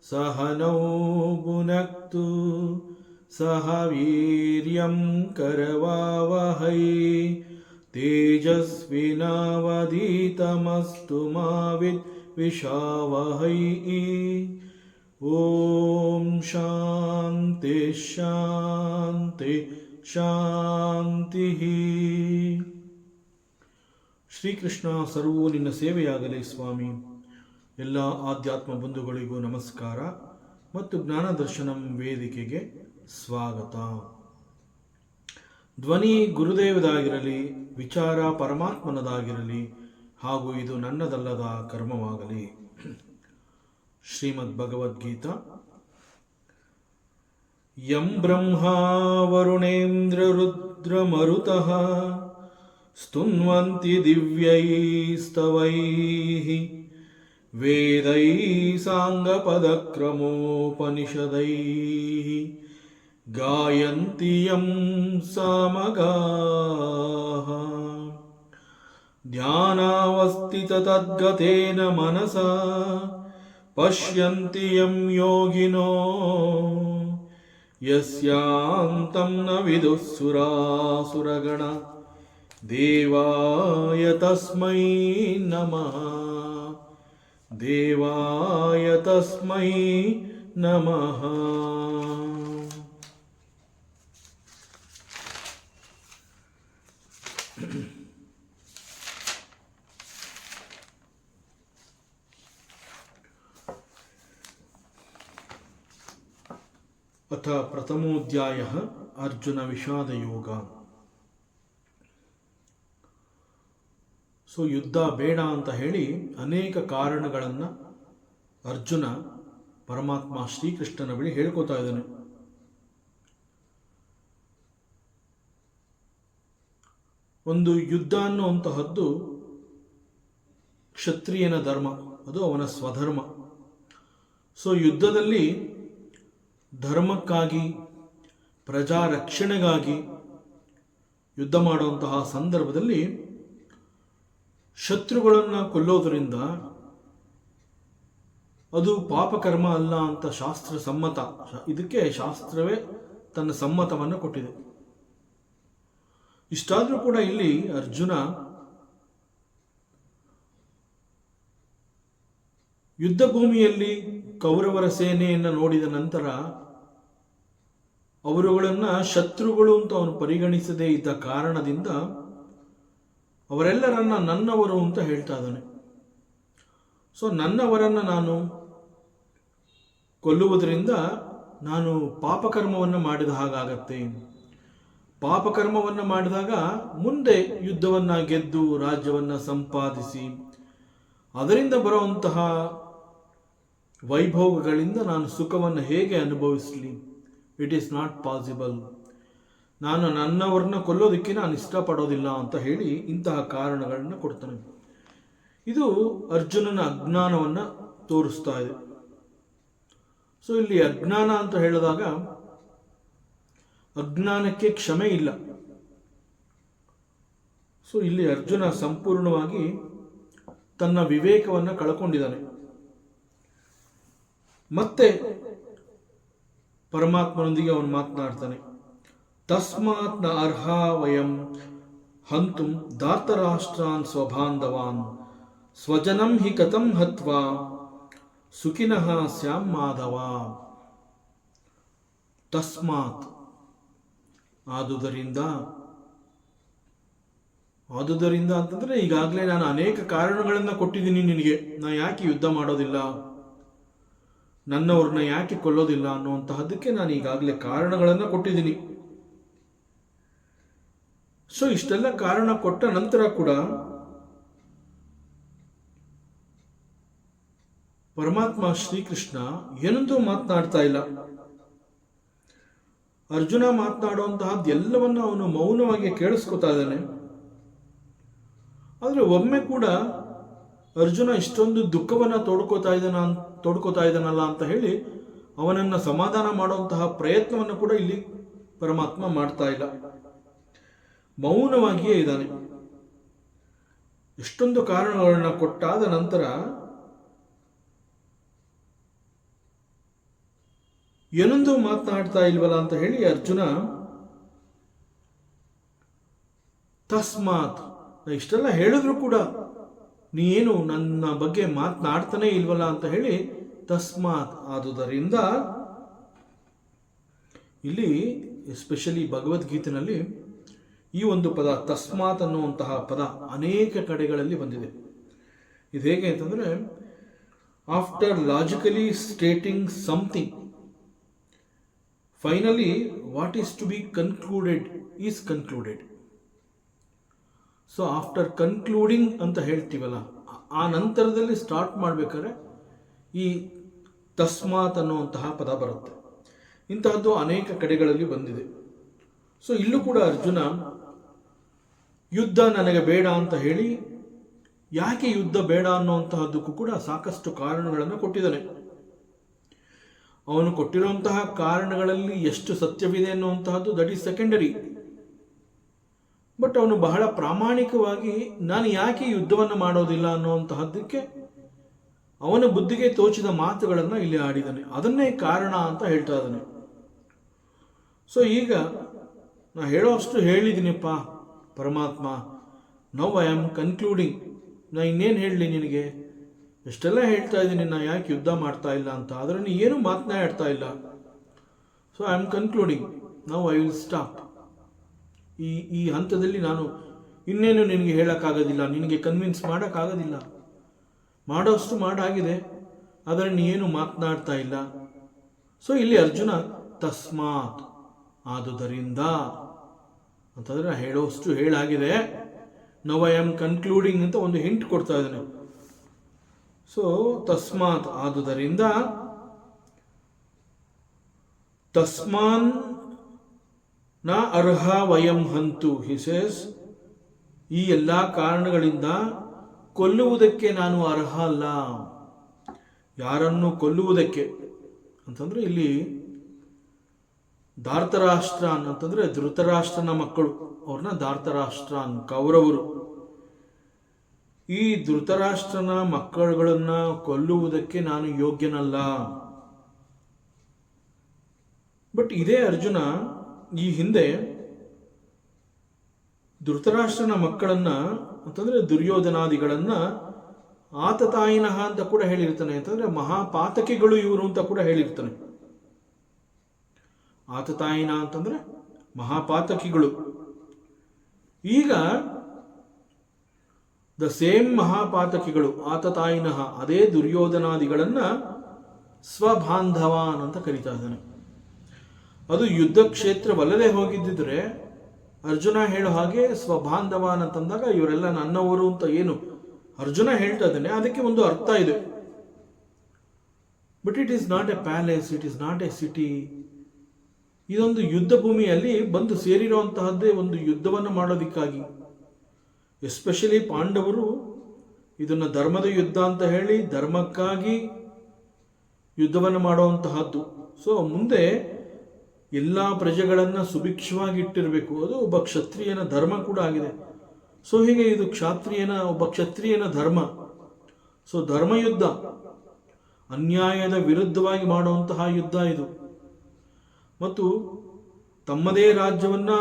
सहनौ भुनक्तु सह वीर्यं करवावहै तेजस्विनावधीतमस्तु मा विद्विषावहै। ಓಂ ಶಾಂತಿ ಶಾಂತಿ ಶಾಂತಿ. ಶ್ರೀಕೃಷ್ಣ ಸರ್ವೂ ನಿನ್ನ ಸೇವೆಯಾಗಲಿ ಸ್ವಾಮಿ. ಎಲ್ಲ ಆಧ್ಯಾತ್ಮ ಬಂಧುಗಳಿಗೂ ನಮಸ್ಕಾರ ಮತ್ತು ಜ್ಞಾನದರ್ಶನಂ ವೇದಿಕೆಗೆ ಸ್ವಾಗತ. ಧ್ವನಿ ಗುರುದೇವದಾಗಿರಲಿ, ವಿಚಾರ ಪರಮಾತ್ಮನದಾಗಿರಲಿ, ಹಾಗೂ ಇದು ನನ್ನದಲ್ಲದ ಕರ್ಮವಾಗಲಿ. ಶ್ರೀಮದ್ ಭಗವದ್ಗೀತಾ. ಯಂ ಬ್ರಹ್ಮಾ ವರುಣೇಂದ್ರ ರುದ್ರಮರುತಃ ಸ್ತುನ್ವಂತಿ ದಿವ್ಯೈಸ್ತವೈಃ ವೇದೈಃ ಸಾಂಗಪದಕ್ರಮೋಪನಿಷದೈಃ ಗಾಯಂತಿ ಯಂ ಸಾಮಗಾಃ ಧ್ಯಾನಾವಸ್ಥಿತತದ್ಗತೇನ ಮನಸಾ ಪಶ್ಯಂತಿ ಯಂ ಯೋಗಿನೋ ಯಸ್ಯಾಂತಂ ನ ವಿದುಃ ಸುರಾಸುರಗಣ ದೇವಾಯ ತಸ್ಮೈ ನಮಃ. ದೇವಾಯ ತಸ್ಮೈ ನಮಃ. ಅಥ ಪ್ರಥಮೋಧ್ಯಾಯ ಅರ್ಜುನ ವಿಷಾದ ಯೋಗ. ಸೊ ಯುದ್ಧ ಬೇಡ ಅಂತ ಹೇಳಿ ಅನೇಕ ಕಾರಣಗಳನ್ನು ಅರ್ಜುನ ಪರಮಾತ್ಮ ಶ್ರೀಕೃಷ್ಣನ ಬಳಿ ಹೇಳ್ಕೊತಾ ಇದ್ದಾನೆ. ಒಂದು ಯುದ್ಧ ಅನ್ನುವಂತಹದ್ದು ಕ್ಷತ್ರಿಯನ ಧರ್ಮ, ಅದು ಅವನ ಸ್ವಧರ್ಮ. ಸೊ ಯುದ್ಧದಲ್ಲಿ ಧರ್ಮಕ್ಕಾಗಿ, ಪ್ರಜಾ ರಕ್ಷಣೆಗಾಗಿ ಯುದ್ಧ ಮಾಡುವಂತಹ ಸಂದರ್ಭದಲ್ಲಿ ಶತ್ರುಗಳನ್ನು ಕೊಲ್ಲೋದರಿಂದ ಅದು ಪಾಪಕರ್ಮ ಅಲ್ಲ ಅಂತ ಶಾಸ್ತ್ರ ಸಮ್ಮತ. ಇದಕ್ಕೆ ಶಾಸ್ತ್ರವೇ ತನ್ನ ಸಮ್ಮತವನ್ನು ಕೊಟ್ಟಿದೆ. ಇಷ್ಟಾದರೂ ಕೂಡ ಇಲ್ಲಿ ಅರ್ಜುನ ಯುದ್ಧ ಭೂಮಿಯಲ್ಲಿ ಕೌರವರ ಸೇನೆಯನ್ನು ನೋಡಿದ ನಂತರ ಅವರುಗಳನ್ನು ಶತ್ರುಗಳು ಅಂತ ಅವನು ಪರಿಗಣಿಸದೇ ಇದ್ದ ಕಾರಣದಿಂದ ಅವರೆಲ್ಲರನ್ನ ನನ್ನವರು ಅಂತ ಹೇಳ್ತಾ ಇದ್ದಾನೆ. ಸೊ ನನ್ನವರನ್ನು ನಾನು ಕೊಲ್ಲುವುದರಿಂದ ನಾನು ಪಾಪಕರ್ಮವನ್ನು ಮಾಡಿದ ಹಾಗಾಗತ್ತೆ. ಪಾಪಕರ್ಮವನ್ನು ಮಾಡಿದಾಗ ಮುಂದೆ ಯುದ್ಧವನ್ನು ಗೆದ್ದು ರಾಜ್ಯವನ್ನು ಸಂಪಾದಿಸಿ ಅದರಿಂದ ಬರುವಂತಹ ವೈಭೋಗಗಳಿಂದ ನಾನು ಸುಖವನ್ನು ಹೇಗೆ ಅನುಭವಿಸಲಿ? It is not possible. ನಾನು ನನ್ನವ್ರನ್ನ ಕೊಲ್ಲೋದಕ್ಕೆ ನಾನು ಇಷ್ಟಪಡೋದಿಲ್ಲ ಅಂತ ಹೇಳಿ ಇಂತಹ ಕಾರಣಗಳನ್ನು ಕೊಡ್ತಾನೆ. ಇದು ಅರ್ಜುನನ ಅಜ್ಞಾನವನ್ನು ತೋರಿಸ್ತಾ ಇದೆ. ಸೊ ಇಲ್ಲಿ ಅಜ್ಞಾನ ಅಂತ ಹೇಳಿದಾಗ ಅಜ್ಞಾನಕ್ಕೆ ಕ್ಷಮೆ ಇಲ್ಲ. ಸೊ ಇಲ್ಲಿ ಅರ್ಜುನ ಸಂಪೂರ್ಣವಾಗಿ ತನ್ನ ವಿವೇಕವನ್ನು ಕಳ್ಕೊಂಡಿದ್ದಾನೆ. ಮತ್ತೆ ಪರಮಾತ್ಮನೊಂದಿಗೆ ಅವನು ಮಾತನಾಡ್ತಾನೆ. ತಸ್ಮಾತ್ ನ ಅರ್ಹ ವಯಂ ಹಂತುಂ ಧಾರ್ತರಾಷ್ಟ್ರಾನ್ ಸ್ವಬಾಂಧವಾನ್ ಸ್ವಜನಂ ಹಿ ಕಥಂ ಹತ್ವಾ ಸುಖಿನಃ ಸ್ಯಾಂ ಮಾಧವ. ತಸ್ಮಾತ್ ಆದುದರಿಂದ ಅಂತಂದ್ರೆ ಈಗಾಗಲೇ ನಾನು ಅನೇಕ ಕಾರಣಗಳನ್ನು ಕೊಟ್ಟಿದ್ದೀನಿ ನಿನಗೆ. ನಾ ಯಾಕೆ ಯುದ್ಧ ಮಾಡೋದಿಲ್ಲ, ನನ್ನವ್ರನ್ನ ಯಾಕೆ ಕೊಲ್ಲೋದಿಲ್ಲ ಅನ್ನುವಂತಹದ್ದಕ್ಕೆ ನಾನು ಈಗಾಗಲೇ ಕಾರಣಗಳನ್ನು ಕೊಟ್ಟಿದ್ದೀನಿ. ಸೊ ಇಷ್ಟೆಲ್ಲ ಕಾರಣ ಕೊಟ್ಟ ನಂತರ ಕೂಡ ಪರಮಾತ್ಮ ಶ್ರೀಕೃಷ್ಣ ಏನಂತೂ ಮಾತನಾಡ್ತಾ ಇಲ್ಲ. ಅರ್ಜುನ ಮಾತನಾಡುವಂತಹದ್ದು ಎಲ್ಲವನ್ನ ಅವನು ಮೌನವಾಗಿ ಕೇಳಿಸ್ಕೊತಾ ಇದ್ದಾನೆ. ಆದರೆ ಒಮ್ಮೆ ಕೂಡ ಅರ್ಜುನ ಇಷ್ಟೊಂದು ದುಃಖವನ್ನು ತೋಡ್ಕೋತಾ ಇದ್ದಾನಲ್ಲ ಅಂತ ಹೇಳಿ ಅವನನ್ನು ಸಮಾಧಾನ ಮಾಡುವಂತಹ ಪ್ರಯತ್ನವನ್ನು ಕೂಡ ಇಲ್ಲಿ ಪರಮಾತ್ಮ ಮಾಡ್ತಾ ಇಲ್ಲ. ಮೌನವಾಗಿಯೇ ಇದ್ದಾನೆ. ಎಷ್ಟೊಂದು ಕಾರಣಗಳನ್ನು ಕೊಟ್ಟಾದ ನಂತರ ಏನೊಂದು ಮಾತನಾಡ್ತಾ ಇಲ್ವಲ್ಲ ಅಂತ ಹೇಳಿ ಅರ್ಜುನ ತಸ್ಮಾತ್, ಇಷ್ಟೆಲ್ಲ ಹೇಳಿದ್ರು ಕೂಡ ನೀನು ನನ್ನ ಬಗ್ಗೆ ಮಾತನಾಡ್ತಾನೆ ಇಲ್ವಲ್ಲ ಅಂತ ಹೇಳಿ ತಸ್ಮಾತ್, ಆದುದರಿಂದ ಇಲ್ಲಿ ಎಸ್ಪೆಷಲಿ ಭಗವದ್ಗೀತೆಯಲ್ಲಿ ಈ ಒಂದು ಪದ ತಸ್ಮಾತ್ ಅನ್ನುವಂತಹ ಪದ ಅನೇಕ ಕಡೆಗಳಲ್ಲಿ ಬಂದಿದೆ. ಇದು ಹೇಗೆ ಅಂತಂದರೆ, after logically stating something, finally what is to be concluded is concluded. So after concluding ಅಂತ ಹೇಳ್ತೀವಲ್ಲ, ಆ ನಂತರದಲ್ಲಿ ಸ್ಟಾರ್ಟ್ ಮಾಡಬೇಕಾದ್ರೆ ಈ ತಸ್ಮಾತ್ ಅನ್ನುವಂತಹ ಪದ ಬರುತ್ತೆ. ಇಂತಹದ್ದು ಅನೇಕ ಕಡೆಗಳಲ್ಲಿ ಬಂದಿದೆ. ಸೊ ಇಲ್ಲೂ ಕೂಡ ಅರ್ಜುನ ಯುದ್ಧ ನನಗೆ ಬೇಡ ಅಂತ ಹೇಳಿ, ಯಾಕೆ ಯುದ್ಧ ಬೇಡ ಅನ್ನುವಂತಹದ್ದಕ್ಕೂ ಕೂಡ ಸಾಕಷ್ಟು ಕಾರಣಗಳನ್ನು ಕೊಟ್ಟಿದ್ದಾನೆ. ಅವನು ಕೊಟ್ಟಿರುವಂತಹ ಕಾರಣಗಳಲ್ಲಿ ಎಷ್ಟು ಸತ್ಯವಿದೆ ಅನ್ನುವಂತಹದ್ದು ದಟ್ ಈಸ್ ಸೆಕೆಂಡರಿ. ಬಟ್ ಅವನು ಬಹಳ ಪ್ರಾಮಾಣಿಕವಾಗಿ ನಾನು ಯಾಕೆ ಯುದ್ಧವನ್ನು ಮಾಡೋದಿಲ್ಲ ಅನ್ನುವಂತಹದ್ದಕ್ಕೆ ಅವನ ಬುದ್ಧಿಗೆ ತೋಚಿದ ಮಾತುಗಳನ್ನು ಇಲ್ಲಿ ಆಡಿದ್ದಾನೆ. ಅದನ್ನೇ ಕಾರಣ ಅಂತ ಹೇಳ್ತಾ ಇದ್ದಾನೆ. ಸೊ ಈಗ ನಾ ಹೇಳೋಷ್ಟು ಹೇಳಿದ್ದೀನಿಪ್ಪ ಪರಮಾತ್ಮ, ನೌ ಐ ಆಮ್ ಕನ್ಕ್ಲೂಡಿಂಗ್. ನಾ ಇನ್ನೇನು ಹೇಳಲಿ ನಿನಗೆ, ಎಷ್ಟೆಲ್ಲ ಹೇಳ್ತಾ ಇದ್ದೀನಿ ನಾ ಯಾಕೆ ಯುದ್ಧ ಮಾಡ್ತಾ ಇಲ್ಲ ಅಂತ, ಆದರೆ ನೀ ಏನು ಮಾತನಾಡ್ತಾ ಇಲ್ಲ. So I am concluding, now I will stop. ಈ ಹಂತದಲ್ಲಿ ನಾನು ಇನ್ನೇನು ನಿನಗೆ ಹೇಳೋಕ್ಕಾಗೋದಿಲ್ಲ, ನಿನಗೆ ಕನ್ವಿನ್ಸ್ ಮಾಡೋಕ್ಕಾಗೋದಿಲ್ಲ. ಮಾಡೋಷ್ಟು ಮಾಡಾಗಿದೆ, ಆದರೆ ನೀ ಏನು ಮಾತನಾಡ್ತಾ ಇಲ್ಲ. ಸೊ ಇಲ್ಲಿ ಅರ್ಜುನ ತಸ್ಮಾತ್, ಆದುದರಿಂದ ಅಂತಂದರೆ ಹೇಳೋಷ್ಟು ಹೇಳಾಗಿದೆ, ನೌ ಐ ಆಮ್ ಕನ್ಕ್ಲೂಡಿಂಗ್ ಅಂತ ಒಂದು ಹಿಂಟ್ ಕೊಡ್ತಾ ಇದ್ದಾನೆ. ಸೊ ತಸ್ಮಾತ್, ಆದುದರಿಂದ, ತಸ್ಮಾನ್ ನ ಅರ್ಹ ವಯಂ ಹಂತು, ಹಿ ಸೇಸ್, ಈ ಎಲ್ಲ ಕಾರಣಗಳಿಂದ ಕೊಲ್ಲುವುದಕ್ಕೆ ನಾನು ಅರ್ಹ ಅಲ್ಲ. ಯಾರನ್ನು ಕೊಲ್ಲುವುದಕ್ಕೆ ಅಂತಂದ್ರೆ ಇಲ್ಲಿ ಧಾರ್ತರಾಷ್ಟ್ರಾನ್ ಅಂತಂದ್ರೆ ಧೃತರಾಷ್ಟ್ರನ ಮಕ್ಕಳು, ಅವ್ರನ್ನ ಧಾರ್ತರಾಷ್ಟ್ರಾನ್, ಕೌರವರು. ಈ ಧೃತರಾಷ್ಟ್ರನ ಮಕ್ಕಳುಗಳನ್ನ ಕೊಲ್ಲುವುದಕ್ಕೆ ನಾನು ಯೋಗ್ಯನಲ್ಲ. ಬಟ್ ಇದೇ ಅರ್ಜುನ ಈ ಹಿಂದೆ ಧೃತರಾಷ್ಟ್ರನ ಮಕ್ಕಳನ್ನ ಅಂತಂದ್ರೆ ದುರ್ಯೋಧನಾದಿಗಳನ್ನ ಆತತಾಯಿನಃ ಅಂತ ಕೂಡ ಹೇಳಿರ್ತಾನೆ. ಅಂತಂದ್ರೆ ಮಹಾಪಾತಕಿಗಳು ಇವರು ಅಂತ ಕೂಡ ಹೇಳಿರ್ತಾನೆ. ಆತತಾಯಿನ ಅಂತಂದ್ರೆ ಮಹಾಪಾತಕಿಗಳು. ಈಗ ದ ಸೇಮ್ ಮಹಾಪಾತಕಿಗಳು ಆತತಾಯಿನಃ, ಅದೇ ದುರ್ಯೋಧನಾದಿಗಳನ್ನ ಸ್ವಬಾಂಧವಾನ್ ಅಂತ ಕರೀತಾ ಇದ್ದಾನೆ. ಅದು ಯುದ್ಧ ಕ್ಷೇತ್ರವಲ್ಲದೆ ಹೋಗಿದ್ದಿದ್ರೆ ಅರ್ಜುನ ಹೇಳೋ ಹಾಗೆ ಸ್ವಬಾಂಧವಾನ್ ಅಂತಂದಾಗ ಇವರೆಲ್ಲ ನನ್ನವರು ಅಂತ ಏನು ಅರ್ಜುನ ಹೇಳ್ತಾ ಇದ್ದಾನೆ, ಅದಕ್ಕೆ ಒಂದು ಅರ್ಥ ಇದೆ. But it is not A palace, it is not A city. ಇದೊಂದು ಯುದ್ಧ ಭೂಮಿಯಲ್ಲಿ ಬಂದು ಸೇರಿರುವಂತಹದ್ದೇ ಒಂದು ಯುದ್ಧವನ್ನು ಮಾಡೋದಕ್ಕಾಗಿ. ಎಸ್ಪೆಷಲಿ ಪಾಂಡವರು ಇದನ್ನು ಧರ್ಮದ ಯುದ್ಧ ಅಂತ ಹೇಳಿ ಧರ್ಮಕ್ಕಾಗಿ ಯುದ್ಧವನ್ನು ಮಾಡುವಂತಹದ್ದು. ಸೊ ಮುಂದೆ ಎಲ್ಲ ಪ್ರಜೆಗಳನ್ನು ಸುಭಿಕ್ಷವಾಗಿ ಇಟ್ಟಿರಬೇಕು, ಅದು ಒಬ್ಬ ಕ್ಷತ್ರಿಯನ ಧರ್ಮ ಕೂಡ ಆಗಿದೆ. ಸೊ ಹೀಗೆ ಇದು ಒಬ್ಬ ಕ್ಷತ್ರಿಯನ ಧರ್ಮ. ಸೊ ಧರ್ಮಯುದ್ಧ, ಅನ್ಯಾಯದ ವಿರುದ್ಧವಾಗಿ ಮಾಡುವಂತಹ ಯುದ್ಧ ಇದು. ಮತ್ತು ತಮ್ಮದೇ ರಾಜ್ಯವನ್ನ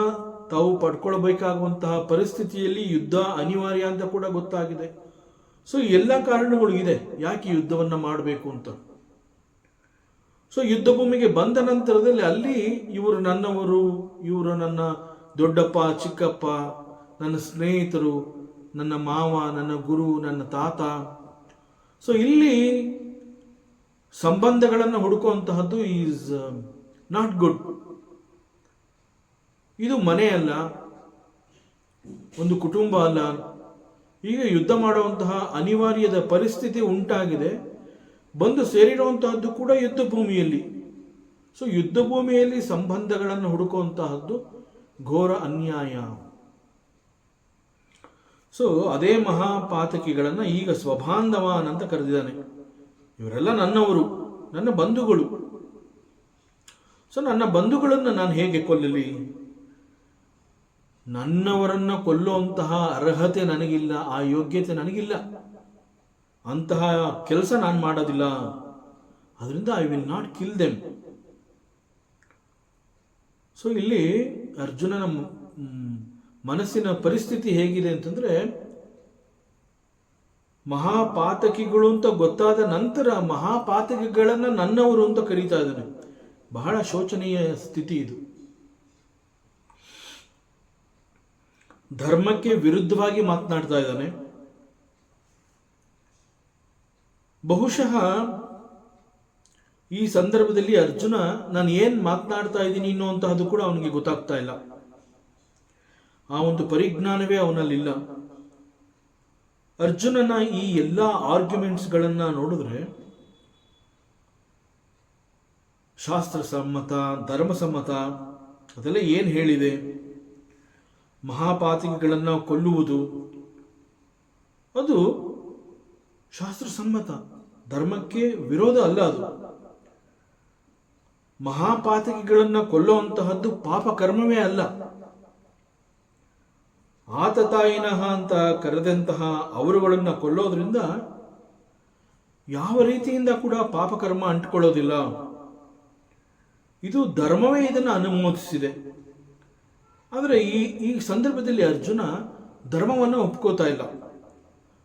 ತಾವು ಪಡ್ಕೊಳ್ಬೇಕಾಗುವಂತಹ ಪರಿಸ್ಥಿತಿಯಲ್ಲಿ ಯುದ್ಧ ಅನಿವಾರ್ಯ ಅಂತ ಕೂಡ ಗೊತ್ತಾಗಿದೆ. ಸೊ ಎಲ್ಲ ಕಾರಣಗಳು ಇದೆ ಯಾಕೆ ಯುದ್ಧವನ್ನ ಮಾಡಬೇಕು ಅಂತ. ಸೊ ಯುದ್ಧ ಭೂಮಿಗೆ ಬಂದ ನಂತರದಲ್ಲಿ ಅಲ್ಲಿ ಇವರು ನನ್ನವರು, ಇವರು ನನ್ನ ದೊಡ್ಡಪ್ಪ, ಚಿಕ್ಕಪ್ಪ, ನನ್ನ ಸ್ನೇಹಿತರು, ನನ್ನ ಮಾವ, ನನ್ನ ಗುರು, ನನ್ನ ತಾತ. ಸೊ ಇಲ್ಲಿ ಸಂಬಂಧಗಳನ್ನು ಹುಡುಕುವಂತಹದ್ದು ಈಸ್ ನಾಟ್ ಗುಡ್. ಇದು ಮನೆ ಅಲ್ಲ, ಒಂದು ಕುಟುಂಬ ಅಲ್ಲ. ಈಗ ಯುದ್ಧ ಮಾಡುವಂತಹ ಅನಿವಾರ್ಯದ ಪರಿಸ್ಥಿತಿ ಉಂಟಾಗಿದೆ. ಬಂದು ಸೇರಿರುವಂತಹದ್ದು ಕೂಡ ಯುದ್ಧ ಭೂಮಿಯಲ್ಲಿ. ಸೊ ಯುದ್ಧ ಭೂಮಿಯಲ್ಲಿ ಸಂಬಂಧಗಳನ್ನು ಹುಡುಕುವಂತಹದ್ದು ಘೋರ ಅನ್ಯಾಯ. ಸೊ ಅದೇ ಮಹಾಪಾತಕಿಗಳನ್ನ ಈಗ ಸ್ವಬಾಂಧವಾನ್ ಅಂತ ಕರೆದಿದ್ದಾನೆ. ಇವರೆಲ್ಲ ನನ್ನವರು, ನನ್ನ ಬಂಧುಗಳು. ಸೊ ನನ್ನ ಬಂಧುಗಳನ್ನು ನಾನು ಹೇಗೆ ಕೊಲ್ಲಲಿ? ನನ್ನವರನ್ನ ಕೊಲ್ಲುವಂತಹ ಅರ್ಹತೆ ನನಗಿಲ್ಲ, ಆ ಯೋಗ್ಯತೆ ನನಗಿಲ್ಲ, ಅಂತಹ ಕೆಲಸ ನಾನು ಮಾಡೋದಿಲ್ಲ. ಅದರಿಂದ I will not kill them. So ಇಲ್ಲಿ ಅರ್ಜುನನ ಮನಸ್ಸಿನ ಪರಿಸ್ಥಿತಿ ಹೇಗಿದೆ ಅಂತಂದ್ರೆ, ಮಹಾಪಾತಕಿಗಳು ಅಂತ ಗೊತ್ತಾದ ನಂತರ ಮಹಾಪಾತಕಿಗಳನ್ನ ನನ್ನವರು ಅಂತ ಕರೀತಾ ಇದ್ದಾನೆ. ಬಹಳ ಶೋಚನೀಯ ಸ್ಥಿತಿ ಇದು. ಧರ್ಮಕ್ಕೆ ವಿರುದ್ಧವಾಗಿ ಮಾತನಾಡ್ತಾ ಇದ್ದಾನೆ. ಬಹುಶಃ ಈ ಸಂದರ್ಭದಲ್ಲಿ ಅರ್ಜುನ ನಾನು ಏನ್ ಮಾತನಾಡ್ತಾ ಇದ್ದೀನಿ ಅನ್ನುವಂತಹದ್ದು ಕೂಡ ಅವನಿಗೆ ಗೊತ್ತಾಗ್ತಾ ಇಲ್ಲ. ಆ ಒಂದು ಪರಿಜ್ಞಾನವೇ ಅವನಲ್ಲಿಲ್ಲ. ಅರ್ಜುನನ ಈ ಎಲ್ಲ ಆರ್ಗ್ಯುಮೆಂಟ್ಸ್ಗಳನ್ನ ನೋಡಿದ್ರೆ ಶಾಸ್ತ್ರಸಮ್ಮತ, ಧರ್ಮಸಮ್ಮತ ಅದೆಲ್ಲ ಏನು ಹೇಳಿದೆ? ಮಹಾಪಾತಕಿಗಳನ್ನು ಕೊಲ್ಲುವುದು ಅದು ಶಾಸ್ತ್ರಸಮ್ಮತ, ಧರ್ಮಕ್ಕೆ ವಿರೋಧ ಅಲ್ಲ. ಅದು ಮಹಾಪಾತಕಿಗಳನ್ನು ಕೊಲ್ಲುವಂತಹದ್ದು ಪಾಪ ಕರ್ಮವೇ ಅಲ್ಲ. ಆತತಾಯಿನಃ ಅಂತ ಕರೆದಂತಹ ಅವರುಗಳನ್ನು ಕೊಲ್ಲೋದ್ರಿಂದ ಯಾವ ರೀತಿಯಿಂದ ಕೂಡ ಪಾಪಕರ್ಮ ಅಂಟಿಕೊಳ್ಳೋದಿಲ್ಲ. ಇದು ಧರ್ಮವೇ ಇದನ್ನು ಅನುಮೋದಿಸಿದೆ. ಆದರೆ ಈ ಸಂದರ್ಭದಲ್ಲಿ ಅರ್ಜುನ ಧರ್ಮವನ್ನು ಒಪ್ಕೋತಾ ಇಲ್ಲ.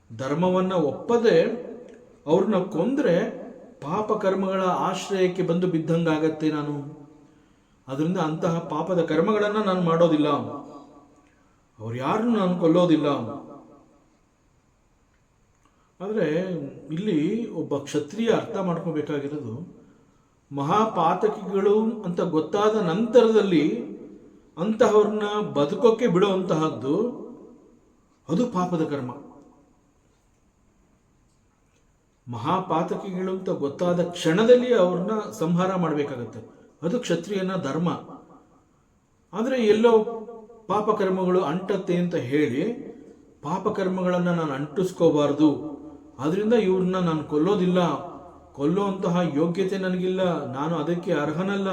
ಧರ್ಮವನ್ನು ಒಪ್ಪದೆ ಅವ್ರನ್ನ ಕೊಂದ್ರೆ ಪಾಪಕರ್ಮಗಳ ಆಶ್ರಯಕ್ಕೆ ಬಂದು ಬಿದ್ದಂಗಾಗತ್ತೆ ನಾನು. ಅದರಿಂದ ಅಂತಹ ಪಾಪದ ಕರ್ಮಗಳನ್ನು ನಾನು ಮಾಡೋದಿಲ್ಲ, ಅವ್ರು ಯಾರನ್ನು ನಾನು ಕೊಲ್ಲೋದಿಲ್ಲ. ಆದರೆ ಇಲ್ಲಿ ಒಬ್ಬ ಕ್ಷತ್ರಿಯ ಅರ್ಥ ಮಾಡ್ಕೋಬೇಕಾಗಿರೋದು, ಮಹಾಪಾತಕಿಗಳು ಅಂತ ಗೊತ್ತಾದ ನಂತರದಲ್ಲಿ ಅಂತಹವ್ರನ್ನ ಬದುಕೋಕೆ ಬಿಡುವಂತಹದ್ದು ಅದು ಪಾಪದ ಕರ್ಮ. ಮಹಾಪಾತಕಿಗಳು ಅಂತ ಗೊತ್ತಾದ ಕ್ಷಣದಲ್ಲಿ ಅವ್ರನ್ನ ಸಂಹಾರ ಮಾಡಬೇಕಾಗತ್ತೆ, ಅದು ಕ್ಷತ್ರಿಯನ ಧರ್ಮ. ಆದರೆ ಎಲ್ಲೋ ಪಾಪಕರ್ಮಗಳು ಅಂಟತ್ತೆ ಅಂತ ಹೇಳಿ ಪಾಪಕರ್ಮಗಳನ್ನು ನಾನು ಅಂಟಿಸ್ಕೋಬಾರ್ದು, ಆದ್ರಿಂದ ಇವ್ರನ್ನ ನಾನು ಕೊಲ್ಲೋದಿಲ್ಲ, ಕೊಲ್ಲುವಂತಹ ಯೋಗ್ಯತೆ ನನಗಿಲ್ಲ, ನಾನು ಅದಕ್ಕೆ ಅರ್ಹನಲ್ಲ.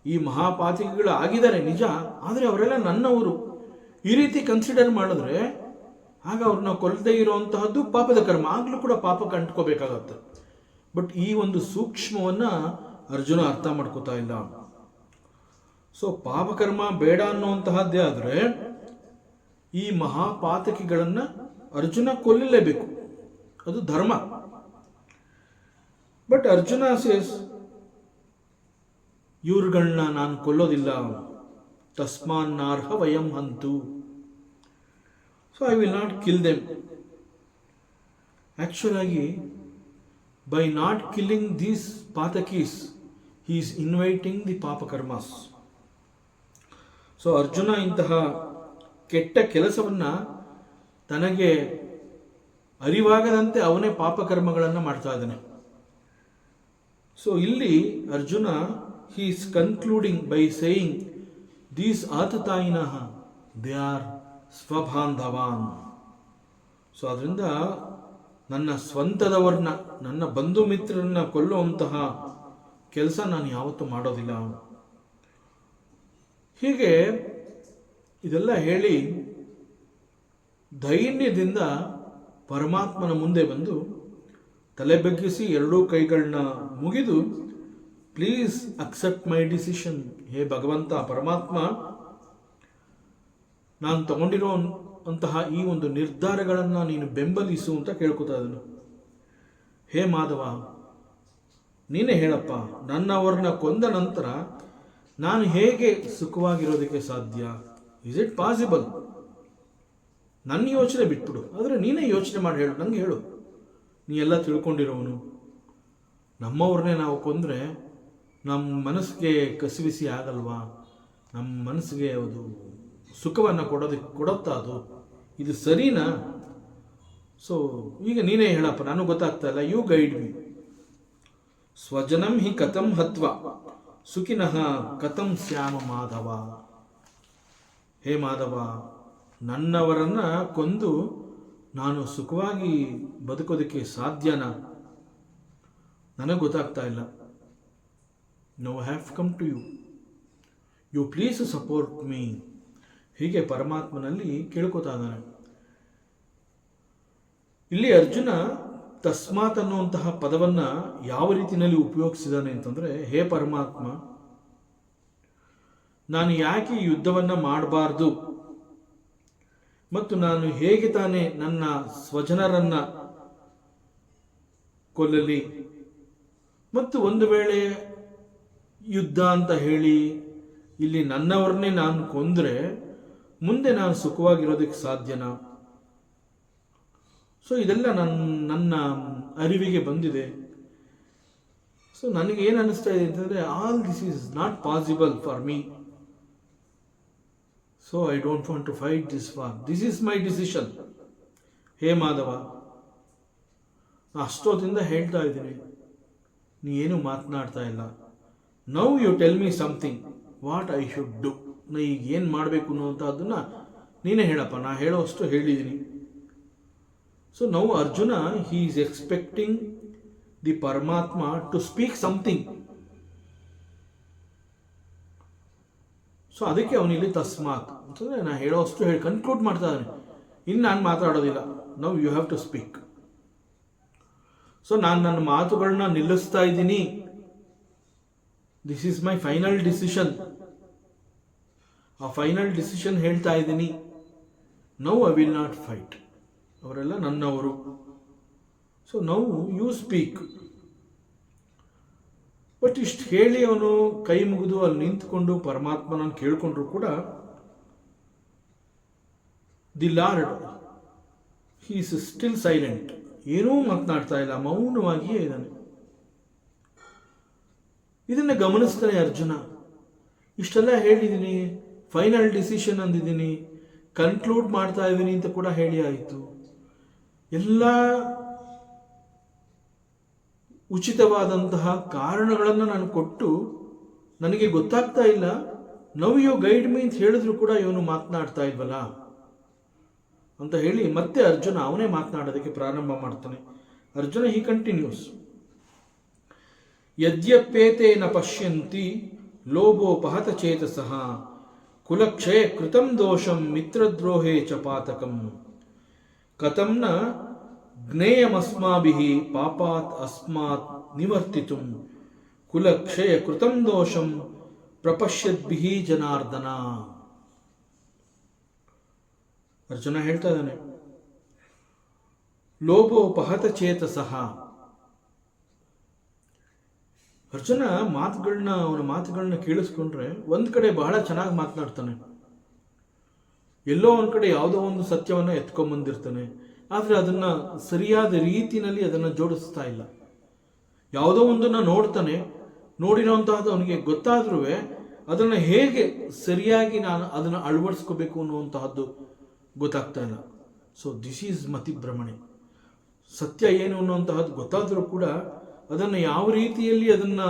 ಈ ಮಹಾಪಾತಕಿಗಳು ಆಗಿದ್ದಾರೆ ನಿಜ, ಆದರೆ ಅವರೆಲ್ಲ ನನ್ನವರು, ಈ ರೀತಿ ಕನ್ಸಿಡರ್ ಮಾಡಿದ್ರೆ ಆಗ ಅವ್ರನ್ನ ಕೊಲ್ಲದೆ ಇರುವಂತಹದ್ದು ಪಾಪದ ಕರ್ಮ, ಆಗ್ಲೂ ಕೂಡ ಪಾಪಕ್ಕೆ ಅಂಟ್ಕೋಬೇಕಾಗತ್ತೆ. ಬಟ್ ಈ ಒಂದು ಸೂಕ್ಷ್ಮವನ್ನ ಅರ್ಜುನ ಅರ್ಥ ಮಾಡ್ಕೋತಾ ಇಲ್ಲ. ಸೊ ಪಾಪಕರ್ಮ ಬೇಡ ಅನ್ನುವಂತಹದ್ದೇ ಆದರೆ ಈ ಮಹಾಪಾತಕಿಗಳನ್ನ ಅರ್ಜುನ ಕೊಲ್ಲಲೇಬೇಕು, ಅದು ಧರ್ಮ. ಬಟ್ ಅರ್ಜುನ ಸೇಸ್ ಇವ್ರುಗಳನ್ನ ನಾನು ಕೊಲ್ಲೋದಿಲ್ಲ, ತಸ್ಮಾನ್ನಾರ್ಹ ವಯಂ ಹಂತು, so I will not kill them. Actual ಆಗಿ ಬೈ ನಾಟ್ ಕಿಲ್ಲಿಂಗ್ ದೀಸ್ ಪಾತಕೀಸ್ ಹಿ ಈಸ್ ಇನ್ವೈಟಿಂಗ್ ದಿ ಪಾಪಕರ್ಮಾಸ್. ಸೊ ಅರ್ಜುನ ಇಂತಹ ಕೆಟ್ಟ ಕೆಲಸವನ್ನ ತನಗೆ ಅರಿವಾಗದಂತೆ ಅವನೇ ಪಾಪಕರ್ಮಗಳನ್ನು ಮಾಡ್ತಾ ಇದ್ದಾನೆ. ಸೊ ಇಲ್ಲಿ Arjuna he is concluding by saying these ಆತತಾಯಿನಃ they are ಸ್ವಬಾಂಧವಾನ್. ಸೊ ಅದರಿಂದ ನನ್ನ ಸ್ವಂತದವರನ್ನ, ನನ್ನ ಬಂಧು ಮಿತ್ರರನ್ನ ಕೊಲ್ಲುವಂತಹ ಕೆಲಸ ನಾನು ಯಾವತ್ತೂ ಮಾಡೋದಿಲ್ಲ. ಹೀಗೆ ಇದೆಲ್ಲ ಹೇಳಿ ಧೈರ್ಯದಿಂದ ಪರಮಾತ್ಮನ ಮುಂದೆ ಬಂದು ತಲೆ ಬಗ್ಗಿಸಿ ಎರಡೂ ಕೈಗಳನ್ನ ಮುಗಿದು, ಪ್ಲೀಸ್ ಅಕ್ಸೆಪ್ಟ್ ಮೈ ಡಿಸಿಷನ್, ಹೇ ಭಗವಂತ ಪರಮಾತ್ಮ, ನಾನು ತಗೊಂಡಿರೋ ಅಂತಹ ಈ ಒಂದು ನಿರ್ಧಾರಗಳನ್ನು ನೀನು ಬೆಂಬಲಿಸು ಅಂತ ಕೇಳ್ಕೊತಾ ಇದ್ದನು. ಹೇ ಮಾಧವ, ನೀನೇ ಹೇಳಪ್ಪ, ನನ್ನವರನ್ನ ಕೊಂದ ನಂತರ ನಾನು ಹೇಗೆ ಸುಖವಾಗಿರೋದಕ್ಕೆ ಸಾಧ್ಯ? Is it possible? ನನ್ನ ಯೋಚನೆ ಬಿಟ್ಬಿಡು, ಆದರೆ ನೀನೇ ಯೋಚನೆ ಮಾಡಿ ಹೇಳು, ನನಗೆ ಹೇಳು. ನೀ ಎಲ್ಲ ತಿಳ್ಕೊಂಡಿರೋವನು. ನಮ್ಮವ್ರನ್ನೇ ನಾವು ಕೊಂದರೆ ನಮ್ಮ ಮನಸ್ಸಿಗೆ ಕಸಿವಿಸಿ ಆಗಲ್ವಾ? ನಮ್ಮ ಮನಸ್ಸಿಗೆ ಅದು ಸುಖವನ್ನು ಕೊಡುತ್ತಾ? ಅದು ಇದು ಸರಿನಾ? ಸೊ ಈಗ ನೀನೇ ಹೇಳಪ್ಪ, ನನಗೆ ಗೊತ್ತಾಗ್ತಾ ಇಲ್ಲ, ಯು ಗೈಡ್ ಮೀ. ಸ್ವಜನಂ ಹಿ ಕಥಂ ಹತ್ವ ಸುಖಿನಃ ಕಥಂ ಸ್ಯಾಮ ಮಾಧವ. ಹೇ ಮಾಧವ, ನನ್ನವರನ್ನ ಕೊಂದು ನಾನು ಸುಖವಾಗಿ ಬದುಕೋದಕ್ಕೆ ಸಾಧ್ಯನಾ? ನನಗೆ ಗೊತ್ತಾಗ್ತಾ ಇಲ್ಲ. No have come to you, you please support me. ಹೀಗೆ ಪರಮಾತ್ಮನಲ್ಲಿ ಕೇಳ್ಕೊತಾ ಇದ್ದಾನೆ. ಇಲ್ಲಿ ಅರ್ಜುನ ತಸ್ಮಾತ್ ಅನ್ನುವಂತಹ ಪದವನ್ನ ಯಾವ ರೀತಿಯಲ್ಲಿ ಉಪಯೋಗಿಸಿದಾನೆ ಅಂತಂದ್ರೆ, ಹೇ ಪರಮಾತ್ಮ, ನಾನು ಯಾಕೆ ಈ ಯುದ್ಧವನ್ನು ಮಾಡಬಾರ್ದು ಮತ್ತು ನಾನು ಹೇಗೆ ತಾನೇ ನನ್ನ ಸ್ವಜನರನ್ನ ಕೊಲ್ಲಲಿ, ಮತ್ತು ಒಂದು ವೇಳೆ ಯುದ್ಧ ಅಂತ ಹೇಳಿ ಇಲ್ಲಿ ನನ್ನವ್ರನ್ನೇ ನಾನು ಕೊಂದ್ರೆ ಮುಂದೆ ನಾನು ಸುಖವಾಗಿರೋದಕ್ಕೆ ಸಾಧ್ಯನಾ? ಸೊ ಇದೆಲ್ಲ ನನ್ನ ಅರಿವಿಗೆ ಬಂದಿದೆ. ಸೊ ನನಗೆ ಏನು ಅನಿಸ್ತಾ ಇದೆ ಅಂತಂದರೆ, all this is not possible for me. So I don't want to fight this war. This is my decision. ಹೇ ಮಾಧವ, ಅಷ್ಟೊತ್ತಿಂದ ಹೇಳ್ತಾ ಇದ್ದೀನಿ, ನೀ ಏನು ಮಾತನಾಡ್ತಾ ಇಲ್ಲ. Now you tell me something what I should do. ನಾ ಈಗ ಏನು ಮಾಡಬೇಕು ಅನ್ನೋಂಥದ್ದನ್ನು ನೀನೇ ಹೇಳಪ್ಪ, ನಾ ಹೇಳೋಷ್ಟು ಹೇಳಿದ್ದೀನಿ. So now Arjuna, he is expecting the ಪರಮಾತ್ಮ ಟು ಸ್ಪೀಕ್ ಸಮಥಿಂಗ್. ಸೊ ಅದಕ್ಕೆ ಅವನಿಲ್ಲಿ ತಸ್ಮಾತ್ ಅಂತಂದರೆ ನಾ ಹೇಳೋಷ್ಟು ಹೇಳಿ ಕನ್ಕ್ಲೂಡ್ ಮಾಡ್ತಾ ಇದ್ದಾನೆ. ಇನ್ನು ನಾನು ಮಾತಾಡೋದಿಲ್ಲ. Now you have to speak. So ನಾನು ನನ್ನ ಮಾತುಗಳನ್ನ ನಿಲ್ಲಿಸ್ತಾ ಇದ್ದೀನಿ. This is my final decision. ಆ ಫೈನಲ್ ಡಿಸಿಷನ್ ಹೇಳ್ತಾ ಇದ್ದೀನಿ. Now I will not fight. ಅವರೆಲ್ಲ ನನ್ನವರು. So now you speak. But ಇಷ್ಟು ಹೇಳಿ ಅವನು ಕೈ ಮುಗಿದು ಅಲ್ಲಿ ನಿಂತ್ಕೊಂಡು ಪರಮಾತ್ಮನನ್ನು ಕೇಳ್ಕೊಂಡ್ರು ಕೂಡ the lord he is still silent. ಏನೂ ಮಾತನಾಡ್ತಾ ಇಲ್ಲ, ಮೌನವಾಗಿಯೇ ಇದ್ದಾನೆ. ಇದನ್ನು ಗಮನಿಸ್ತಾನೆ ಅರ್ಜುನ. ಇಷ್ಟೆಲ್ಲ ಹೇಳಿದ್ದೀನಿ, ಫೈನಲ್ ಡಿಸಿಷನ್ ಅಂದಿದ್ದೀನಿ, ಕನ್ಕ್ಲೂಡ್ ಮಾಡ್ತಾ ಇದ್ದೀನಿ ಅಂತ ಕೂಡ ಹೇಳಿ ಆಯಿತು. ಎಲ್ಲ ಉಚಿತವಾದಂತಹ ಕಾರಣಗಳನ್ನು ನಾನು ಕೊಟ್ಟು ನನಗೆ ಗೊತ್ತಾಗ್ತಾ ಇಲ್ಲ. ನವ್ ಯು ಗೈಡ್ ಮೀ ಅಂತ ಹೇಳಿದ್ರು ಕೂಡ ಇವನು ಮಾತನಾಡ್ತಾ ಇಲ್ವಲ್ಲ ಅಂತ ಹೇಳಿ ಮತ್ತೆ ಅರ್ಜುನ ಅವನೇ ಮಾತನಾಡೋದಕ್ಕೆ ಪ್ರಾರಂಭ ಮಾಡ್ತಾನೆ. ಅರ್ಜುನ ಹಿ ಕಂಟಿನ್ಯೂಸ್. ಯದ್ಯಪೇತೇನ ಪಶ್ಯಂತಿ ಲೋಭೋಪಹತ ಚೇತಸಃ ಕುಲಕ್ಷಯ ಕೃತಂ ದೋಷಂ ಮಿತ್ರದ್ರೋಹೇ ಚ ಪಾತಕಂ ಕಥಂ ನ ಜ್ಞೇಯಮಸ್ಮಾಭಿಃ ಪಾಪಾತ್ ಅಸ್ಮಾತ್ ನಿವರ್ತಿತುಂ ಕುಲಕ್ಷಯ ಕೃತಂ ದೋಷಂ ಪ್ರಪಶ್ಯದ್ಭಿಃ ಜನಾರ್ದನ. ಅರ್ಜುನ ಹೇಳ್ತಾ ಇದ್ದಾನೆ, ಲೋಭೋಪಹತ ಚೇತಸಃ. ಅರ್ಜುನ ಅವನ ಮಾತುಗಳನ್ನ ಕೇಳಿಸ್ಕೊಂಡ್ರೆ ಒಂದ್ ಕಡೆ ಬಹಳ ಚೆನ್ನಾಗಿ ಮಾತನಾಡ್ತಾನೆ, ಎಲ್ಲೋ ಒಂದ್ ಕಡೆ ಯಾವುದೋ ಒಂದು ಸತ್ಯವನ್ನ ಎತ್ಕೊಂಡ್ಬಂದಿರ್ತಾನೆ. ಆದರೆ ಅದನ್ನ ಸರಿಯಾದ ರೀತಿಯಲ್ಲಿ ಅದನ್ನು ಜೋಡಿಸ್ತಾ ಇಲ್ಲ. ಯಾವುದೋ ಒಂದನ್ನು ನೋಡ್ತಾನೆ, ನೋಡಿರೋಂತಹದ್ದು ಅವನಿಗೆ ಗೊತ್ತಾದ್ರೂ ಅದನ್ನು ಹೇಗೆ ಸರಿಯಾಗಿ ನಾನು ಅದನ್ನು ಅಳವಡಿಸ್ಕೋಬೇಕು ಅನ್ನುವಂತಹದ್ದು ಗೊತ್ತಾಗ್ತಾ ಇಲ್ಲ. ಸೊ ದಿಸ್ ಈಸ್ ಮತಿಭ್ರಮಣೆ. ಸತ್ಯ ಏನು ಅನ್ನುವಂತಹದ್ದು ಗೊತ್ತಾದರೂ ಕೂಡ ಅದನ್ನು ಯಾವ ರೀತಿಯಲ್ಲಿ ಅದನ್ನು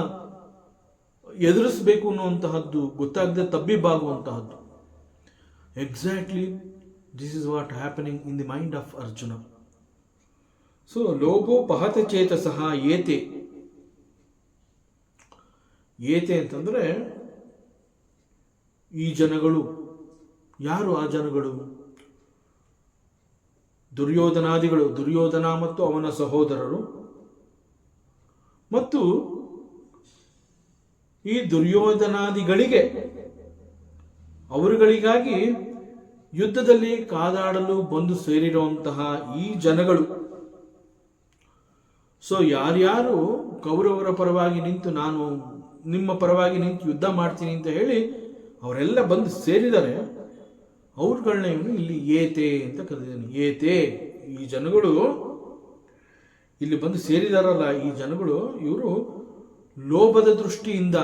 ಎದುರಿಸಬೇಕು ಅನ್ನುವಂತಹದ್ದು ಗೊತ್ತಾಗದೆ ತಬ್ಬಿಬ್ಬಾಗುವಂತಹದ್ದು. Exactly this is what happening in the mind of Arjuna. So ಲೋಭೋಪಹತ ಚೇತಸಃ ಏತೆ. ಏತೆ ಅಂತಂದ್ರೆ ಈ ಜನಗಳು ಯಾರು? ಆ ಜನಗಳು ದುರ್ಯೋಧನಾದಿಗಳು, ದುರ್ಯೋಧನ ಮತ್ತು ಅವನ ಸಹೋದರರು. ಮತ್ತು ಈ ದುರ್ಯೋಧನಾದಿಗಳಿಗೆ ಅವರುಗಳಿಗಾಗಿ ಯುದ್ಧದಲ್ಲಿ ಕಾದಾಡಲು ಬಂದು ಸೇರಿರುವಂತಹ ಈ ಜನಗಳು. ಸೊ ಯಾರ್ಯಾರು ಕೌರವರ ಪರವಾಗಿ ನಿಂತು ನಾನು ನಿಮ್ಮ ಪರವಾಗಿ ನಿಂತು ಯುದ್ಧ ಮಾಡ್ತೀನಿ ಅಂತ ಹೇಳಿ ಅವರೆಲ್ಲ ಬಂದು ಸೇರಿದ್ದಾರೆ, ಅವ್ರುಗಳನ್ನ ಇವನು ಇಲ್ಲಿ ಏತೆ ಅಂತ ಕರೆದಿದ್ದಾನೆ. ಏತೆ, ಈ ಜನಗಳು ಇಲ್ಲಿ ಬಂದು ಸೇರಿದಾರಲ್ಲ, ಈ ಜನಗಳು ಇವರು ಲೋಭದ ದೃಷ್ಟಿಯಿಂದ,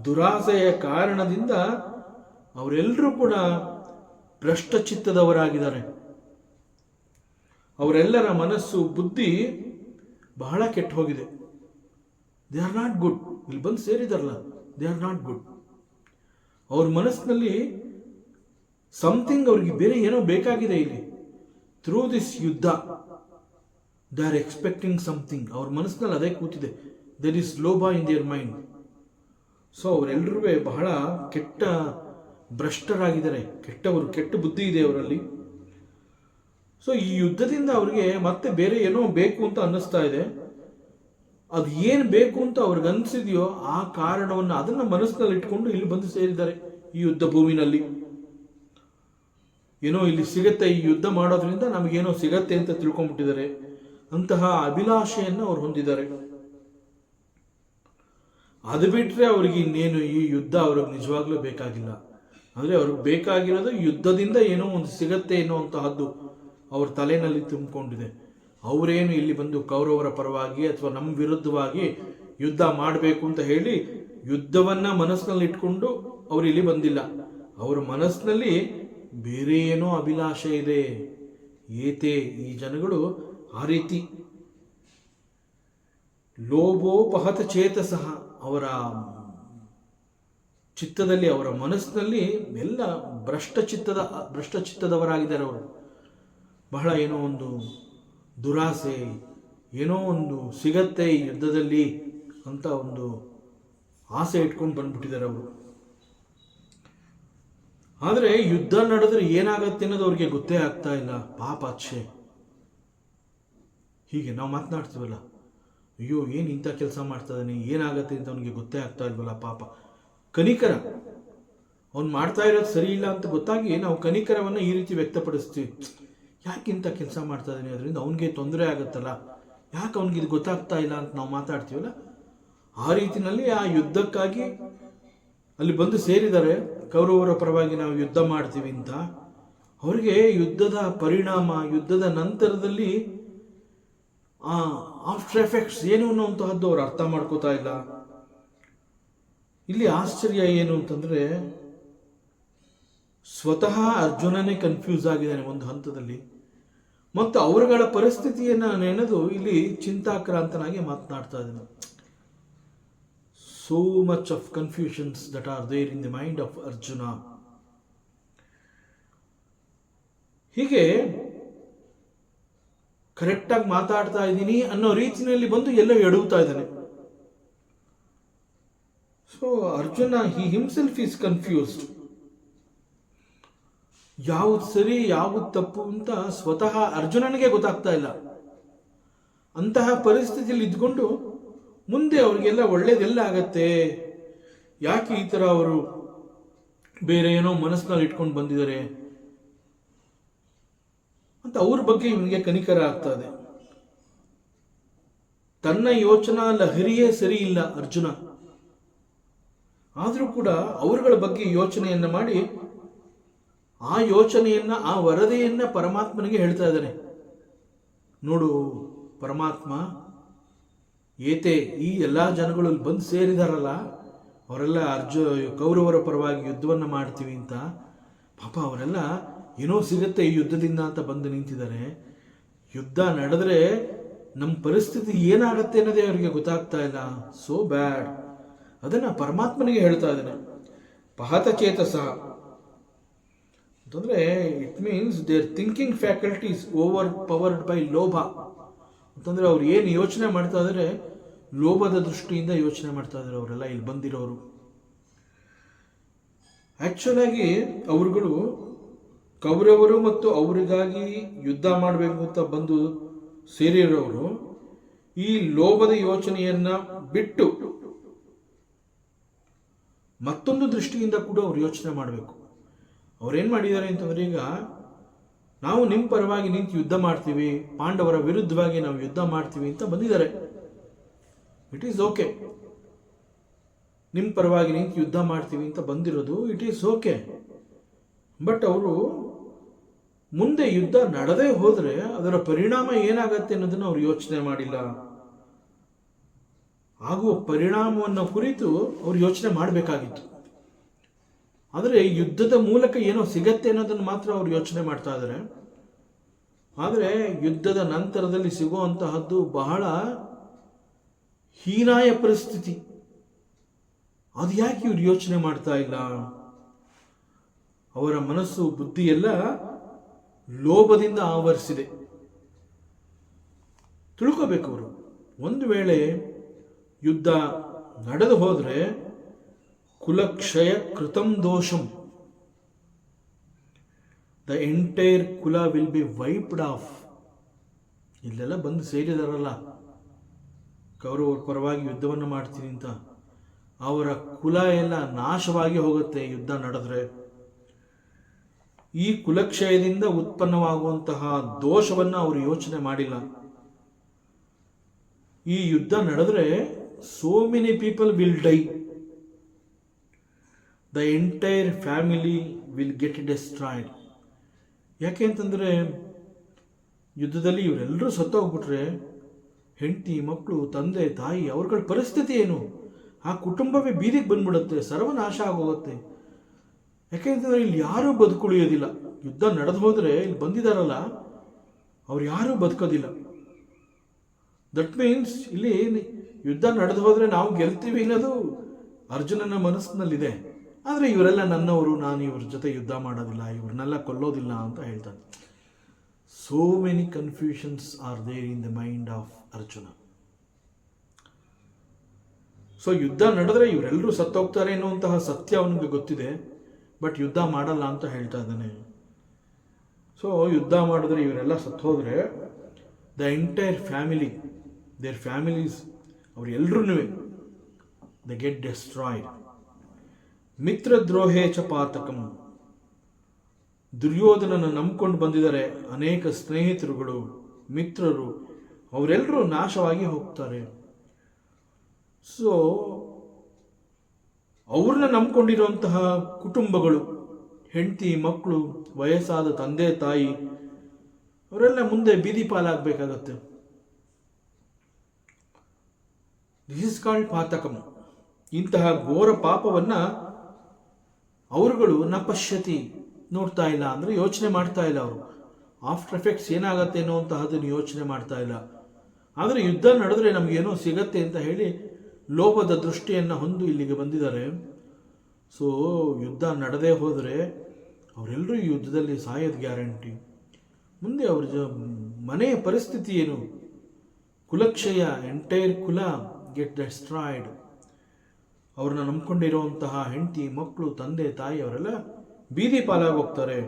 ದುರಾಸೆಯ ಕಾರಣದಿಂದ ಅವರೆಲ್ಲರೂ ಕೂಡ ಭ್ರಷ್ಟಚಿತ್ತದವರಾಗಿದ್ದಾರೆ. ಅವರೆಲ್ಲರ ಮನಸ್ಸು, ಬುದ್ಧಿ ಬಹಳ ಕೆಟ್ಟು ಹೋಗಿದೆ. They are not good. ಇಲ್ಲಿ ಬಂದು ಸೇರಿದಾರಲ್ಲ, ದೇ ಆರ್ ನಾಟ್ ಗುಡ್. ಅವ್ರ ಮನಸ್ಸಿನಲ್ಲಿ ಸಮಥಿಂಗ್, ಅವ್ರಿಗೆ ಬೇರೆ ಏನೋ ಬೇಕಾಗಿದೆ. ಇಲ್ಲಿ ಥ್ರೂ ದಿಸ್ ಯುದ್ಧ ದೇ ಆರ್ ಎಕ್ಸ್ಪೆಕ್ಟಿಂಗ್ ಸಮಥಿಂಗ್. ಅವ್ರ ಮನಸ್ಸಿನಲ್ಲಿ ಅದೇ ಕೂತಿದೆ. ದೇರ್ ಇಸ್ ಲೋಭ ಇನ್ ದೇರ್ ಮೈಂಡ್. ಸೊ ಅವರೆಲ್ಲರೂ ಬಹಳ ಕೆಟ್ಟ ಭ್ರಷ್ಟರಾಗಿದ್ದಾರೆ, ಕೆಟ್ಟವರು, ಕೆಟ್ಟ ಬುದ್ಧಿ ಇದೆ ಅವರಲ್ಲಿ. ಸೊ ಈ ಯುದ್ಧದಿಂದ ಅವ್ರಿಗೆ ಮತ್ತೆ ಬೇರೆ ಏನೋ ಬೇಕು ಅಂತ ಅನ್ನಿಸ್ತಾ ಇದೆ. ಅದು ಏನು ಬೇಕು ಅಂತ ಅವ್ರಿಗೆ ಅನಿಸಿದೆಯೋ ಆ ಕಾರಣವನ್ನು ಅದನ್ನು ಮನಸ್ಸಿನಲ್ಲಿ ಇಟ್ಕೊಂಡು ಇಲ್ಲಿ ಬಂದು ಸೇರಿದ್ದಾರೆ ಈ ಯುದ್ಧ ಭೂಮಿನಲ್ಲಿ. ಏನೋ ಇಲ್ಲಿ ಸಿಗತ್ತೆ, ಈ ಯುದ್ಧ ಮಾಡೋದ್ರಿಂದ ನಮಗೇನೋ ಸಿಗತ್ತೆ ಅಂತ ತಿಳ್ಕೊಂಡ್ಬಿಟ್ಟಿದ್ದಾರೆ. ಅಂತಹ ಅಭಿಲಾಷೆಯನ್ನು ಅವ್ರು ಹೊಂದಿದ್ದಾರೆ. ಅದು ಬಿಟ್ಟರೆ ಅವ್ರಿಗೆ ಇನ್ನೇನು ಈ ಯುದ್ಧ ಅವ್ರಿಗೆ ನಿಜವಾಗ್ಲೂ ಬೇಕಾಗಿಲ್ಲ. ಅಂದರೆ ಅವ್ರಿಗೆ ಬೇಕಾಗಿರೋದು ಯುದ್ಧದಿಂದ ಏನೋ ಒಂದು ಸಿಗತ್ತೆ ಎನ್ನುವಂತಹದ್ದು ಅವ್ರ ತಲೆಯಲ್ಲಿ ತುಂಬಿಕೊಂಡಿದೆ. ಅವರೇನು ಇಲ್ಲಿ ಬಂದು ಕೌರವರ ಪರವಾಗಿ ಅಥವಾ ನಮ್ಮ ವಿರುದ್ಧವಾಗಿ ಯುದ್ಧ ಮಾಡಬೇಕು ಅಂತ ಹೇಳಿ ಯುದ್ಧವನ್ನ ಮನಸ್ಸಿನಲ್ಲಿ ಇಟ್ಕೊಂಡು ಅವ್ರು ಇಲ್ಲಿ ಬಂದಿಲ್ಲ. ಅವ್ರ ಮನಸ್ಸಿನಲ್ಲಿ ಬೇರೆ ಏನೋ ಅಭಿಲಾಷೆ ಇದೆ. ಏತೆ ಈ ಜನಗಳು ಆ ರೀತಿ ಲೋಭೋಪಹತ ಚೇತಸಃ, ಅವರ ಚಿತ್ತದಲ್ಲಿ ಅವರ ಮನಸ್ಸಿನಲ್ಲಿ ಎಲ್ಲ ಭ್ರಷ್ಟಚಿತ್ತದವರಾಗಿದ್ದಾರೆ. ಅವರು ಬಹಳ ಏನೋ ಒಂದು ದುರಾಸೆ, ಏನೋ ಒಂದು ಸಿಗತ್ತೆ ಈ ಯುದ್ಧದಲ್ಲಿ ಅಂತ ಒಂದು ಆಸೆ ಇಟ್ಕೊಂಡು ಬಂದ್ಬಿಟ್ಟಿದ್ದಾರೆ ಅವರು. ಆದರೆ ಯುದ್ಧ ನಡೆದ್ರೆ ಏನಾಗತ್ತೆ ಅನ್ನೋದು ಅವ್ರಿಗೆ ಗೊತ್ತೇ ಆಗ್ತಾ ಇಲ್ಲ. ಪಾಪ ಅಚ್ಚೆ, ಹೀಗೆ ನಾವು ಮಾತನಾಡ್ತೀವಲ್ಲ, ಅಯ್ಯೋ ಏನು ಇಂಥ ಕೆಲಸ ಮಾಡ್ತಾ ಇದ್ದಾನೆ, ಏನಾಗತ್ತೆ ಅಂತ ಅವನಿಗೆ ಗೊತ್ತೇ ಆಗ್ತಾ ಇಲ್ವಲ್ಲ ಪಾಪ. ಕನಿಕರ, ಅವ್ನು ಮಾಡ್ತಾ ಇರೋದು ಸರಿ ಇಲ್ಲ ಅಂತ ಗೊತ್ತಾಗಿ ನಾವು ಕನಿಕರವನ್ನು ಈ ರೀತಿ ವ್ಯಕ್ತಪಡಿಸ್ತೀವಿ. ಯಾಕೆ ಇಂಥ ಕೆಲಸ ಮಾಡ್ತಾ ಇದ್ದಾನೆ, ಅದರಿಂದ ಅವನಿಗೆ ತೊಂದರೆ ಆಗುತ್ತಲ್ಲ, ಯಾಕೆ ಅವನಿಗೆ ಇದು ಗೊತ್ತಾಗ್ತಾ ಇಲ್ಲ ಅಂತ ನಾವು ಮಾತಾಡ್ತೀವಲ್ಲ. ಆ ರೀತಿಯಲ್ಲಿ ಆ ಯುದ್ಧಕ್ಕಾಗಿ ಅಲ್ಲಿ ಬಂದು ಸೇರಿದ್ದಾರೆ. ಕೌರವರ ಪರವಾಗಿ ನಾವು ಯುದ್ಧ ಮಾಡ್ತೀವಿ ಅಂತ ಅವರಿಗೆ ಯುದ್ಧದ ಪರಿಣಾಮ, ಯುದ್ಧದ ನಂತರದಲ್ಲಿ ಆಫ್ಟರ್ ಎಫೆಕ್ಟ್ಸ್ ಏನು ಅನ್ನುವಂತಹದ್ದು ಅವ್ರು ಅರ್ಥ ಮಾಡ್ಕೋತಾ ಇಲ್ಲ. ಇಲ್ಲಿ ಆಶ್ಚರ್ಯ ಏನು ಅಂತಂದ್ರೆ, ಸ್ವತಃ ಅರ್ಜುನನೇ ಕನ್ಫ್ಯೂಸ್ ಆಗಿದ್ದಾನೆ ಒಂದು ಹಂತದಲ್ಲಿ, ಮತ್ತು ಅವರುಗಳ ಪರಿಸ್ಥಿತಿಯನ್ನು ನೆನೆದು ಇಲ್ಲಿ ಚಿಂತಾಕ್ರಾಂತನಾಗಿ ಮಾತನಾಡ್ತಾ ಇದ್ದಾನೆ. So much of confusions that are there in the mind of Arjuna. ಹೀಗೆ ಕರೆಕ್ಟಾಗಿ ಮಾತಾಡ್ತಾ ಇದ್ದೀನಿ ಅನ್ನೋ ರೀತಿಯಲ್ಲಿ ಬಂದು ಎಲ್ಲೋ ಎಡುತ್ತಾ ಇದ್ದಾನೆ. So Arjuna he himself is confused. ಯಾವುದು ಸರಿ ಯಾವುದು ತಪ್ಪು ಅಂತ ಸ್ವತಃ ಅರ್ಜುನನಿಗೆ ಗೊತ್ತಾಗ್ತಾ ಇಲ್ಲ. ಅಂತಹ ಪರಿಸ್ಥಿತಿಯಲ್ಲಿ ಇದ್ಕೊಂಡು ಮುಂದೆ ಅವ್ರಿಗೆಲ್ಲ ಒಳ್ಳೇದೆಲ್ಲ ಆಗತ್ತೆ, ಯಾಕೆ ಈ ಥರ ಅವರು ಬೇರೆ ಏನೋ ಮನಸ್ಸಿನಲ್ಲಿ ಇಟ್ಕೊಂಡು ಬಂದಿದ್ದಾರೆ ಅಂತ ಅವ್ರ ಬಗ್ಗೆ ಇವನಿಗೆ ಕನಿಕರ ಆಗ್ತಾ ಇದೆ. ತನ್ನ ಯೋಚನಾ ಲಹರಿಯೇ ಸರಿ ಇಲ್ಲ ಅರ್ಜುನ, ಆದರೂ ಕೂಡ ಅವರುಗಳ ಬಗ್ಗೆ ಯೋಚನೆಯನ್ನ ಮಾಡಿ ಆ ಯೋಚನೆಯನ್ನ, ಆ ವರದಿಯನ್ನ ಪರಮಾತ್ಮನಿಗೆ ಹೇಳ್ತಾ ಇದ್ದಾನೆ. ನೋಡು ಪರಮಾತ್ಮ, ಏತೆ ಈ ಎಲ್ಲ ಜನಗಳು ಬಂದು ಸೇರಿದಾರಲ್ಲ, ಅವರೆಲ್ಲ ಕೌರವರ ಪರವಾಗಿ ಯುದ್ಧವನ್ನು ಮಾಡ್ತೀವಿ ಅಂತ, ಪಾಪ ಅವರೆಲ್ಲ ಏನೋ ಸಿಗುತ್ತೆ ಈ ಯುದ್ಧದಿಂದ ಅಂತ ಬಂದು ನಿಂತಿದ್ದಾರೆ. ಯುದ್ಧ ನಡೆದ್ರೆ ನಮ್ಮ ಪರಿಸ್ಥಿತಿ ಏನಾಗತ್ತೆ ಅನ್ನೋದೇ ಅವರಿಗೆ ಗೊತ್ತಾಗ್ತಾ ಇಲ್ಲ. ಸೋ ಬ್ಯಾಡ್. ಅದನ್ನ ಪರಮಾತ್ಮನಿಗೆ ಹೇಳ್ತಾ ಇದ್ದಾನೆ. ಪಹತ ಚೇತಸ ಅಂತಂದ್ರೆ it means there thinking faculties over powered by ಲೋಭ ಅಂತಂದ್ರೆ ಅವ್ರು ಏನು ಯೋಚನೆ ಮಾಡ್ತಾ ಇದ್ದಾರೆ, ಲೋಭದ ದೃಷ್ಟಿಯಿಂದ ಯೋಚನೆ ಮಾಡ್ತಾ ಇದ್ದಾರೆ ಅವರೆಲ್ಲ ಇಲ್ಲಿ ಬಂದಿರೋರು. ಆಕ್ಚುಲ್ ಆಗಿ ಅವರುಗಳು ಕೌರವರು ಮತ್ತು ಅವರಿಗಾಗಿ ಯುದ್ಧ ಮಾಡಬೇಕು ಅಂತ ಬಂದು ಸೇರಿರೋರು ಈ ಲೋಭದ ಯೋಚನೆಯನ್ನ ಬಿಟ್ಟು ಮತ್ತೊಂದು ದೃಷ್ಟಿಯಿಂದ ಕೂಡ ಅವ್ರು ಯೋಚನೆ ಮಾಡಬೇಕು. ಅವ್ರೇನ್ ಮಾಡಿದ್ದಾರೆ ಅಂತಂದ್ರೆ, ಈಗ ನಾವು ನಿಮ್ಮ ಪರವಾಗಿ ನಿಂತು ಯುದ್ಧ ಮಾಡ್ತೀವಿ, ಪಾಂಡವರ ವಿರುದ್ಧವಾಗಿ ನಾವು ಯುದ್ಧ ಮಾಡ್ತೀವಿ ಅಂತ ಬಂದಿದ್ದಾರೆ. It is okay. ನಿಮ್ಮ ಪರವಾಗಿ ನಿಂತು ಯುದ್ಧ ಮಾಡ್ತೀವಿ ಅಂತ ಬಂದಿರೋದು ಇಟ್ ಈಸ್ ಓಕೆ. ಬಟ್ ಅವರು ಮುಂದೆ ಯುದ್ಧ ನಡೆದೇ ಹೋದ್ರೆ ಅದರ ಪರಿಣಾಮ ಏನಾಗತ್ತೆ ಅನ್ನೋದನ್ನು ಅವ್ರು ಯೋಚನೆ ಮಾಡಿಲ್ಲ. ಆಗುವ ಪರಿಣಾಮವನ್ನು ಕುರಿತು ಅವ್ರು ಯೋಚನೆ ಮಾಡಬೇಕಾಗಿತ್ತು. ಆದರೆ ಯುದ್ಧದ ಮೂಲಕ ಏನೋ ಸಿಗತ್ತೆ ಅನ್ನೋದನ್ನು ಮಾತ್ರ ಅವ್ರು ಯೋಚನೆ ಮಾಡ್ತಾ ಇದ್ದಾರೆ. ಆದರೆ ಯುದ್ಧದ ನಂತರದಲ್ಲಿ ಸಿಗುವಂತಹದ್ದು ಬಹಳ ಹೀನಾಯ ಪರಿಸ್ಥಿತಿ. ಅದು ಯಾಕೆ ಇವ್ರು ಯೋಚನೆ ಮಾಡ್ತಾ ಇಲ್ಲ? ಅವರ ಮನಸ್ಸು ಬುದ್ಧಿ ಎಲ್ಲ ಲೋಭದಿಂದ ಆವರಿಸಿದೆ. ತಿಳ್ಕೋಬೇಕು ಅವರು. ಒಂದು ವೇಳೆ ಯುದ್ಧ ನಡೆದು ಹೋದ್ರೆ ಕುಲಕ್ಷಯ ಕೃತಂ ದೋಷಂ, ದ ಎಂಟೈರ್ ಕುಲ ವಿಲ್ ಬಿ ವೈಪ್ಡ್ ಆಫ್. ಇಲ್ಲೆಲ್ಲ ಬಂದು ಸೇರಿದಾರಲ್ಲ ಕೌರವರ ಪರವಾಗಿ ಯುದ್ಧವನ್ನು ಮಾಡ್ತೀನಿ ಅಂತ, ಅವರ ಕುಲ ಎಲ್ಲ ನಾಶವಾಗಿ ಹೋಗುತ್ತೆ ಯುದ್ಧ ನಡೆದ್ರೆ. ಈ ಕುಲಕ್ಷಯದಿಂದ ಉತ್ಪನ್ನವಾಗುವಂತಹ ದೋಷವನ್ನು ಅವರು ಯೋಚನೆ ಮಾಡಿಲ್ಲ. ಈ ಯುದ್ಧ ನಡೆದ್ರೆ so many people will die, the entire family will get destroyed. ಯಾಕೆ ಅಂತಂದರೆ ಯುದ್ಧದಲ್ಲಿ ಇವರೆಲ್ಲರೂ ಸತ್ತೋಗ್ಬಿಟ್ರೆ ಹೆಂಡತಿ, ಮಕ್ಕಳು, ತಂದೆ, ತಾಯಿ, ಅವ್ರಗಳ ಪರಿಸ್ಥಿತಿ ಏನು? ಆ ಕುಟುಂಬವೇ ಬೀದಿಗೆ ಬಂದ್ಬಿಡುತ್ತೆ, ಸರ್ವನಾಶ ಆಗೋಗುತ್ತೆ. ಯಾಕೆಂತಂದರೆ ಇಲ್ಲಿ ಯಾರೂ ಬದುಕುಳಿಯೋದಿಲ್ಲ. ಯುದ್ಧ ನಡೆದು ಹೋದರೆ ಇಲ್ಲಿ ಬಂದಿದ್ದಾರಲ್ಲ ಅವ್ರು ಯಾರೂ ಬದುಕೋದಿಲ್ಲ. ದಟ್ ಮೀನ್ಸ್ ಇಲ್ಲಿ ಯುದ್ಧ ನಡೆದು ಹೋದರೆ ನಾವು ಗೆಲ್ತೀವಿ ಅನ್ನೋದು ಅರ್ಜುನನ ಮನಸ್ಸಿನಲ್ಲಿದೆ. ಆದರೆ ಇವರೆಲ್ಲ ನನ್ನವರು, ನಾನು ಇವ್ರ ಜೊತೆ ಯುದ್ಧ ಮಾಡೋದಿಲ್ಲ, ಇವ್ರನ್ನೆಲ್ಲ ಕೊಲ್ಲೋದಿಲ್ಲ ಅಂತ ಹೇಳ್ತಾನೆ. So many confusions are there in the mind of Arjuna. So ಯುದ್ಧ ನಡೆದ್ರೆ ಇವರೆಲ್ಲರೂ ಸತ್ತೋಗ್ತಾರೆ ಎನ್ನುವಂತಹ ಸತ್ಯ ಅವನಿಗೆ ಗೊತ್ತಿದೆ, ಬಟ್ ಯುದ್ಧ ಮಾಡಲ್ಲ ಅಂತ ಹೇಳ್ತಾ ಇದ್ದಾನೆ. ಸೊ ಯುದ್ಧ ಮಾಡಿದ್ರೆ ಇವರೆಲ್ಲ ಸತ್ತೋದ್ರೆ the entire family, their families, ಅವರೆಲ್ಲರೂ ದ ಗೆಟ್ ಡೆಸ್ಟ್ರಾಯ್ಡ್. ಮಿತ್ರದ್ರೋಹೇ ಚ ಪಾತಕಂ. ದುರ್ಯೋಧನನ ನಂಬ್ಕೊಂಡು ಬಂದಿದ್ದಾರೆ ಅನೇಕ ಸ್ನೇಹಿತರುಗಳು, ಮಿತ್ರರು, ಅವರೆಲ್ಲರೂ ನಾಶವಾಗಿ ಹೋಗ್ತಾರೆ. ಸೊ ಅವ್ರನ್ನ ನಂಬ್ಕೊಂಡಿರುವಂತಹ ಕುಟುಂಬಗಳು, ಹೆಂಡತಿ, ಮಕ್ಕಳು, ವಯಸ್ಸಾದ ತಂದೆ ತಾಯಿ, ಅವರೆಲ್ಲ ಮುಂದೆ ಬೀದಿ ಪಾಲಾಗಬೇಕಾಗತ್ತೆ. ದಿಸ್ ಇಸ್ ಕಾಲ್ಡ್ ಪಾತಕಂ. ಇಂತಹ ಘೋರ ಪಾಪವನ್ನ ಅವರುಗಳು ನ ಪಶ್ಯತಿ, ನೋಡ್ತಾ ಇಲ್ಲ, ಅಂದರೆ ಯೋಚನೆ ಮಾಡ್ತಾ ಇಲ್ಲ. ಅವರು ಆಫ್ಟರ್ ಎಫೆಕ್ಟ್ಸ್ ಏನಾಗತ್ತೆ ಅನ್ನೋಂತಹದನ್ನು ಯೋಚನೆ ಮಾಡ್ತಾ ಇಲ್ಲ. ಆದರೆ ಯುದ್ಧ ನಡೆದ್ರೆ ನಮಗೇನೋ ಸಿಗತ್ತೆ ಅಂತ ಹೇಳಿ ಲೋಭದ ದೃಷ್ಟಿಯನ್ನು ಹೊಂದು ಇಲ್ಲಿಗೆ ಬಂದಿದ್ದಾರೆ. ಸೊ ಯುದ್ಧ ನಡೆದೇ ಹೋದರೆ ಅವರೆಲ್ಲರೂ ಈ ಯುದ್ಧದಲ್ಲಿ ಸಾಯೋದು ಗ್ಯಾರಂಟಿ. ಮುಂದೆ ಅವ್ರ ಮನೆಯ ಪರಿಸ್ಥಿತಿ ಏನು? ಕುಲಕ್ಷಯ, ಎಂಟೈರ್ ಕುಲ ಗೆಟ್ ಡೆಸ್ಟ್ರಾಯ್ಡ್. ಅವ್ರನ್ನ ನಂಬ್ಕೊಂಡಿರುವಂತಹ ಹೆಂಡತಿ, ಮಕ್ಕಳು, ತಂದೆ ತಾಯಿ ಅವರೆಲ್ಲ ಬೀದಿ ಪಾಲಾಗಿ ಹೋಗ್ತಾರೆ.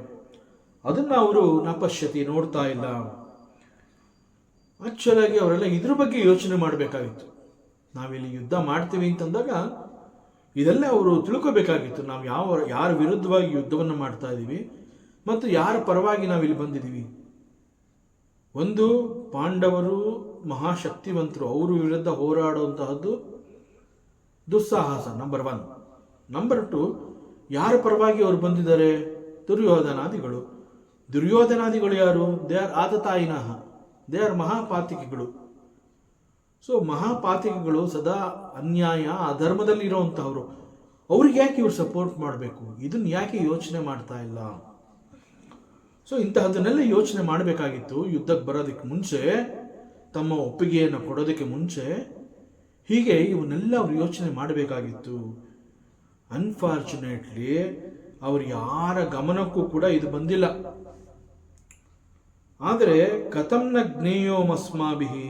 ಅದನ್ನು ಅವರು ನಪಶ್ಯತಿ, ನೋಡ್ತಾ ಇಲ್ಲ. ಆಕ್ಚುಲಾಗಿ ಅವರೆಲ್ಲ ಇದ್ರ ಬಗ್ಗೆ ಯೋಚನೆ ಮಾಡಬೇಕಾಗಿತ್ತು. ನಾವಿಲ್ಲಿ ಯುದ್ಧ ಮಾಡ್ತೀವಿ ಅಂತಂದಾಗ ಇದೆಲ್ಲ ಅವರು ತಿಳ್ಕೋಬೇಕಾಗಿತ್ತು. ನಾವು ಯಾರ ವಿರುದ್ಧವಾಗಿ ಯುದ್ಧವನ್ನು ಮಾಡ್ತಾ ಇದ್ದೀವಿ ಮತ್ತು ಯಾರ ಪರವಾಗಿ ನಾವಿಲ್ಲಿ ಬಂದಿದ್ದೀವಿ. ಒಂದು, ಪಾಂಡವರು ಮಹಾಶಕ್ತಿವಂತರು, ಅವರ ವಿರುದ್ಧ ಹೋರಾಡುವಂತಹದ್ದು ದುಸ್ಸಾಹಸ, ನಂಬರ್ 1. ನಂಬರ್ 2, ಯಾರ ಪರವಾಗಿ ಅವರು ಬಂದಿದ್ದಾರೆ? ದುರ್ಯೋಧನಾದಿಗಳು. ದುರ್ಯೋಧನಾದಿಗಳು ಯಾರು? ದೇ ಆರ್ ಆತತಾಯಿನಃ, ದೇ ಆರ್ ಮಹಾಪಾತಿಕಿಗಳು. ಸೊ ಮಹಾಪಾತಿಕಿಗಳು ಸದಾ ಅನ್ಯಾಯ, ಅಧರ್ಮದಲ್ಲಿ ಇರೋವಂಥವ್ರು. ಅವ್ರಿಗೆ ಯಾಕೆ ಇವ್ರು ಸಪೋರ್ಟ್ ಮಾಡಬೇಕು? ಇದನ್ನು ಯಾಕೆ ಯೋಚನೆ ಮಾಡ್ತಾ ಇಲ್ಲ? ಸೊ ಇಂತಹದನ್ನೆಲ್ಲ ಯೋಚನೆ ಮಾಡಬೇಕಾಗಿತ್ತು ಯುದ್ಧಕ್ಕೆ ಬರೋದಕ್ಕೆ ಮುಂಚೆ, ತಮ್ಮ ಒಪ್ಪಿಗೆಯನ್ನು ಕೊಡೋದಕ್ಕೆ ಮುಂಚೆ. ಹೀಗೆ ಇವನ್ನೆಲ್ಲ ಅವರು ಯೋಚನೆ ಮಾಡಬೇಕಾಗಿತ್ತು. ಅನ್ಫಾರ್ಚುನೇಟ್ಲಿ ಅವ್ರು ಯಾರ ಗಮನಕ್ಕೂ ಕೂಡ ಇದು ಬಂದಿಲ್ಲ. ಆದರೆ ಕಥಂನ ಜ್ಞೇಯೋ ಮಸ್ಮಾಭಿಹಿ,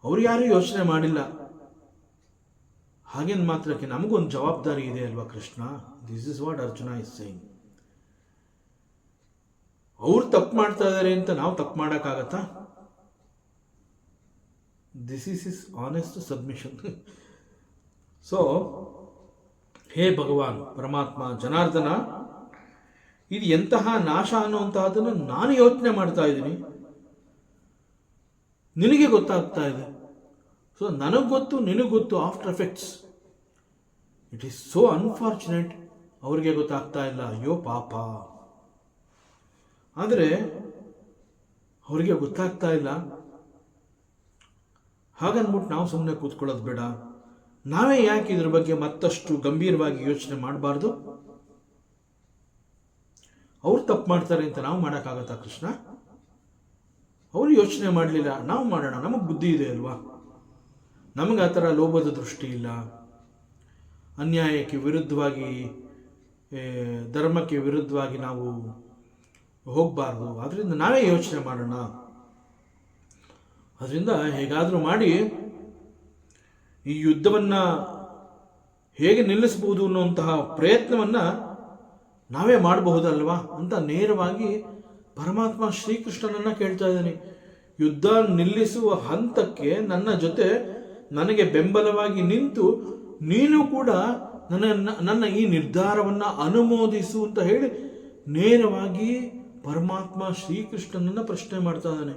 ಅವ್ರು ಯಾರೂ ಯೋಚನೆ ಮಾಡಿಲ್ಲ. ಹಾಗೇನು ಮಾತ್ರಕ್ಕೆ ನಮಗೊಂದು ಜವಾಬ್ದಾರಿ ಇದೆ ಅಲ್ವಾ Krishna? This is what Arjuna is saying. ಅವ್ರು ತಪ್ಪು ಮಾಡ್ತಾ ಇದ್ದಾರೆ ಅಂತ ನಾವು ತಪ್ಪು ಮಾಡೋಕ್ಕಾಗತ್ತಾ? This is is honest submission. So ಹೇ ಭಗವಾನ್, ಪರಮಾತ್ಮ, ಜನಾರ್ದನ, ಇದು ಎಂತಹ ನಾಶ ಅನ್ನುವಂತಹದನ್ನು ನಾನು ಯೋಚನೆ ಮಾಡ್ತಾ ಇದ್ದೀನಿ, ನಿನಗೆ ಗೊತ್ತಾಗ್ತಾ ಇದೆ. ಸೊ ನನಗೆ ಗೊತ್ತು, ನಿನಗೆ ಗೊತ್ತು, after effects. It is so unfortunate. ಅವ್ರಿಗೆ ಗೊತ್ತಾಗ್ತಾ ಇಲ್ಲ. ಅಯ್ಯೋ ಪಾಪ. ಆದರೆ ಅವರಿಗೆ ಗೊತ್ತಾಗ್ತಾ ಇಲ್ಲ. ಹಾಗನ್ಬಿಟ್ಟು ನಾವು ಸುಮ್ಮನೆ ಕೂತ್ಕೊಳ್ಳೋದು ಬೇಡ. ನಾವೇ ಯಾಕೆ ಇದ್ರ ಬಗ್ಗೆ ಮತ್ತಷ್ಟು ಗಂಭೀರವಾಗಿ ಯೋಚನೆ ಮಾಡಬಾರ್ದು? ಅವ್ರು ತಪ್ಪು ಮಾಡ್ತಾರೆ ಅಂತ ನಾವು ಮಾಡೋಕ್ಕಾಗತ್ತಾ ಕೃಷ್ಣ? ಅವರು ಯೋಚನೆ ಮಾಡಲಿಲ್ಲ, ನಾವು ಮಾಡೋಣ. ನಮಗೆ ಬುದ್ಧಿ ಇದೆ ಅಲ್ವಾ? ನಮಗೆ ಆ ಥರ ಲೋಭದ ದೃಷ್ಟಿ ಇಲ್ಲ. ಅನ್ಯಾಯಕ್ಕೆ ವಿರುದ್ಧವಾಗಿ, ಧರ್ಮಕ್ಕೆ ವಿರುದ್ಧವಾಗಿ ನಾವು ಹೋಗಬಾರ್ದು. ಅದರಿಂದ ನಾವೇ ಯೋಚನೆ ಮಾಡೋಣ. ಅದರಿಂದ ಹೇಗಾದರೂ ಮಾಡಿ ಈ ಯುದ್ಧವನ್ನು ಹೇಗೆ ನಿಲ್ಲಿಸಬಹುದು ಅನ್ನುವಂತಹ ಪ್ರಯತ್ನವನ್ನು ನಾವೇ ಮಾಡಬಹುದಲ್ವಾ ಅಂತ ನೇರವಾಗಿ ಪರಮಾತ್ಮ ಶ್ರೀಕೃಷ್ಣನನ್ನು ಕೇಳ್ತಾ ಇದ್ದಾನೆ. ಯುದ್ಧ ನಿಲ್ಲಿಸುವ ಹಂತಕ್ಕೆ ನನ್ನ ಜೊತೆ ನನಗೆ ಬೆಂಬಲವಾಗಿ ನಿಂತು ನೀನು ಕೂಡ ನನ್ನ ಈ ನಿರ್ಧಾರವನ್ನು ಅನುಮೋದಿಸು ಅಂತ ಹೇಳಿ ನೇರವಾಗಿ ಪರಮಾತ್ಮ ಶ್ರೀಕೃಷ್ಣನನ್ನು ಪ್ರಶ್ನೆ ಮಾಡ್ತಾ ಇದ್ದಾನೆ.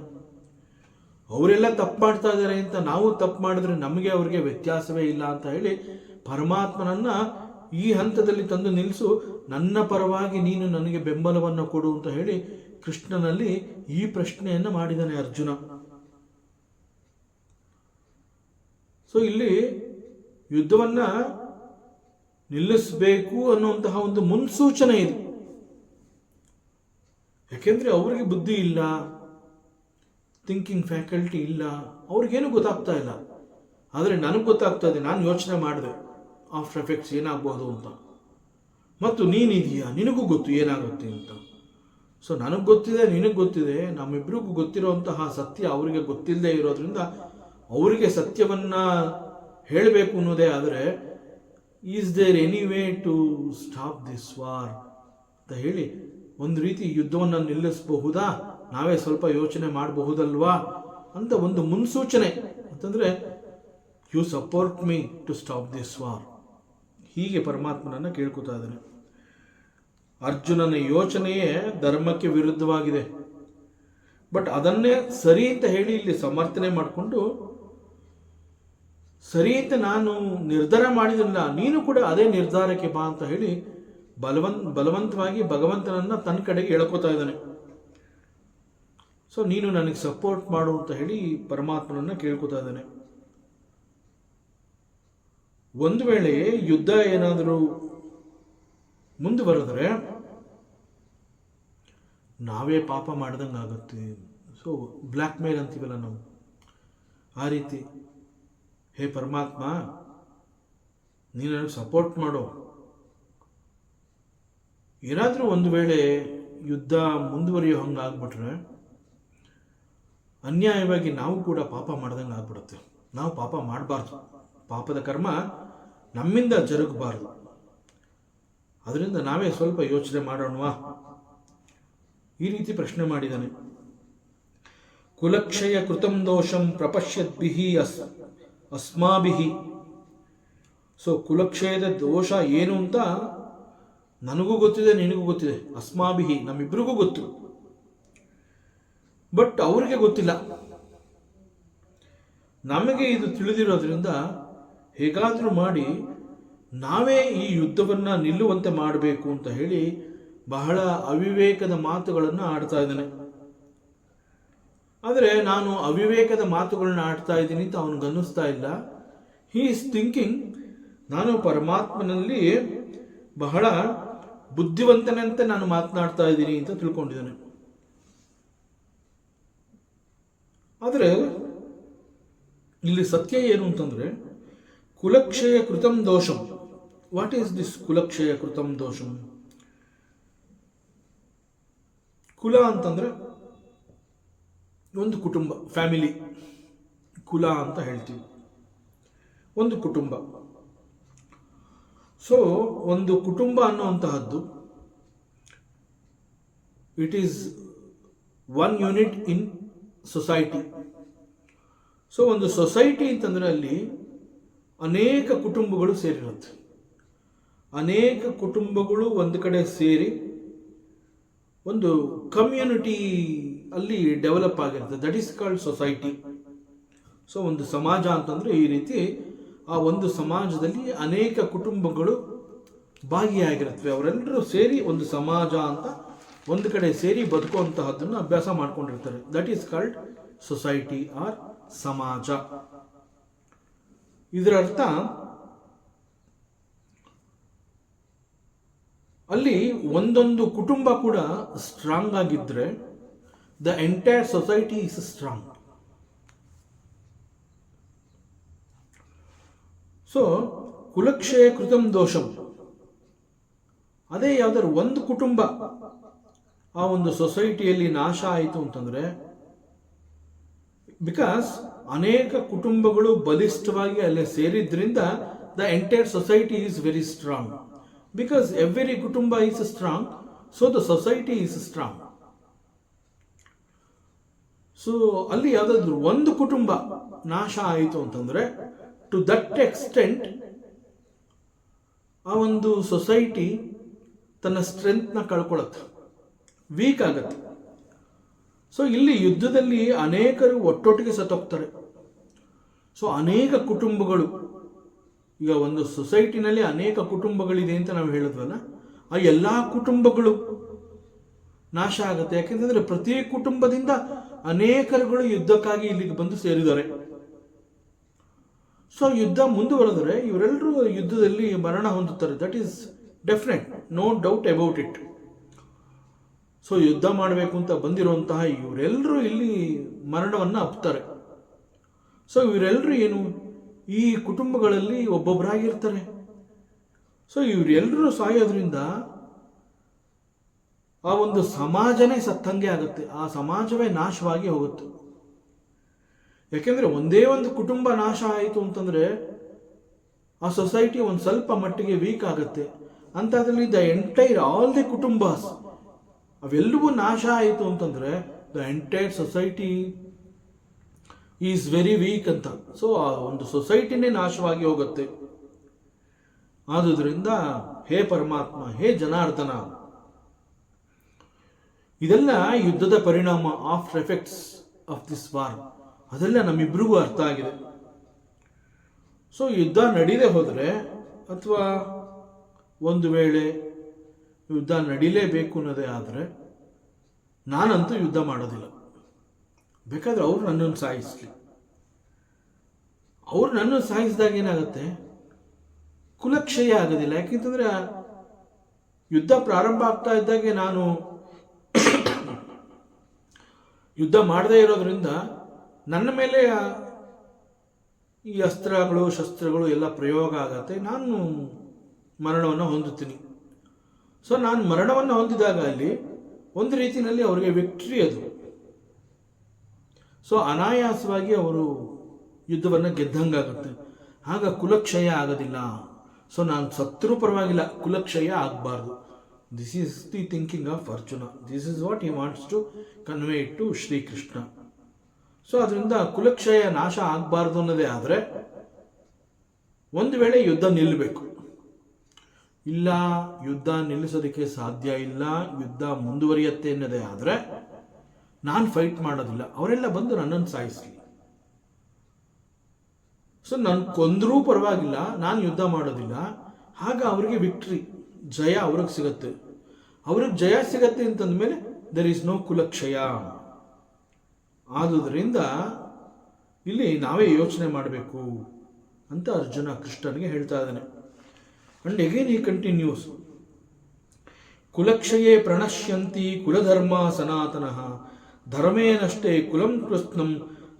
ಅವರೆಲ್ಲ ತಪ್ಪು ಮಾಡ್ತಾ ಇದ್ದಾರೆ ಅಂತ ನಾವು ತಪ್ಪು ಮಾಡಿದ್ರೆ ನಮಗೆ ಅವ್ರಿಗೆ ವ್ಯತ್ಯಾಸವೇ ಇಲ್ಲ ಅಂತ ಹೇಳಿ ಪರಮಾತ್ಮನನ್ನ ಈ ಹಂತದಲ್ಲಿ ತಂದು ನಿಲ್ಲಿಸು, ನನ್ನ ಪರವಾಗಿ ನೀನು ನನಗೆ ಬೆಂಬಲವನ್ನು ಕೊಡು ಅಂತ ಹೇಳಿ ಕೃಷ್ಣನಲ್ಲಿ ಈ ಪ್ರಶ್ನೆಯನ್ನು ಮಾಡಿದ್ದಾನೆ ಅರ್ಜುನ. ಸೊ ಇಲ್ಲಿ ಯುದ್ಧವನ್ನ ನಿಲ್ಲಿಸಬೇಕು ಅನ್ನುವಂತಹ ಒಂದು ಮುನ್ಸೂಚನೆ ಇದೆ. ಯಾಕೆಂದ್ರೆ ಅವ್ರಿಗೆ ಬುದ್ಧಿ ಇಲ್ಲ, ಥಿಂಕಿಂಗ್ ಫ್ಯಾಕಲ್ಟಿ ಇಲ್ಲ, ಅವ್ರಿಗೇನು ಗೊತ್ತಾಗ್ತಾ ಇಲ್ಲ. ಆದರೆ ನನಗೆ ಗೊತ್ತಾಗ್ತಾ ಇದೆ, ನಾನು ಯೋಚನೆ ಮಾಡಿದೆ ಆಫ್ಟರ್ ಎಫೆಕ್ಟ್ಸ್ ಏನಾಗ್ಬೋದು ಅಂತ. ಮತ್ತು ನೀನಿದೆಯಾ, ನಿನಗೂ ಗೊತ್ತು ಏನಾಗುತ್ತೆ ಅಂತ. ಸೊ ನನಗೆ ಗೊತ್ತಿದೆ, ನಿನಗೆ ಗೊತ್ತಿದೆ, ನಮ್ಮಿಬ್ಬರಿಗೂ ಗೊತ್ತಿರುವಂತಹ ಸತ್ಯ ಅವರಿಗೆ ಗೊತ್ತಿಲ್ಲದೆ ಇರೋದ್ರಿಂದ ಅವರಿಗೆ ಸತ್ಯವನ್ನ ಹೇಳಬೇಕು ಅನ್ನೋದೇ. ಆದರೆ is there any way to stop this war ಅಂತ ಹೇಳಿ ಒಂದು ರೀತಿ ಯುದ್ಧವನ್ನು ನಿಲ್ಲಿಸಬಹುದಾ, ನಾವೇ ಸ್ವಲ್ಪ ಯೋಚನೆ ಮಾಡಬಹುದಲ್ವಾ ಅಂತ ಒಂದು ಮುನ್ಸೂಚನೆ. ಅಂತಂದ್ರೆ you support me to stop this war, ಹೀಗೆ ಪರಮಾತ್ಮನನ್ನ ಕೇಳ್ಕೊತಾ ಇದ್ದಾನೆ. ಅರ್ಜುನನ ಯೋಚನೆಯೇ ಧರ್ಮಕ್ಕೆ ವಿರುದ್ಧವಾಗಿದೆ, ಬಟ್ ಅದನ್ನೇ ಸರಿ ಅಂತ ಹೇಳಿ ಇಲ್ಲಿ ಸಮರ್ಥನೆ ಮಾಡಿಕೊಂಡು, ಸರಿ ಅಂತ ನಾನು ನಿರ್ಧಾರ ಮಾಡಿದಿಲ್ಲ, ನೀನು ಕೂಡ ಅದೇ ನಿರ್ಧಾರಕ್ಕೆ ಬಾ ಅಂತ ಹೇಳಿ ಬಲವಂತವಾಗಿ ಭಗವಂತನನ್ನ ತನ್ನ ಕಡೆಗೆ ಎಳ್ಕೋತಾ ಇದ್ದಾನೆ. ಸೊ ನೀನು ನನಗೆ ಸಪೋರ್ಟ್ ಮಾಡು ಅಂತ ಹೇಳಿ ಪರಮಾತ್ಮನನ್ನ ಕೇಳ್ಕೊತಾ ಇದ್ದಾನೆ. ಒಂದು ವೇಳೆ ಯುದ್ಧ ಏನಾದರೂ ಮುಂದುವರೆದರೆ ನಾವೇ ಪಾಪ ಮಾಡ್ದಂಗೆ ಆಗುತ್ತೆ. ಸೊ ಬ್ಲ್ಯಾಕ್ ಮೇಲ್ ಅಂತೀವಲ್ಲ ನಾವು, ಆ ರೀತಿ ಹೇ ಪರಮಾತ್ಮ ನೀನು ನನಗೆ ಸಪೋರ್ಟ್ ಮಾಡೋ, ಏನಾದರೂ ಒಂದು ವೇಳೆ ಯುದ್ಧ ಮುಂದುವರಿಯೋ ಹಂಗೆ ಆಗ್ಬಿಟ್ರೆ ಅನ್ಯಾಯವಾಗಿ ನಾವು ಕೂಡ ಪಾಪ ಮಾಡ್ದಂಗೆ ಆಗ್ಬಿಡುತ್ತೆ. ನಾವು ಪಾಪ ಮಾಡಬಾರ್ದು, ಪಾಪದ ಕರ್ಮ ನಮ್ಮಿಂದ ಜರುಗಬಾರ್ದು. ಅದರಿಂದ ನಾವೇ ಸ್ವಲ್ಪ ಯೋಚನೆ ಮಾಡೋಣವಾ, ಈ ರೀತಿ ಪ್ರಶ್ನೆ ಮಾಡಿದ್ದಾನೆ. ಕುಲಕ್ಷಯ ಕೃತಂ ದೋಷಂ ಪ್ರಪಶ್ಯದ್ಭಿಹಿ ಅಸ್ಮಾಭಿಹಿ. ಸೊ ಕುಲಕ್ಷಯದ ದೋಷ ಏನು ಅಂತ ನನಗೂ ಗೊತ್ತಿದೆ, ನಿನಗೂ ಗೊತ್ತಿದೆ, ಅಸ್ಮಾಭಿಹಿ ನಮ್ಮಿಬ್ಬರಿಗೂ ಗೊತ್ತು, ಬಟ್ ಅವ್ರಿಗೆ ಗೊತ್ತಿಲ್ಲ. ನಮಗೆ ಇದು ತಿಳಿದಿರೋದ್ರಿಂದ ಹೇಗಾದರೂ ಮಾಡಿ ನಾವೇ ಈ ಯುದ್ಧವನ್ನು ನಿಲ್ಲುವಂತೆ ಮಾಡಬೇಕು ಅಂತ ಹೇಳಿ ಬಹಳ ಅವಿವೇಕದ ಮಾತುಗಳನ್ನು ಆಡ್ತಾ ಇದ್ದಾನೆ. ಆದರೆ ನಾನು ಅವಿವೇಕದ ಮಾತುಗಳನ್ನ ಆಡ್ತಾ ಇದ್ದೀನಿ ಅಂತ ಅವನಿಗನ್ನಿಸ್ತಾ ಇಲ್ಲ. ಹಿ ಈಸ್ ಥಿಂಕಿಂಗ್ ನಾನು ಪರಮಾತ್ಮನಲ್ಲಿ ಬಹಳ ಬುದ್ಧಿವಂತನಂತೆ ನಾನು ಮಾತನಾಡ್ತಾ ಇದ್ದೀನಿ ಅಂತ ತಿಳ್ಕೊಂಡಿದ್ದಾನೆ. ಆದರೆ ಇಲ್ಲಿ ಸತ್ಯ ಏನು ಅಂತಂದ್ರೆ, ಕುಲಕ್ಷಯ ಕೃತಂ ದೋಷಂ. ವಾಟ್ ಈಸ್ ದಿಸ್ ಕುಲಕ್ಷಯ ಕೃತಂ ದೋಷಂ? ಕುಲ ಅಂತಂದ್ರೆ ಒಂದು ಕುಟುಂಬ, ಫ್ಯಾಮಿಲಿ, ಕುಲ ಅಂತ ಹೇಳ್ತೀವಿ, ಒಂದು ಕುಟುಂಬ. ಸೊ ಒಂದು ಕುಟುಂಬ ಅನ್ನುವಂತಹದ್ದು it is one unit in society. So ಒಂದು ಸೊಸೈಟಿ ಅಂತಂದ್ರೆ ಅಲ್ಲಿ ಅನೇಕ ಕುಟುಂಬಗಳು ಸೇರಿರುತ್ತೆ. ಅನೇಕ ಕುಟುಂಬಗಳು ಒಂದು ಕಡೆ ಸೇರಿ ಒಂದು ಕಮ್ಯುನಿಟಿ ಅಲ್ಲಿ ಡೆವಲಪ್ ಆಗಿರುತ್ತೆ. That is called society. So ಒಂದು ಸಮಾಜ ಅಂತಂದ್ರೆ ಈ ರೀತಿ ಆ ಒಂದು ಸಮಾಜದಲ್ಲಿ ಅನೇಕ ಕುಟುಂಬಗಳು ಭಾಗಿಯಾಗಿರುತ್ತವೆ. ಅವರೆಲ್ಲರೂ ಸೇರಿ ಒಂದು ಸಮಾಜ ಅಂತ ಒಂದು ಕಡೆ ಸೇರಿ ಬದುಕುವಂತಹದ್ದನ್ನು ಅಭ್ಯಾಸ ಮಾಡ್ಕೊಂಡಿರ್ತಾರೆ. That is called society or ಸಮಾಜ. ಇದರ ಅರ್ಥ ಅಲ್ಲಿ ಒಂದೊಂದು ಕುಟುಂಬ ಕೂಡ ಸ್ಟ್ರಾಂಗ್ ಆಗಿದ್ರೆ the entire society is strong. So ಕುಲಕ್ಷಯ ಕೃತಂ ದೋಷಂ, ಅದೇ ಯಾವ್ದಾದ್ರು ಒಂದು ಕುಟುಂಬ ಆ ಒಂದು ಸೊಸೈಟಿಯಲ್ಲಿ ನಾಶ ಆಯಿತು ಅಂತಂದ್ರೆ, ಬಿಕಾಸ್ ಅನೇಕ ಕುಟುಂಬಗಳು ಬಲಿಷ್ಠವಾಗಿ ಅಲ್ಲಿ ಸೇರಿದ್ರಿಂದ the entire society is very strong. Because every ಕುಟುಂಬ is strong, so the society is strong. So ಅಲ್ಲಿ ಯಾವುದಾದ್ರೂ ಒಂದು ಕುಟುಂಬ ನಾಶ ಆಯಿತು ಅಂತಂದ್ರೆ ಟು ದಟ್ ಎಕ್ಸ್ಟೆಂಟ್ ಆ ಒಂದು ಸೊಸೈಟಿ ತನ್ನ ಸ್ಟ್ರೆಂತ್ನ ಕಳ್ಕೊಳ್ಳುತ್ತೆ, ವೀಕ್ ಆಗುತ್ತೆ. ಸೊ ಇಲ್ಲಿ ಯುದ್ಧದಲ್ಲಿ ಅನೇಕರು ಒಟ್ಟೊಟ್ಟಿಗೆ ಸತ್ತೋಗ್ತಾರೆ. ಸೊ ಅನೇಕ ಕುಟುಂಬಗಳು, ಈಗ ಒಂದು ಸೊಸೈಟಿನಲ್ಲಿ ಅನೇಕ ಕುಟುಂಬಗಳಿದೆ ಅಂತ ನಾವು ಹೇಳಿದ್ವಲ್ಲ, ಆ ಎಲ್ಲ ಕುಟುಂಬಗಳು ನಾಶ ಆಗುತ್ತೆ. ಯಾಕೆಂತಂದ್ರೆ ಪ್ರತಿ ಕುಟುಂಬದಿಂದ ಅನೇಕರುಗಳು ಯುದ್ಧಕ್ಕಾಗಿ ಇಲ್ಲಿಗೆ ಬಂದು ಸೇರಿದ್ದಾರೆ. ಸೊ ಯುದ್ಧ ಮುಂದುವರೆದರೆ ಇವರೆಲ್ಲರೂ ಯುದ್ಧದಲ್ಲಿ ಮರಣ ಹೊಂದುತ್ತಾರೆ. That is definite, no doubt about it. So ಯುದ್ಧ ಮಾಡಬೇಕು ಅಂತ ಬಂದಿರುವಂತಹ ಇವರೆಲ್ಲರೂ ಇಲ್ಲಿ ಮರಣವನ್ನು ಅಪ್ತಾರೆ. ಸೊ ಇವರೆಲ್ಲರೂ ಏನು, ಈ ಕುಟುಂಬಗಳಲ್ಲಿ ಒಬ್ಬೊಬ್ಬರಾಗಿರ್ತಾರೆ. ಸೊ ಇವರೆಲ್ಲರೂ ಸಾಯೋದ್ರಿಂದ ಆ ಒಂದು ಸಮಾಜನೇ ಸತ್ತಂಗೆ ಆಗುತ್ತೆ, ಆ ಸಮಾಜವೇ ನಾಶವಾಗಿ ಹೋಗುತ್ತೆ. ಯಾಕೆಂದ್ರೆ ಒಂದೇ ಒಂದು ಕುಟುಂಬ ನಾಶ ಆಯಿತು ಅಂತಂದ್ರೆ ಆ ಸೊಸೈಟಿ ಒಂದು ಸ್ವಲ್ಪ ಮಟ್ಟಿಗೆ ವೀಕ್ ಆಗುತ್ತೆ. ಅಂಥದ್ರಲ್ಲಿ ದ ಎಂಟೈರ್ ಆಲ್ ದಿ ಕುಟುಂಬಸ್ ಅವೆಲ್ಲವೂ ನಾಶ ಆಯಿತು ಅಂತಂದ್ರೆ the entire society is very weak ಅಂತ. ಸೊ ಆ ಒಂದು ಸೊಸೈಟಿನೇ ನಾಶವಾಗಿ ಹೋಗುತ್ತೆ. ಆದುದರಿಂದ ಹೇ ಪರಮಾತ್ಮ, ಹೇ ಜನಾರ್ದನ, ಇದೆಲ್ಲ ಯುದ್ಧದ ಪರಿಣಾಮ, after effects of this war, ಅದೆಲ್ಲ ನಮ್ಮಿಬ್ರಿಗೂ ಅರ್ಥ ಆಗಿದೆ. ಸೊ ಯುದ್ಧ ನಡೀದೇ ಹೋದರೆ, ಅಥವಾ ಒಂದು ವೇಳೆ ಯುದ್ಧ ನಡೀಲೇಬೇಕು ಅನ್ನೋದೇ ಆದರೆ, ನಾನಂತೂ ಯುದ್ಧ ಮಾಡೋದಿಲ್ಲ. ಬೇಕಾದ್ರೆ ಅವರು ನನ್ನನ್ನು ಸಾಯಿಸಲಿ. ಅವ್ರು ನನ್ನನ್ನು ಸಾಯಿಸಿದಾಗ ಏನಾಗುತ್ತೆ, ಕುಲಕ್ಷಯ ಆಗೋದಿಲ್ಲ. ಯಾಕೆಂತಂದ್ರೆ ಯುದ್ಧ ಪ್ರಾರಂಭ ಆಗ್ತಾ ಇದ್ದಾಗೆ ನಾನು ಯುದ್ಧ ಮಾಡದೇ ಇರೋದ್ರಿಂದ ನನ್ನ ಮೇಲೆ ಈ ಅಸ್ತ್ರಗಳು ಶಸ್ತ್ರಗಳು ಎಲ್ಲ ಪ್ರಯೋಗ ಆಗತ್ತೆ, ನಾನು ಮರಣವನ್ನು ಹೊಂದುತ್ತೀನಿ. ಸೊ ನಾನು ಮರಣವನ್ನು ಹೊಂದಿದಾಗ ಅಲ್ಲಿ ಒಂದು ರೀತಿಯಲ್ಲಿ ಅವರಿಗೆ ವಿಕ್ಟ್ರಿ ಅದು. ಸೊ ಅನಾಯಾಸವಾಗಿ ಅವರು ಯುದ್ಧವನ್ನು ಗೆದ್ದಂಗಾಗುತ್ತೆ. ಆಗ ಕುಲಕ್ಷಯ ಆಗೋದಿಲ್ಲ. ಸೊ ನಾನು ಸತ್ರೂ ಪರವಾಗಿಲ್ಲ, ಕುಲಕ್ಷಯ ಆಗಬಾರ್ದು. This is the thinking of Arjuna. This is what he wants to convey it to Shri Krishna. So ಅದರಿಂದ ಕುಲಕ್ಷಯ ನಾಶ ಆಗಬಾರ್ದು ಅನ್ನೋದೇ ಆದರೆ ಒಂದು ವೇಳೆ ಯುದ್ಧ ನಿಲ್ಲಬೇಕು. ಇಲ್ಲ, ಯುದ್ಧ ನಿಲ್ಲಿಸೋದಕ್ಕೆ ಸಾಧ್ಯ ಇಲ್ಲ, ಯುದ್ಧ ಮುಂದುವರಿಯುತ್ತೆ ಅನ್ನೋದೇ ಆದರೆ ನಾನು ಫೈಟ್ ಮಾಡೋದಿಲ್ಲ, ಅವರೆಲ್ಲ ಬಂದು ನನ್ನನ್ನು ಸಾಯಿಸಲಿ. ಸೊ ನಾನು ಕೊಂದರೂ ಪರವಾಗಿಲ್ಲ, ನಾನು ಯುದ್ಧ ಮಾಡೋದಿಲ್ಲ. ಆಗ ಅವರಿಗೆ ವಿಕ್ಟ್ರಿ, ಜಯ ಅವ್ರಿಗೆ ಸಿಗತ್ತೆ. ಅವ್ರಿಗೆ ಜಯ ಸಿಗತ್ತೆ ಅಂತಂದ್ಮೇಲೆ ದರ್ ಈಸ್ ನೋ ಕುಲಕ್ಷಯ. ಆದುದರಿಂದ ಇಲ್ಲಿ ನಾವೇ ಯೋಚನೆ ಮಾಡಬೇಕು ಅಂತ ಅರ್ಜುನ ಕೃಷ್ಣನಿಗೆ ಹೇಳ್ತಾ ಇದ್ದಾನೆ. ಅಂಡ್ ಅಗೇನ್ ಹಿ ಕಂಟಿನ್ಯೂಸ್, ಕುಲಕ್ಷಯೇ ಪ್ರಣಶ್ಯಂತಿ ಕುಲಧರ್ಮ ಸನಾತನಃ ಧರ್ಮೇನಷ್ಟೇ ಕುಲಂ ಕೃಷ್ಣಂ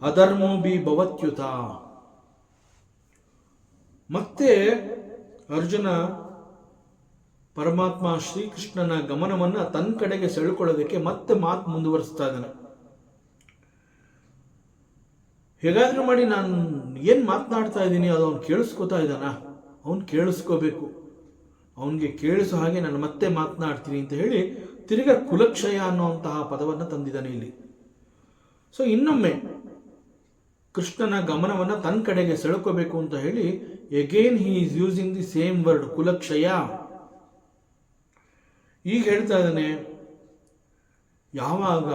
ಅಧರ್ಮೋ ಬಿ ಭವತ್ಯುತ. ಮತ್ತೆ ಅರ್ಜುನ ಪರಮಾತ್ಮ ಶ್ರೀಕೃಷ್ಣನ ಗಮನವನ್ನು ತನ್ನ ಕಡೆಗೆ ಸೆಳೆಕೊಳ್ಳೋದಕ್ಕೆ ಮತ್ತೆ ಮಾತು ಮುಂದುವರಿಸ್ತಾ ಇದ್ದಾನೆ. ಹೇಗಾದ್ರೂ ಮಾಡಿ ನಾನು ಏನು ಮಾತನಾಡ್ತಾ ಇದ್ದೀನಿ ಅದು ಅವ್ನು ಕೇಳಿಸ್ಕೋತಾ ಇದ್ದಾನ, ಅವನು ಕೇಳಿಸ್ಕೋಬೇಕು, ಅವನಿಗೆ ಕೇಳಿಸೋ ಹಾಗೆ ನಾನು ಮತ್ತೆ ಮಾತನಾಡ್ತೀನಿ ಅಂತ ಹೇಳಿ ತಿರ್ಗಾ ಕುಲಕ್ಷಯ ಅನ್ನುವಂತಹ ಪದವನ್ನು ತಂದಿದ್ದಾನೆ ಇಲ್ಲಿ. ಸೊ ಇನ್ನೊಮ್ಮೆ ಕೃಷ್ಣನ ಗಮನವನ್ನು ತನ್ನ ಕಡೆಗೆ ಸೆಳ್ಕೋಬೇಕು ಅಂತ ಹೇಳಿ again he is using the same word, ಕುಲಕ್ಷಯ. ಈಗ ಹೇಳ್ತಾ ಇದ್ದಾನೆ, ಯಾವಾಗ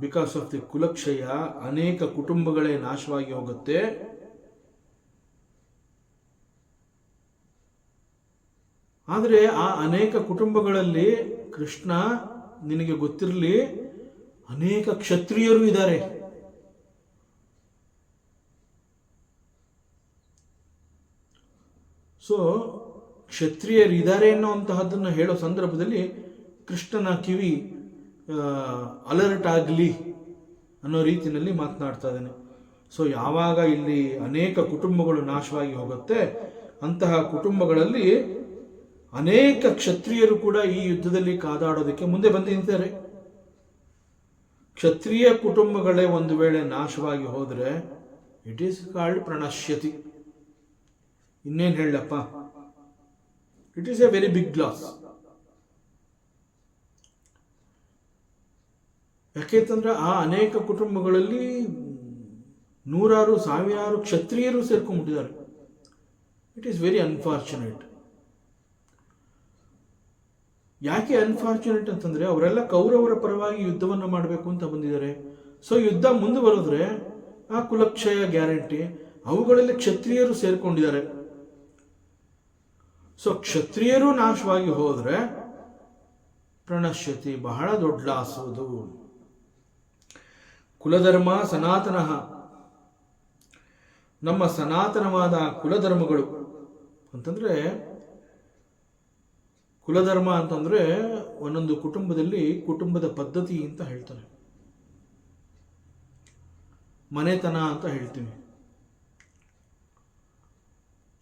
ಬಿಕಾಸ್ ಆಫ್ ದಿ ಕುಲಕ್ಷಯ ಅನೇಕ ಕುಟುಂಬಗಳೇ ನಾಶವಾಗಿ ಹೋಗುತ್ತೆ, ಆದರೆ ಆ ಅನೇಕ ಕುಟುಂಬಗಳಲ್ಲಿ ಕೃಷ್ಣ ನಿನಗೆ ಗೊತ್ತಿರಲಿ ಅನೇಕ ಕ್ಷತ್ರಿಯರು ಇದ್ದಾರೆ. ಸೊ ಕ್ಷತ್ರಿಯರಿದ್ದಾರೆ ಅನ್ನೋಂತಹದ್ದನ್ನು ಹೇಳೋ ಸಂದರ್ಭದಲ್ಲಿ ಕೃಷ್ಣನ ಕಿವಿ ಅಲರ್ಟ್ ಆಗಲಿ ಅನ್ನೋ ರೀತಿಯಲ್ಲಿ ಮಾತನಾಡ್ತಾ ಇದ್ದಾನೆ. ಸೊ ಯಾವಾಗ ಇಲ್ಲಿ ಅನೇಕ ಕುಟುಂಬಗಳು ನಾಶವಾಗಿ ಹೋಗುತ್ತೆ, ಅಂತಹ ಕುಟುಂಬಗಳಲ್ಲಿ ಅನೇಕ ಕ್ಷತ್ರಿಯರು ಕೂಡ ಈ ಯುದ್ಧದಲ್ಲಿ ಕಾದಾಡೋದಕ್ಕೆ ಮುಂದೆ ಬಂದು ನಿಂತಾರೆ. ಕ್ಷತ್ರಿಯ ಕುಟುಂಬಗಳೇ ಒಂದು ವೇಳೆ ನಾಶವಾಗಿ ಹೋದರೆ ಇಟ್ ಈಸ್ ಕಾಲ್ಡ್ ಪ್ರಣಶ್ಯತಿ. ಇನ್ನೇನು ಹೇಳಪ್ಪ, it is a very big loss. ಯಾಕೆಂತಂದ್ರೆ ಆ ಅನೇಕ ಕುಟುಂಬಗಳಲ್ಲಿ ನೂರಾರು ಸಾವಿರಾರು ಕ್ಷತ್ರಿಯರು ಸೇರ್ಕೊಂಡ್ಬಿಟ್ಟಿದ್ದಾರೆ. It is very unfortunate. ಯಾಕೆ ಅನ್ಫಾರ್ಚುನೇಟ್ ಅಂತಂದರೆ ಅವರೆಲ್ಲ ಕೌರವರ ಪರವಾಗಿ ಯುದ್ಧವನ್ನು ಮಾಡಬೇಕು ಅಂತ ಬಂದಿದ್ದಾರೆ. ಸೊ ಯುದ್ಧ ಮುಂದುವರೆದ್ರೆ ಆ ಕುಲಕ್ಷಯ ಗ್ಯಾರಂಟಿ. ಅವುಗಳಲ್ಲಿ ಕ್ಷತ್ರಿಯರು ಸೇರ್ಕೊಂಡಿದ್ದಾರೆ. ಸೊ ಕ್ಷತ್ರಿಯರು ನಾಶವಾಗಿ ಹೋದರೆ ಪ್ರಣಶ್ಯತಿ, ಬಹಳ ದೊಡ್ಡ ಲಾಸೋದು. ಕುಲಧರ್ಮ ಸನಾತನ, ನಮ್ಮ ಸನಾತನವಾದ ಕುಲಧರ್ಮಗಳು ಅಂತಂದ್ರೆ, ಕುಲಧರ್ಮ ಅಂತಂದ್ರೆ ಒಂದೊಂದು ಕುಟುಂಬದಲ್ಲಿ ಕುಟುಂಬದ ಪದ್ಧತಿ ಅಂತ ಹೇಳ್ತಾರೆ, ಮನೆತನ ಅಂತ ಹೇಳ್ತೀವಿ.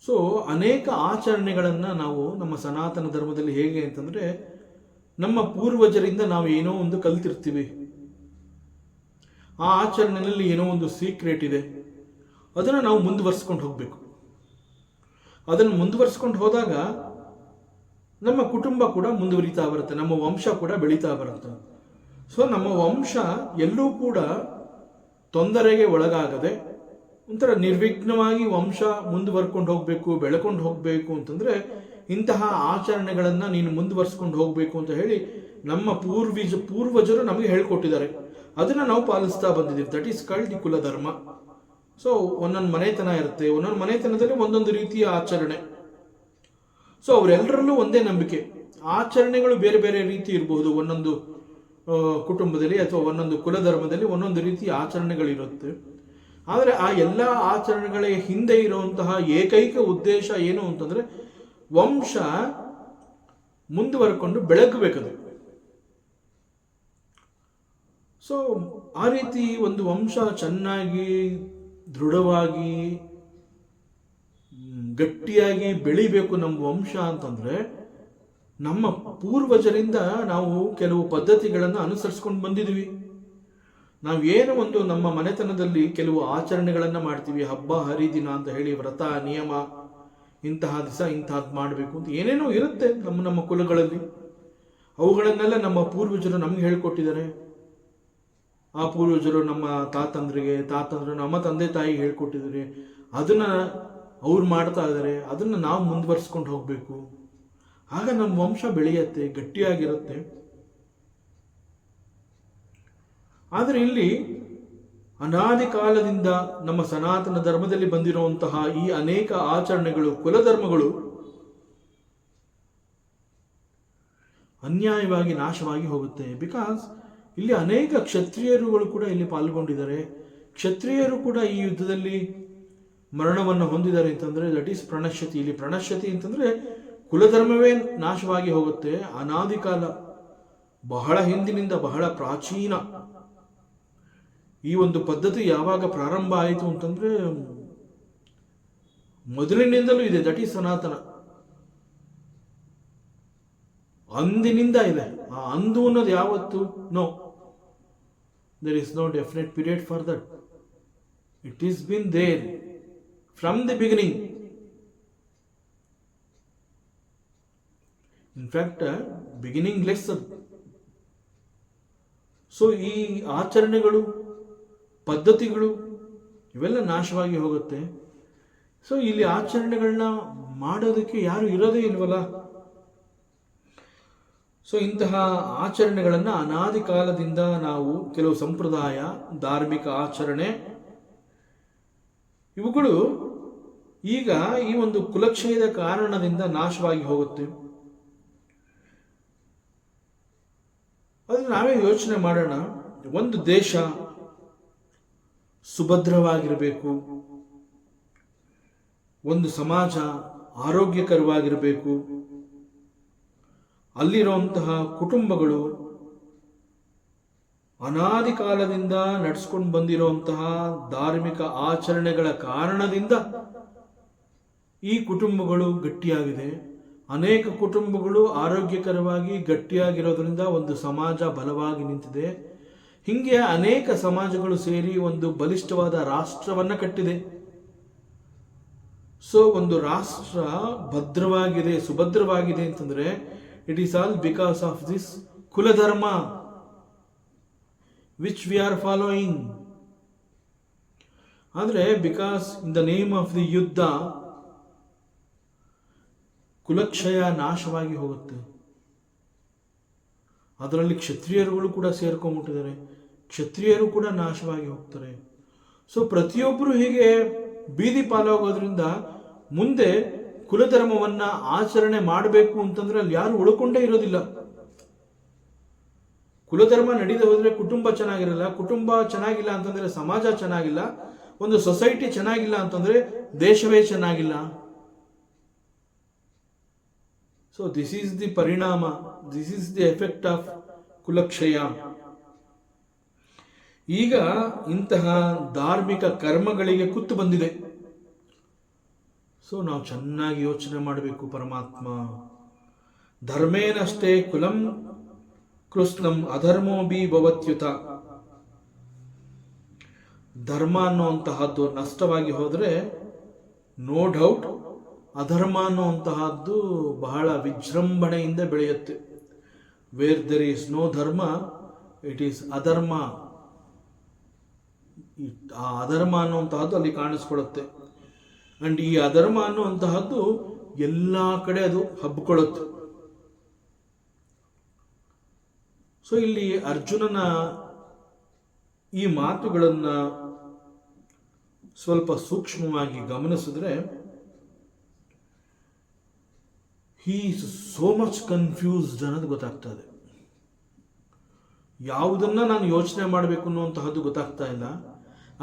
ಸೊ ಅನೇಕ ಆಚರಣೆಗಳನ್ನು ನಾವು ನಮ್ಮ ಸನಾತನ ಧರ್ಮದಲ್ಲಿ ಹೇಗೆ ಅಂತಂದ್ರೆ, ನಮ್ಮ ಪೂರ್ವಜರಿಂದ ನಾವು ಏನೋ ಒಂದು ಕಲ್ತಿರ್ತೀವಿ. ಆ ಆಚರಣೆಯಲ್ಲಿ ಏನೋ ಒಂದು ಸೀಕ್ರೆಟ್ ಇದೆ, ಅದನ್ನು ನಾವು ಮುಂದುವರಿಸ್ಕೊಂಡು ಹೋಗಬೇಕು. ಅದನ್ನು ಮುಂದುವರಿಸ್ಕೊಂಡು ಹೋದಾಗ ನಮ್ಮ ಕುಟುಂಬ ಕೂಡ ಮುಂದುವರಿತಾ ಬರುತ್ತೆ, ನಮ್ಮ ವಂಶ ಕೂಡ ಬೆಳೀತಾ ಬರುತ್ತೆ. ಸೊ ನಮ್ಮ ವಂಶ ಎಲ್ಲೂ ಕೂಡ ತೊಂದರೆಗೆ ಒಳಗಾಗದೆ ಒಂಥರ ನಿರ್ವಿಘ್ನವಾಗಿ ವಂಶ ಮುಂದುವರ್ಕೊಂಡು ಹೋಗಬೇಕು, ಬೆಳ್ಕೊಂಡು ಹೋಗಬೇಕು ಅಂತಂದರೆ ಇಂತಹ ಆಚರಣೆಗಳನ್ನು ನೀನು ಮುಂದುವರಿಸ್ಕೊಂಡು ಹೋಗಬೇಕು ಅಂತ ಹೇಳಿ ನಮ್ಮ ಪೂರ್ವಜರು ನಮಗೆ ಹೇಳ್ಕೊಟ್ಟಿದ್ದಾರೆ. ಅದನ್ನು ನಾವು ಪಾಲಿಸ್ತಾ ಬಂದಿದ್ದೀವಿ. ದಟ್ ಈಸ್ ಕಾಲ್ಡ್ ದಿ ಕುಲಧರ್ಮ. ಸೊ ಒಂದೊಂದು ಮನೆತನ ಇರುತ್ತೆ, ಒಂದೊಂದು ಮನೆತನದಲ್ಲಿ ಒಂದೊಂದು ರೀತಿಯ ಆಚರಣೆ. ಸೊ ಅವರೆಲ್ಲರಲ್ಲೂ ಒಂದೇ ನಂಬಿಕೆ. ಆಚರಣೆಗಳು ಬೇರೆ ಬೇರೆ ರೀತಿ ಇರಬಹುದು, ಒಂದೊಂದು ಕುಟುಂಬದಲ್ಲಿ ಅಥವಾ ಒಂದೊಂದು ಕುಲಧರ್ಮದಲ್ಲಿ ಒಂದೊಂದು ರೀತಿಯ ಆಚರಣೆಗಳಿರುತ್ತೆ. ಆದರೆ ಆ ಎಲ್ಲ ಆಚರಣೆಗಳ ಹಿಂದೆ ಇರುವಂತಹ ಏಕೈಕ ಉದ್ದೇಶ ಏನು ಅಂತಂದ್ರೆ, ವಂಶ ಮುಂದುವರ್ಕೊಂಡು ಬೆಳಗಬೇಕದು. ಸೊ ಆ ರೀತಿ ಒಂದು ವಂಶ ಚೆನ್ನಾಗಿ ದೃಢವಾಗಿ ಗಟ್ಟಿಯಾಗಿ ಬೆಳಿಬೇಕು ನಮ್ಮ ವಂಶ ಅಂತಂದ್ರೆ, ನಮ್ಮ ಪೂರ್ವಜರಿಂದ ನಾವು ಕೆಲವು ಪದ್ಧತಿಗಳನ್ನು ಅನುಸರಿಸ್ಕೊಂಡು ಬಂದಿದ್ದೀವಿ. ನಾವೇನೋ ಒಂದು ನಮ್ಮ ಮನೆತನದಲ್ಲಿ ಕೆಲವು ಆಚರಣೆಗಳನ್ನು ಮಾಡ್ತೀವಿ, ಹಬ್ಬ ಹರಿದಿನ ಅಂತ ಹೇಳಿ, ವ್ರತ ನಿಯಮ, ಇಂತಹ ದಿವಸ ಇಂತಹದ್ದು ಮಾಡಬೇಕು ಅಂತ ಏನೇನೋ ಇರುತ್ತೆ ನಮ್ಮ ಕುಲಗಳಲ್ಲಿ. ಅವುಗಳನ್ನೆಲ್ಲ ನಮ್ಮ ಪೂರ್ವಜರು ನಮ್ಗೆ ಹೇಳ್ಕೊಟ್ಟಿದ್ದಾರೆ. ಆ ಪೂರ್ವಜರು ನಮ್ಮ ತಾತಂದ್ರು ನಮ್ಮ ತಂದೆ ತಾಯಿ ಹೇಳ್ಕೊಟ್ಟಿದ್ದಾರೆ. ಅದನ್ನ ಅವ್ರು ಮಾಡ್ತಾ ಇದ್ದಾರೆ, ಅದನ್ನ ನಾವು ಮುಂದುವರಿಸ್ಕೊಂಡು ಹೋಗ್ಬೇಕು. ಆಗ ನಮ್ಮ ವಂಶ ಬೆಳೆಯುತ್ತೆ, ಗಟ್ಟಿಯಾಗಿರುತ್ತೆ. ಆದರೆ ಇಲ್ಲಿ ಅನಾದಿ ಕಾಲದಿಂದ ನಮ್ಮ ಸನಾತನ ಧರ್ಮದಲ್ಲಿ ಬಂದಿರುವಂತಹ ಈ ಅನೇಕ ಆಚರಣೆಗಳು, ಕುಲಧರ್ಮಗಳು ಅನ್ಯಾಯವಾಗಿ ನಾಶವಾಗಿ ಹೋಗುತ್ತೆ. ಬಿಕಾಸ್ ಇಲ್ಲಿ ಅನೇಕ ಕ್ಷತ್ರಿಯರುಗಳು ಕೂಡ ಇಲ್ಲಿ ಪಾಲ್ಗೊಂಡಿದ್ದಾರೆ. ಕ್ಷತ್ರಿಯರು ಕೂಡ ಈ ಯುದ್ಧದಲ್ಲಿ ಮರಣವನ್ನು ಹೊಂದಿದ್ದಾರೆ ಅಂತಂದ್ರೆ ದಟ್ ಈಸ್ ಪ್ರಣಶ್ಯತಿ. ಇಲ್ಲಿ ಪ್ರಣಶ್ಯತಿ ಅಂತಂದ್ರೆ ಕುಲಧರ್ಮವೇ ನಾಶವಾಗಿ ಹೋಗುತ್ತೆ. ಅನಾದಿ ಕಾಲ, ಬಹಳ ಹಿಂದಿನಿಂದ, ಬಹಳ ಪ್ರಾಚೀನ ಈ ಒಂದು ಪದ್ಧತಿ ಯಾವಾಗ ಪ್ರಾರಂಭ ಆಯಿತು ಅಂತಂದ್ರೆ ಮೊದಲಿನಿಂದಲೂ ಇದೆ. ದಟ್ ಈಸ್ ಸನಾತನ, ಅಂದಿನಿಂದ ಇದೆ. ಆ ಅಂದು ಅನ್ನೋದು ಯಾವತ್ತು? No, there is no definite period for that. It is been there from the beginning. In fact, beginningless. So ಈ ಆಚರಣೆಗಳು, ಪದ್ಧತಿಗಳು ಇವೆಲ್ಲ ನಾಶವಾಗಿ ಹೋಗುತ್ತೆ. ಸೊ ಇಲ್ಲಿ ಆಚರಣೆಗಳನ್ನ ಮಾಡೋದಕ್ಕೆ ಯಾರು ಇರೋದೇ ಇಲ್ವಲ್ಲ. ಸೊ ಇಂತಹ ಆಚರಣೆಗಳನ್ನು ಅನಾದಿ ಕಾಲದಿಂದ ನಾವು ಕೆಲವು ಸಂಪ್ರದಾಯ, ಧಾರ್ಮಿಕ ಆಚರಣೆ ಇವುಗಳು ಈಗ ಈ ಒಂದು ಕುಲಕ್ಷಯದ ಕಾರಣದಿಂದ ನಾಶವಾಗಿ ಹೋಗುತ್ತೆ. ಅದನ್ನು ನಾವೇ ಯೋಚನೆ ಮಾಡೋಣ. ಒಂದು ದೇಶ ಸುಭದ್ರವಾಗಿರಬೇಕು, ಒಂದು ಸಮಾಜ ಆರೋಗ್ಯಕರವಾಗಿರಬೇಕು, ಅಲ್ಲಿರುವಂತಹ ಕುಟುಂಬಗಳು ಅನಾದಿ ಕಾಲದಿಂದ ನಡೆಸ್ಕೊಂಡು ಬಂದಿರುವಂತಹ ಧಾರ್ಮಿಕ ಆಚರಣೆಗಳ ಕಾರಣದಿಂದ ಈ ಕುಟುಂಬಗಳು ಗಟ್ಟಿಯಾಗಿದೆ. ಅನೇಕ ಕುಟುಂಬಗಳು ಆರೋಗ್ಯಕರವಾಗಿ ಗಟ್ಟಿಯಾಗಿರೋದ್ರಿಂದ ಒಂದು ಸಮಾಜ ಬಲವಾಗಿ ನಿಂತಿದೆ. ಹೀಗೆ ಅನೇಕ ಸಮಾಜಗಳು ಸೇರಿ ಒಂದು ಬಲಿಷ್ಠವಾದ ರಾಷ್ಟ್ರವನ್ನ ಕಟ್ಟಿದೆ. ಸೊ ಒಂದು ರಾಷ್ಟ್ರ ಭದ್ರವಾಗಿದೆ, ಸುಭದ್ರವಾಗಿದೆ ಅಂತಂದ್ರೆ it is all because of this ಕುಲಧರ್ಮ which we are following. ಆದರೆ because in the name of the ಯುದ್ಧ ಕುಲಕ್ಷಯ ನಾಶವಾಗಿ ಹೋಗುತ್ತೆ. ಅದರಲ್ಲಿ ಕ್ಷತ್ರಿಯರುಗಳು ಕೂಡ ಸೇರ್ಕೊಂಡ್ಬಿಟ್ಟಿದ್ದಾರೆ, ಕ್ಷತ್ರಿಯರು ಕೂಡ ನಾಶವಾಗಿ ಹೋಗ್ತಾರೆ. ಸೊ ಪ್ರತಿಯೊಬ್ಬರು ಹೀಗೆ ಬೀದಿ ಪಾಲಾಗೋದ್ರಿಂದ ಮುಂದೆ ಕುಲಧರ್ಮವನ್ನ ಆಚರಣೆ ಮಾಡಬೇಕು ಅಂತಂದ್ರೆ ಅಲ್ಲಿ ಯಾರು ಉಳ್ಕೊಂಡೇ ಇರೋದಿಲ್ಲ. ಕುಲಧರ್ಮ ನಡೀದೆ ಹೋದ್ರೆ ಕುಟುಂಬ ಚೆನ್ನಾಗಿರಲ್ಲ, ಕುಟುಂಬ ಚೆನ್ನಾಗಿಲ್ಲ ಅಂತಂದ್ರೆ ಸಮಾಜ ಚೆನ್ನಾಗಿಲ್ಲ, ಒಂದು ಸೊಸೈಟಿ ಚೆನ್ನಾಗಿಲ್ಲ ಅಂತಂದ್ರೆ ದೇಶವೇ ಚೆನ್ನಾಗಿಲ್ಲ. ಸೊ ದಿಸ್ ಈಸ್ ದಿ ಪರಿಣಾಮ, this is the effect of ಕುಲಕ್ಷಯ. ಈಗ ಇಂತಹ ಧಾರ್ಮಿಕ ಕರ್ಮಗಳಿಗೆ ಕುತ್ತು ಬಂದಿದೆ. ಸೊ ನಾವು ಚೆನ್ನಾಗಿ ಯೋಚನೆ ಮಾಡಬೇಕು. ಪರಮಾತ್ಮ ಧರ್ಮೇನಷ್ಟೇ ಕುಲಂ ಕೃಷ್ಣಂ ಅಧರ್ಮೋ ಬಿ ಭವತ್ಯುತ. ಧರ್ಮ ಅನ್ನುವಂತಹದ್ದು ನಷ್ಟವಾಗಿ ಹೋದರೆ ನೋ ಡೌಟ್ ಅಧರ್ಮ ಅನ್ನುವಂತಹದ್ದು ಬಹಳ ವಿಜೃಂಭಣೆಯಿಂದ ಬೆಳೆಯುತ್ತೆ. ವೇರ್ ದೆರ್ ಈಸ್ ನೋ ಧರ್ಮ ಇಟ್ ಈಸ್ ಅಧರ್ಮ. ಆ ಅಧರ್ಮ ಅನ್ನುವಂತಹದ್ದು ಅಲ್ಲಿ ಕಾಣಿಸ್ಕೊಳ್ಳುತ್ತೆ. ಅಂಡ್ ಈ ಅಧರ್ಮ ಅನ್ನುವಂತಹದ್ದು ಎಲ್ಲ ಕಡೆ ಅದು ಹಬ್ಬಿಕೊಳ್ಳುತ್ತೆ. ಸೊ ಇಲ್ಲಿ ಅರ್ಜುನನ ಈ ಮಾತುಗಳನ್ನು ಸ್ವಲ್ಪ ಸೂಕ್ಷ್ಮವಾಗಿ ಗಮನಿಸಿದ್ರೆ he is so much confused ಅನ್ನೋದು ಗೊತ್ತಾಗ್ತದೆ. ಯಾವುದನ್ನ ನಾನು ಯೋಚನೆ ಮಾಡಬೇಕು ಅನ್ನುವಂತಹದ್ದು ಗೊತ್ತಾಗ್ತಾ ಇಲ್ಲ.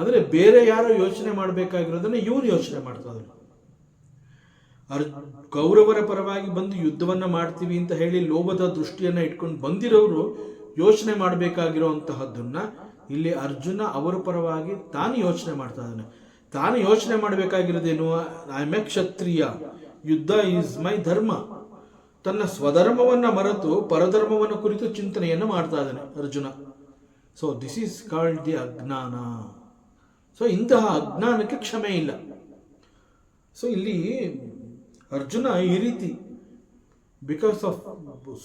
ಆದರೆ ಬೇರೆ ಯಾರೋ ಯೋಚನೆ ಮಾಡಬೇಕಾಗಿರೋದನ್ನ ಇವನು ಯೋಚನೆ ಮಾಡ್ತಾ ಇದ್ದಾನೆ. ಕೌರವರ ಪರವಾಗಿ ಬಂದು ಯುದ್ಧವನ್ನ ಮಾಡ್ತೀವಿ ಅಂತ ಹೇಳಿ ಲೋಭದ ದೃಷ್ಟಿಯನ್ನ ಇಟ್ಕೊಂಡು ಬಂದಿರೋರು ಯೋಚನೆ ಮಾಡಬೇಕಾಗಿರುವಂತಹದ್ದನ್ನ ಇಲ್ಲಿ ಅರ್ಜುನ ಅವರ ಪರವಾಗಿ ತಾನು ಯೋಚನೆ ಮಾಡ್ತಾ ಇದ್ದಾನೆ. ತಾನು ಯೋಚನೆ ಮಾಡಬೇಕಾಗಿರೋದೇನು? ಐ ಆಮ್ ಎ ಕ್ಷತ್ರಿಯ, ಯುದ್ಧ ಈಸ್ ಮೈ ಧರ್ಮ. ತನ್ನ ಸ್ವಧರ್ಮವನ್ನ ಮರೆತು ಪರಧರ್ಮವನ್ನು ಕುರಿತು ಚಿಂತನೆಯನ್ನು ಮಾಡ್ತಾ ಇದ್ದಾನೆ Arjuna. So this is called the ಅಜ್ಞಾನ. ಸೊ ಇಂತಹ ಅಜ್ಞಾನಕ್ಕೆ ಕ್ಷಮೆ ಇಲ್ಲ. ಸೊ ಇಲ್ಲಿ ಅರ್ಜುನ ಈ ರೀತಿ because of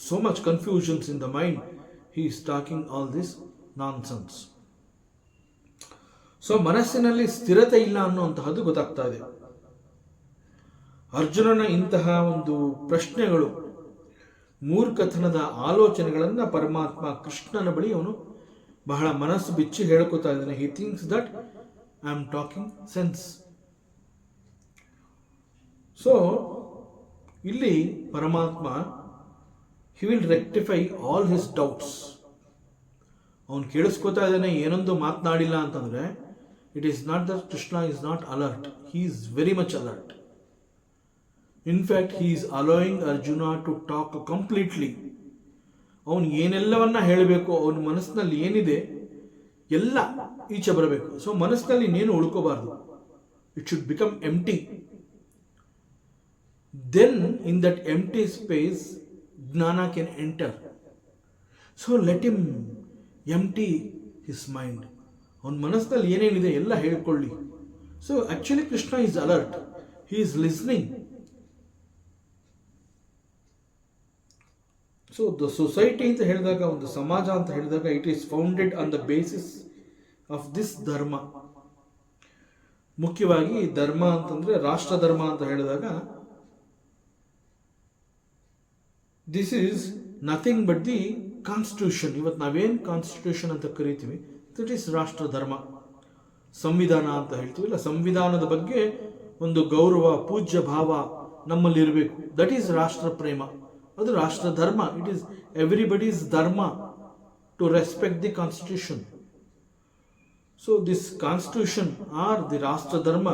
so much confusions in the mind he is talking all this nonsense. So ಮನಸ್ಸಿನಲ್ಲಿ ಸ್ಥಿರತೆ ಇಲ್ಲ ಅನ್ನುವಂತಹದ್ದು ಗೊತ್ತಾಗ್ತಾ ಇದೆ. ಅರ್ಜುನನ ಇಂತಹ ಒಂದು ಪ್ರಶ್ನೆಗಳು, ಮೂರ್ಖತನದ ಆಲೋಚನೆಗಳನ್ನು ಪರಮಾತ್ಮ ಕೃಷ್ಣನ ಬಳಿ ಅವನು ಬಹಳ ಮನಸ್ಸು ಬಿಚ್ಚಿ ಹೇಳ್ಕೊತಾ ಇದ್ದಾನೆ. ಹಿ thinks that I am talking sense. So ಇಲ್ಲಿ ಪರಮಾತ್ಮ he will rectify all his doubts. ಅವನು ಕೇಳಿಸ್ಕೋತಾ ಇದ್ದಾನೆ, ಏನೊಂದು ಮಾತನಾಡಿಲ್ಲ ಅಂತಂದ್ರೆ it is not that Krishna is not alert, he is very much alert. In fact he is allowing Arjuna to talk completely. ಅವನು ಏನೆಲ್ಲವನ್ನ ಹೇಳಬೇಕು, ಅವನ ಮನಸ್ಸಿನಲ್ಲಿ ಏನಿದೆ ಎಲ್ಲ ಈಚೆ ಬರಬೇಕು. ಸೊ ಮನಸ್ಸಿನಲ್ಲಿ ಇನ್ನೇನು ಉಳ್ಕೋಬಾರ್ದು, it should become empty. Then in that empty space ಜ್ಞಾನ can enter. So let him empty his mind. ಅವನ ಮನಸ್ಸಿನಲ್ಲಿ ಏನೇನಿದೆ ಎಲ್ಲ ಹೇಳ್ಕೊಳ್ಳಿ. So actually Krishna is alert, he is listening. So the society ಅಂತ ಹೇಳಿದಾಗ, ಒಂದು ಸಮಾಜ ಅಂತ ಹೇಳಿದಾಗ it is founded on the basis of this ಧರ್ಮ. ಮುಖ್ಯವಾಗಿ ಧರ್ಮ ಅಂತಂದ್ರೆ ರಾಷ್ಟ್ರ ಧರ್ಮ ಅಂತ ಹೇಳಿದಾಗ this is nothing but the constitution. ಇವತ್ತು ನಾವೇನು ಕಾನ್ಸ್ಟಿಟ್ಯೂಷನ್ ಅಂತ ಕರಿತೀವಿ ದಟ್ ಈಸ್ ರಾಷ್ಟ್ರ ಧರ್ಮ. ಸಂವಿಧಾನ ಅಂತ ಹೇಳ್ತೀವಿಲ್ಲ, ಸಂವಿಧಾನದ ಬಗ್ಗೆ ಒಂದು ಗೌರವ, ಪೂಜ್ಯ ಭಾವ ನಮ್ಮಲ್ಲಿರಬೇಕು. ದಟ್ ಈಸ್ ರಾಷ್ಟ್ರ ಪ್ರೇಮ, ಅದು ರಾಷ್ಟ್ರ ಧರ್ಮ. It is everybody's dharma to respect the constitution. So this constitution are the rashtra dharma,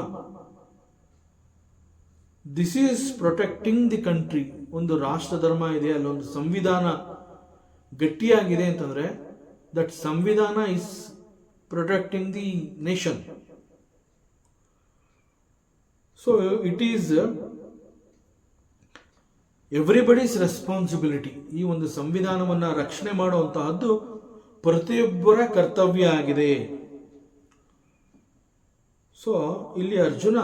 this is protecting the country. ಒಂದು ರಾಷ್ಟ್ರ ಧರ್ಮ ಇದೆ, ಅಲ್ಲೊಂದು ಸಂವಿಧಾನ ಗಟ್ಟಿಯಾಗಿದೆ ಅಂತಂದ್ರೆ ದಟ್ ಸಂವಿಧಾನ is protecting the nation. So it is everybody's responsibility. ಈ ಒಂದು ಸಂವಿಧಾನವನ್ನು ರಕ್ಷಣೆ ಮಾಡುವಂತಹದ್ದು ಪ್ರತಿಯೊಬ್ಬರ ಕರ್ತವ್ಯ ಆಗಿದೆ. ಸೊ ಇಲ್ಲಿ ಅರ್ಜುನ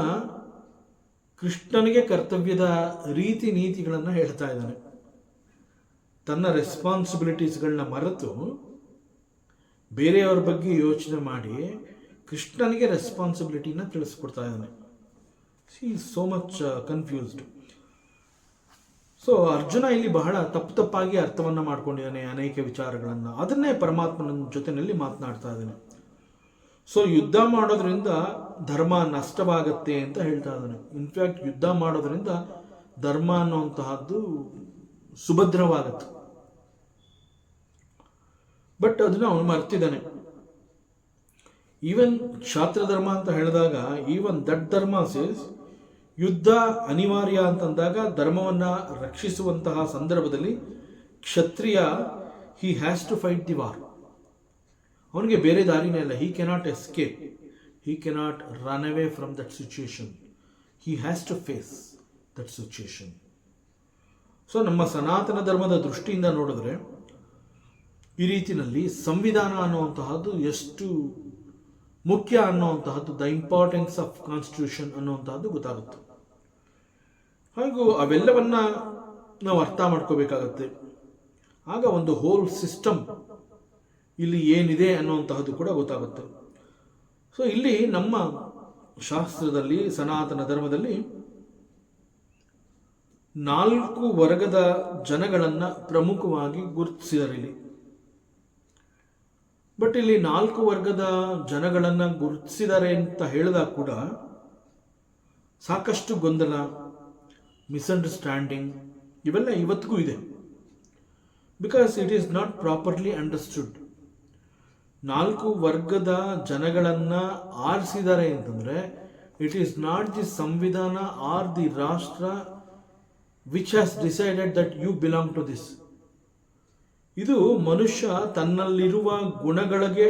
ಕೃಷ್ಣನಿಗೆ ಕರ್ತವ್ಯದ ರೀತಿ ನೀತಿಗಳನ್ನು ಹೇಳ್ತಾ ಇದ್ದಾನೆ. ತನ್ನ ರೆಸ್ಪಾನ್ಸಿಬಿಲಿಟೀಸ್ಗಳನ್ನ ಮರೆತು ಬೇರೆಯವ್ರ ಬಗ್ಗೆ ಯೋಚನೆ ಮಾಡಿ ಕೃಷ್ಣನಿಗೆ ರೆಸ್ಪಾನ್ಸಿಬಿಲಿಟಿನ ತಿಳಿಸ್ಕೊಡ್ತಾ ಇದ್ದಾನೆ. C is so much confused. So Arjuna ಇಲ್ಲಿ ಬಹಳ ತಪ್ಪಾಗಿ ಅರ್ಥವನ್ನ ಮಾಡ್ಕೊಂಡಿದ್ದಾನೆ ಅನೇಕ ವಿಚಾರಗಳನ್ನು. ಅದನ್ನೇ ಪರಮಾತ್ಮನ ಜೊತೆಯಲ್ಲಿ ಮಾತನಾಡ್ತಾ ಇದ್ದಾನೆ. ಸೊ ಯುದ್ಧ ಮಾಡೋದ್ರಿಂದ ಧರ್ಮ ನಷ್ಟವಾಗತ್ತೆ ಅಂತ ಹೇಳ್ತಾ ಇದ್ದಾನೆ. ಇನ್ಫ್ಯಾಕ್ಟ್ ಯುದ್ಧ ಮಾಡೋದ್ರಿಂದ ಧರ್ಮ ಅನ್ನುವಂತಹದ್ದು ಸುಭದ್ರವಾಗತ್ತೆ. ಬಟ್ ಅದನ್ನ ಅವನು ಮರ್ತಿದ್ದಾನೆ. ಈವನ್ ಕ್ಷಾತ್ರ ಧರ್ಮ ಅಂತ ಹೇಳಿದಾಗ ಈವನ್ ದಟ್ ಧರ್ಮ ಸೇಸ್ ಯುದ್ಧ ಅನಿವಾರ್ಯ ಅಂತಂದಾಗ ಧರ್ಮವನ್ನ ರಕ್ಷಿಸುವಂತಹ ಸಂದರ್ಭದಲ್ಲಿ ಕ್ಷತ್ರಿಯ he has to fight the war. ಅವನಿಗೆ ಬೇರೆ ದಾರಿನೇ ಇಲ್ಲ. He cannot escape, he cannot run away from that situation. He has to face that situation. So ನಮ್ಮ ಸನಾತನ ಧರ್ಮದ ದೃಷ್ಟಿಯಿಂದ ನೋಡಿದ್ರೆ ಈ ರೀತಿಯಲ್ಲಿ ಸಂವಿಧಾನ ಅನ್ನುವಂತಹದ್ದು ಎಷ್ಟು ಮುಖ್ಯ ಅನ್ನುವಂತಹದ್ದು, ದ ಇಂಪಾರ್ಟೆನ್ಸ್ ಆಫ್ ಕಾನ್ಸ್ಟಿಟ್ಯೂಷನ್ ಅನ್ನುವಂತಹದ್ದು ಗೊತ್ತಾಗುತ್ತೆ. ಹಾಗೂ ಅವೆಲ್ಲವನ್ನ ನಾವು ಅರ್ಥ ಮಾಡ್ಕೋಬೇಕಾಗತ್ತೆ. ಆಗ ಒಂದು ಹೋಲ್ ಸಿಸ್ಟಮ್ ಇಲ್ಲಿ ಏನಿದೆ ಅನ್ನುವಂತಹದ್ದು ಕೂಡ ಗೊತ್ತಾಗುತ್ತೆ. ಸೊ ಇಲ್ಲಿ ನಮ್ಮ ಶಾಸ್ತ್ರದಲ್ಲಿ, ಸನಾತನ ಧರ್ಮದಲ್ಲಿ 4 ವರ್ಗದ ಜನಗಳನ್ನ ಪ್ರಮುಖವಾಗಿ ಗುರುತಿಸಿದ್ದಾರೆ ಇಲ್ಲಿ. ಬಟ್ ಇಲ್ಲಿ 4 ವರ್ಗದ ಜನಗಳನ್ನ ಗುರುತಿಸಿದ್ದಾರೆ ಅಂತ ಹೇಳಿದಾಗ ಕೂಡ ಸಾಕಷ್ಟು ಗೊಂದಲ, ಮಿಸ್ಅಂಡರ್ಸ್ಟ್ಯಾಂಡಿಂಗ್ ಇವೆಲ್ಲ ಇವತ್ತಿಗೂ ಇದೆ. Because it is not properly understood. 4 ವರ್ಗದ ಜನಗಳನ್ನ ಆರಿಸಿದ್ದಾರೆ ಅಂತಂದ್ರೆ ಇಟ್ ಈಸ್ ನಾಟ್ ದಿ ಸಂವಿಧಾನ ಆರ್ ದಿ ರಾಷ್ಟ್ರ which has decided that you belong to this. ಇದು ಮನುಷ್ಯ ತನ್ನಲ್ಲಿರುವ ಗುಣಗಳಿಗೆ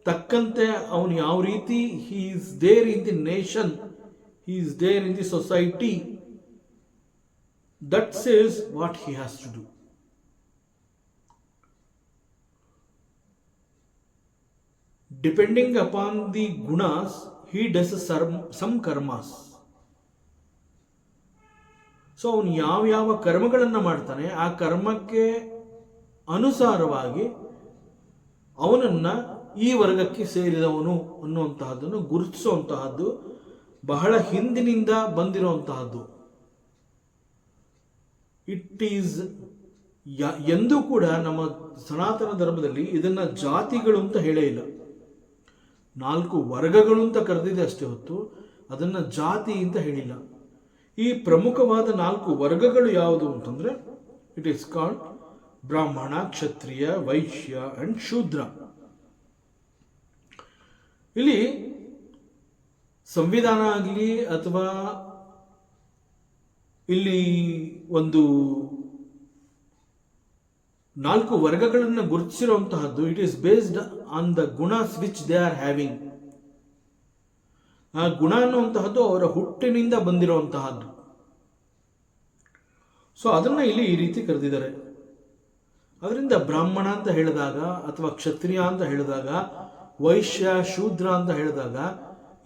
ತಕ್ಕಂತೆ ಅವನು ಯಾವ ರೀತಿ he is there in the nation, he is there in the society, that says what he has to do. Depending upon the gunas, he does some karmas. So ಅವನು ಯಾವ ಕರ್ಮಗಳನ್ನು ಮಾಡ್ತಾನೆ ಆ ಕರ್ಮಕ್ಕೆ ಅನುಸಾರವಾಗಿ ಅವನನ್ನ ಈ ವರ್ಗಕ್ಕೆ ಸೇರಿದವನು ಅನ್ನುವಂತಹದ್ದನ್ನು ಗುರುತಿಸುವಂತಹದ್ದು ಬಹಳ ಹಿಂದಿನಿಂದ ಬಂದಿರುವಂತಹದ್ದು. ಇಟ್ ಈಸ್ ಎಂದೂ ಕೂಡ ನಮ್ಮ ಸನಾತನ ಧರ್ಮದಲ್ಲಿ ಇದನ್ನ ಜಾತಿಗಳು ಅಂತ ಹೇಳೇ ಇಲ್ಲ. 4 ವರ್ಗಗಳು ಅಂತ ಕರೆದಿದೆ ಅಷ್ಟೇ ಹೊತ್ತು ಅದನ್ನ ಜಾತಿ ಅಂತ ಹೇಳಿಲ್ಲ. ಈ ಪ್ರಮುಖವಾದ 4 ವರ್ಗಗಳು ಯಾವುದು ಅಂತಂದ್ರೆ ಇಟ್ ಈಸ್ ಕಾಲ್ಡ್ ಬ್ರಾಹ್ಮಣ, ಕ್ಷತ್ರಿಯ, ವೈಶ್ಯ ಅಂಡ್ ಶೂದ್ರ. ಇಲ್ಲಿ ಸಂವಿಧಾನ ಆಗಲಿ ಅಥವಾ ಇಲ್ಲಿ ಒಂದು 4 ವರ್ಗಗಳನ್ನು ಗುರುತಿಸಿರುವಂತಹದ್ದು it is based on the ಗುಣಸ್ ವಿಚ್ ದೇ ಆರ್ ಹ್ಯಾವಿಂಗ್. ಆ ಗುಣ ಅನ್ನುವಂತಹದ್ದು ಅವರ ಹುಟ್ಟಿನಿಂದ ಬಂದಿರುವಂತಹದ್ದು. ಸೊ ಅದನ್ನ ಇಲ್ಲಿ ಈ ರೀತಿ ಕರೆದಿದ್ದಾರೆ. ಅದರಿಂದ ಬ್ರಾಹ್ಮಣ ಅಂತ ಹೇಳಿದಾಗ ಅಥವಾ ಕ್ಷತ್ರಿಯ ಅಂತ ಹೇಳಿದಾಗ, ವೈಶ್ಯ, ಶೂದ್ರ ಅಂತ ಹೇಳಿದಾಗ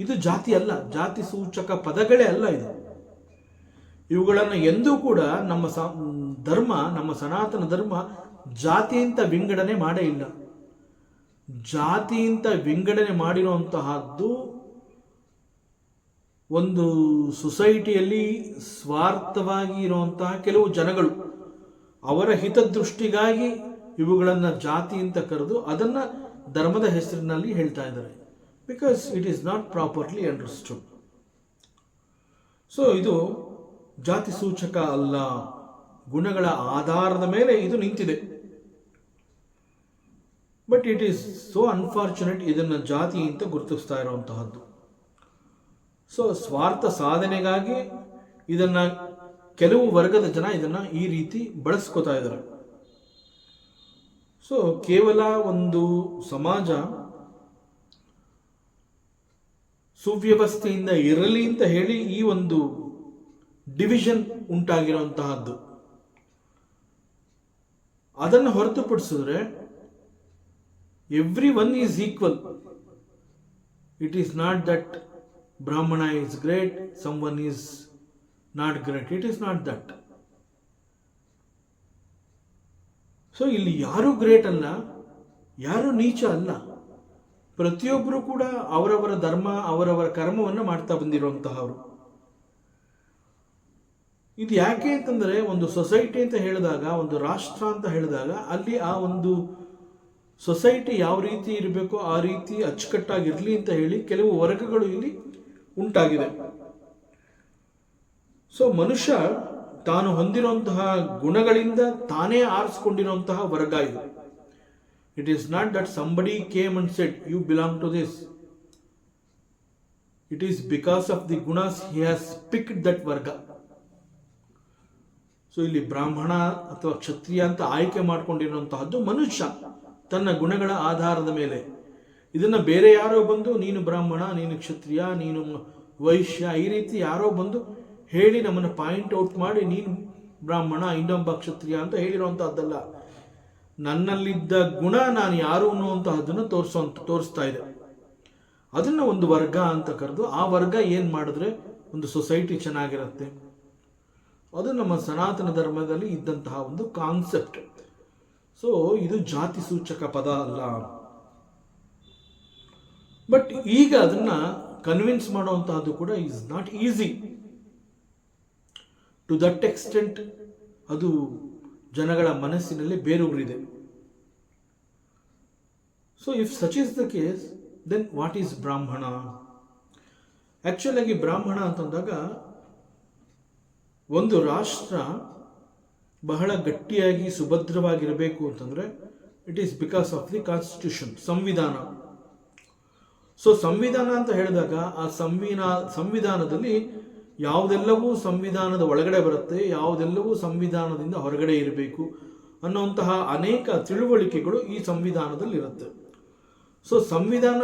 ಇದು ಜಾತಿ ಅಲ್ಲ, ಜಾತಿ ಸೂಚಕ ಪದಗಳೇ ಅಲ್ಲ ಇದು. ಇವುಗಳನ್ನು ಎಂದೂ ಕೂಡ ನಮ್ಮ ಧರ್ಮ, ನಮ್ಮ ಸನಾತನ ಧರ್ಮ ಜಾತಿಯಿಂದ ವಿಂಗಡಣೆ ಮಾಡೇ ಇಲ್ಲ. ಜಾತಿಯಿಂದ ವಿಂಗಡಣೆ ಮಾಡಿರುವಂತಹದ್ದು ಒಂದು ಸೊಸೈಟಿಯಲ್ಲಿ ಸ್ವಾರ್ಥವಾಗಿ ಇರುವಂತಹ ಕೆಲವು ಜನಗಳು ಅವರ ಹಿತದೃಷ್ಟಿಗಾಗಿ ಇವುಗಳನ್ನು ಜಾತಿ ಅಂತ ಕರೆದು ಅದನ್ನ ಧರ್ಮದ ಹೆಸರಿನಲ್ಲಿ ಹೇಳ್ತಾ ಇದ್ದಾರೆ. Because it is not properly understood. So ಇದು ಜಾತಿ ಸೂಚಕ ಅಲ್ಲ, ಗುಣಗಳ ಆಧಾರದ ಮೇಲೆ ಇದು ನಿಂತಿದೆ. But it is so unfortunate ಇದನ್ನ ಜಾತಿ ಅಂತ ಗುರುತಿಸ್ತಾ ಇರುವಂತಹದ್ದು. ಸೊ ಸ್ವಾರ್ಥ ಸಾಧನೆಗಾಗಿ ಇದನ್ನ ಕೆಲವು ವರ್ಗದ ಜನ ಇದನ್ನ ಈ ರೀತಿ ಬಳಸ್ಕೋತಾ ಇದ್ದಾರೆ. ಸೊ ಕೇವಲ ಒಂದು ಸಮಾಜ ಸುವ್ಯವಸ್ಥೆಯಿಂದ ಇರಲಿ ಅಂತ ಹೇಳಿ ಈ ಒಂದು ಡಿವಿಷನ್ ಉಂಟಾಗಿರುವಂತಹದ್ದು. ಅದನ್ನು ಹೊರತುಪಡಿಸಿದ್ರೆ every one is equal. It is not that ಬ್ರಾಹ್ಮಣ is great, some one is not great. It is not that. So ಇಲ್ಲಿ ಯಾರು ಗ್ರೇಟ್ ಅಲ್ಲ, ಯಾರು ನೀಚ ಅಲ್ಲ. ಪ್ರತಿಯೊಬ್ಬರು ಕೂಡ ಅವರವರ ಧರ್ಮ, ಅವರವರ ಕರ್ಮವನ್ನು ಮಾಡ್ತಾ ಬಂದಿರುವಂತಹವರು. ಇದು ಯಾಕೆ ಅಂತಂದರೆ, ಒಂದು ಸೊಸೈಟಿ ಅಂತ ಹೇಳಿದಾಗ, ಒಂದು ರಾಷ್ಟ್ರ ಅಂತ ಹೇಳಿದಾಗ, ಅಲ್ಲಿ ಆ ಒಂದು ಸೊಸೈಟಿ ಯಾವ ರೀತಿ ಇರಬೇಕೋ ಆ ರೀತಿ ಅಚ್ಚುಕಟ್ಟಾಗಿರಲಿ ಅಂತ ಹೇಳಿ ಕೆಲವು ವರ್ಗಗಳು ಇಲ್ಲಿ ಉಂಟಾಗಿದೆ. ಸೊ ಮನುಷ್ಯ ತಾನು ಹೊಂದಿರುವಂತಹ ಗುಣಗಳಿಂದ ತಾನೇ ಆರಿಸಿಕೊಂಡಿರುವಂತಹ ವರ್ಗ ಇದು. It is not that somebody came and said you belong to this. It is because of the ಗುಣಸ್ ಹಿ ಹ್ಯಾಸ್ ಪಿಕ್ಡ್ ದಟ್ ವರ್ಗ. ಸೊ ಇಲ್ಲಿ ಬ್ರಾಹ್ಮಣ ಅಥವಾ ಕ್ಷತ್ರಿಯ ಅಂತ ಆಯ್ಕೆ ಮಾಡಿಕೊಂಡಿರುವಂತಹದ್ದು ಮನುಷ್ಯ ತನ್ನ ಗುಣಗಳ ಆಧಾರದ ಮೇಲೆ. ಇದನ್ನು ಬೇರೆ ಯಾರೋ ಬಂದು ನೀನು ಬ್ರಾಹ್ಮಣ, ನೀನು ಕ್ಷತ್ರಿಯ, ನೀನು ವೈಶ್ಯ, ಈ ರೀತಿ ಯಾರೋ ಬಂದು ಹೇಳಿ ನಮ್ಮನ್ನು ಪಾಯಿಂಟ್ ಔಟ್ ಮಾಡಿ ನೀನು ಬ್ರಾಹ್ಮಣ ಇನ್ನೊಬ್ಬ ಕ್ಷತ್ರಿಯ ಅಂತ ಹೇಳಿರುವಂತಹದ್ದಲ್ಲ. ನನ್ನಲ್ಲಿದ್ದ ಗುಣ ನಾನು ಯಾರು ಅನ್ನುವಂತಹದ್ದನ್ನು ತೋರಿಸ್ತಾ ಇದೆ. ಅದನ್ನ ಒಂದು ವರ್ಗ ಅಂತ ಕರೆದು ಆ ವರ್ಗ ಏನು ಮಾಡಿದ್ರೆ ಒಂದು ಸೊಸೈಟಿ ಚೆನ್ನಾಗಿರುತ್ತೆ. ಅದು ನಮ್ಮ ಸನಾತನ ಧರ್ಮದಲ್ಲಿ ಇದ್ದಂತಹ ಒಂದು ಕಾನ್ಸೆಪ್ಟ್. ಸೊ ಇದು ಜಾತಿ ಸೂಚಕ ಪದ ಅಲ್ಲ. ಬಟ್ ಈಗ ಅದನ್ನ ಕನ್ವಿನ್ಸ್ ಮಾಡುವಂತಹದ್ದು ಕೂಡ is not easy to that extent. ಅದು ಜನಗಳ ಮನಸ್ಸಿನಲ್ಲಿ ಬೇರೂರಿದೆ. So if such is the case, then what is Brahmana? Actual ಆಗಿ ಬ್ರಾಹ್ಮಣ ಅಂತಂದಾಗ ಒಂದು ರಾಷ್ಟ್ರ ಬಹಳ ಗಟ್ಟಿಯಾಗಿ ಸುಭದ್ರವಾಗಿರಬೇಕು ಅಂತಂದ್ರೆ it is because of the constitution, ಸಂವಿಧಾನ. ಸೊ ಸಂವಿಧಾನ ಅಂತ ಹೇಳಿದಾಗ ಆ ಸಂವಿಧಾನದಲ್ಲಿ ಯಾವುದೆಲ್ಲವೂ ಸಂವಿಧಾನದ ಒಳಗಡೆ ಬರುತ್ತೆ, ಯಾವುದೆಲ್ಲವೂ ಸಂವಿಧಾನದಿಂದ ಹೊರಗಡೆ ಇರಬೇಕು ಅನ್ನುವಂತಹ ಅನೇಕ ತಿಳುವಳಿಕೆಗಳು ಈ ಸಂವಿಧಾನದಲ್ಲಿ ಇರುತ್ತೆ. ಸೊ ಸಂವಿಧಾನ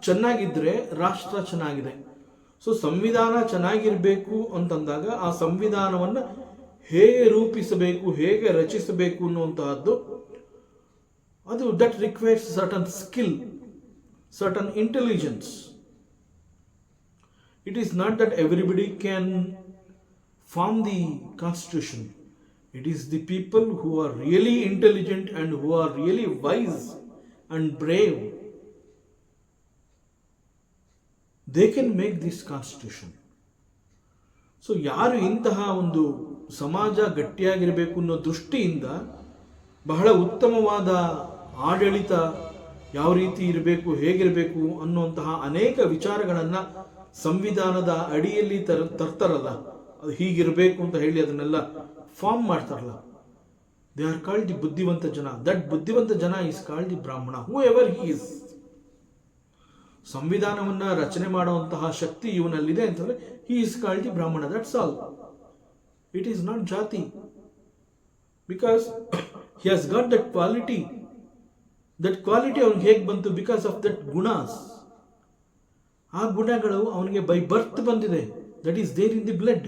ಚೆನ್ನಾಗಿದ್ರೆ ರಾಷ್ಟ್ರ ಚೆನ್ನಾಗಿದೆ. ಸೊ ಸಂವಿಧಾನ ಚೆನ್ನಾಗಿರಬೇಕು ಅಂತಂದಾಗ ಆ ಸಂವಿಧಾನವನ್ನು ಹೇಗೆ ರೂಪಿಸಬೇಕು, ಹೇಗೆ ರಚಿಸಬೇಕು ಅನ್ನುವಂತಹದ್ದು ಅದು that requires certain skill, certain intelligence. It is not that everybody can form the constitution. It is the people who are really intelligent and who are really wise and brave. They can make this constitution. So ಯಾರು ಇಂತಹ ಒಂದು ಸಮಾಜ ಗಟ್ಟಿಯಾಗಿರಬೇಕು ಅನ್ನೋ ದೃಷ್ಟಿಯಿಂದ ಬಹಳ ಉತ್ತಮವಾದ ಆಡಳಿತ ಯಾವ ರೀತಿ ಇರಬೇಕು, ಹೇಗಿರಬೇಕು ಅನ್ನುವಂತಹ ಅನೇಕ ವಿಚಾರಗಳನ್ನು ಸಂವಿಧಾನದ ಅಡಿಯಲ್ಲಿ ತರ್ತಾರಲ್ಲ, ಅದು ಹೀಗಿರಬೇಕು ಅಂತ ಹೇಳಿ ಅದನ್ನೆಲ್ಲ ಫಾರ್ಮ್ ಮಾಡ್ತಾರಲ್ಲ, ದೇ ಆರ್ ಕಾಲ್ಡ್ ದಿ ಬುದ್ಧಿವಂತ ಜನ. ದಟ್ ಬುದ್ಧಿವಂತ ಜನ ಈಸ್ ಕಾಲ್ಡ್ ದಿ ಬ್ರಾಹ್ಮಣ, ಹೂ ಎವರ್ ಹಿ ಈಸ್. ಸಂವಿಧಾನವನ್ನ ರಚನೆ ಮಾಡುವಂತಹ ಶಕ್ತಿ ಇವನಲ್ಲಿದೆ ಅಂತಂದ್ರೆ he is called the Brahmana. That's all. It is not jati, because he has got that quality. That quality ಅವನಿಗೆ ಹೇಗೆ ಬಂತು? Because of that gunas. ಆ ಗುಣಗಳು ಅವನಿಗೆ ಬೈ ಬರ್ತ್ ಬಂದಿದೆ. That is there in the blood.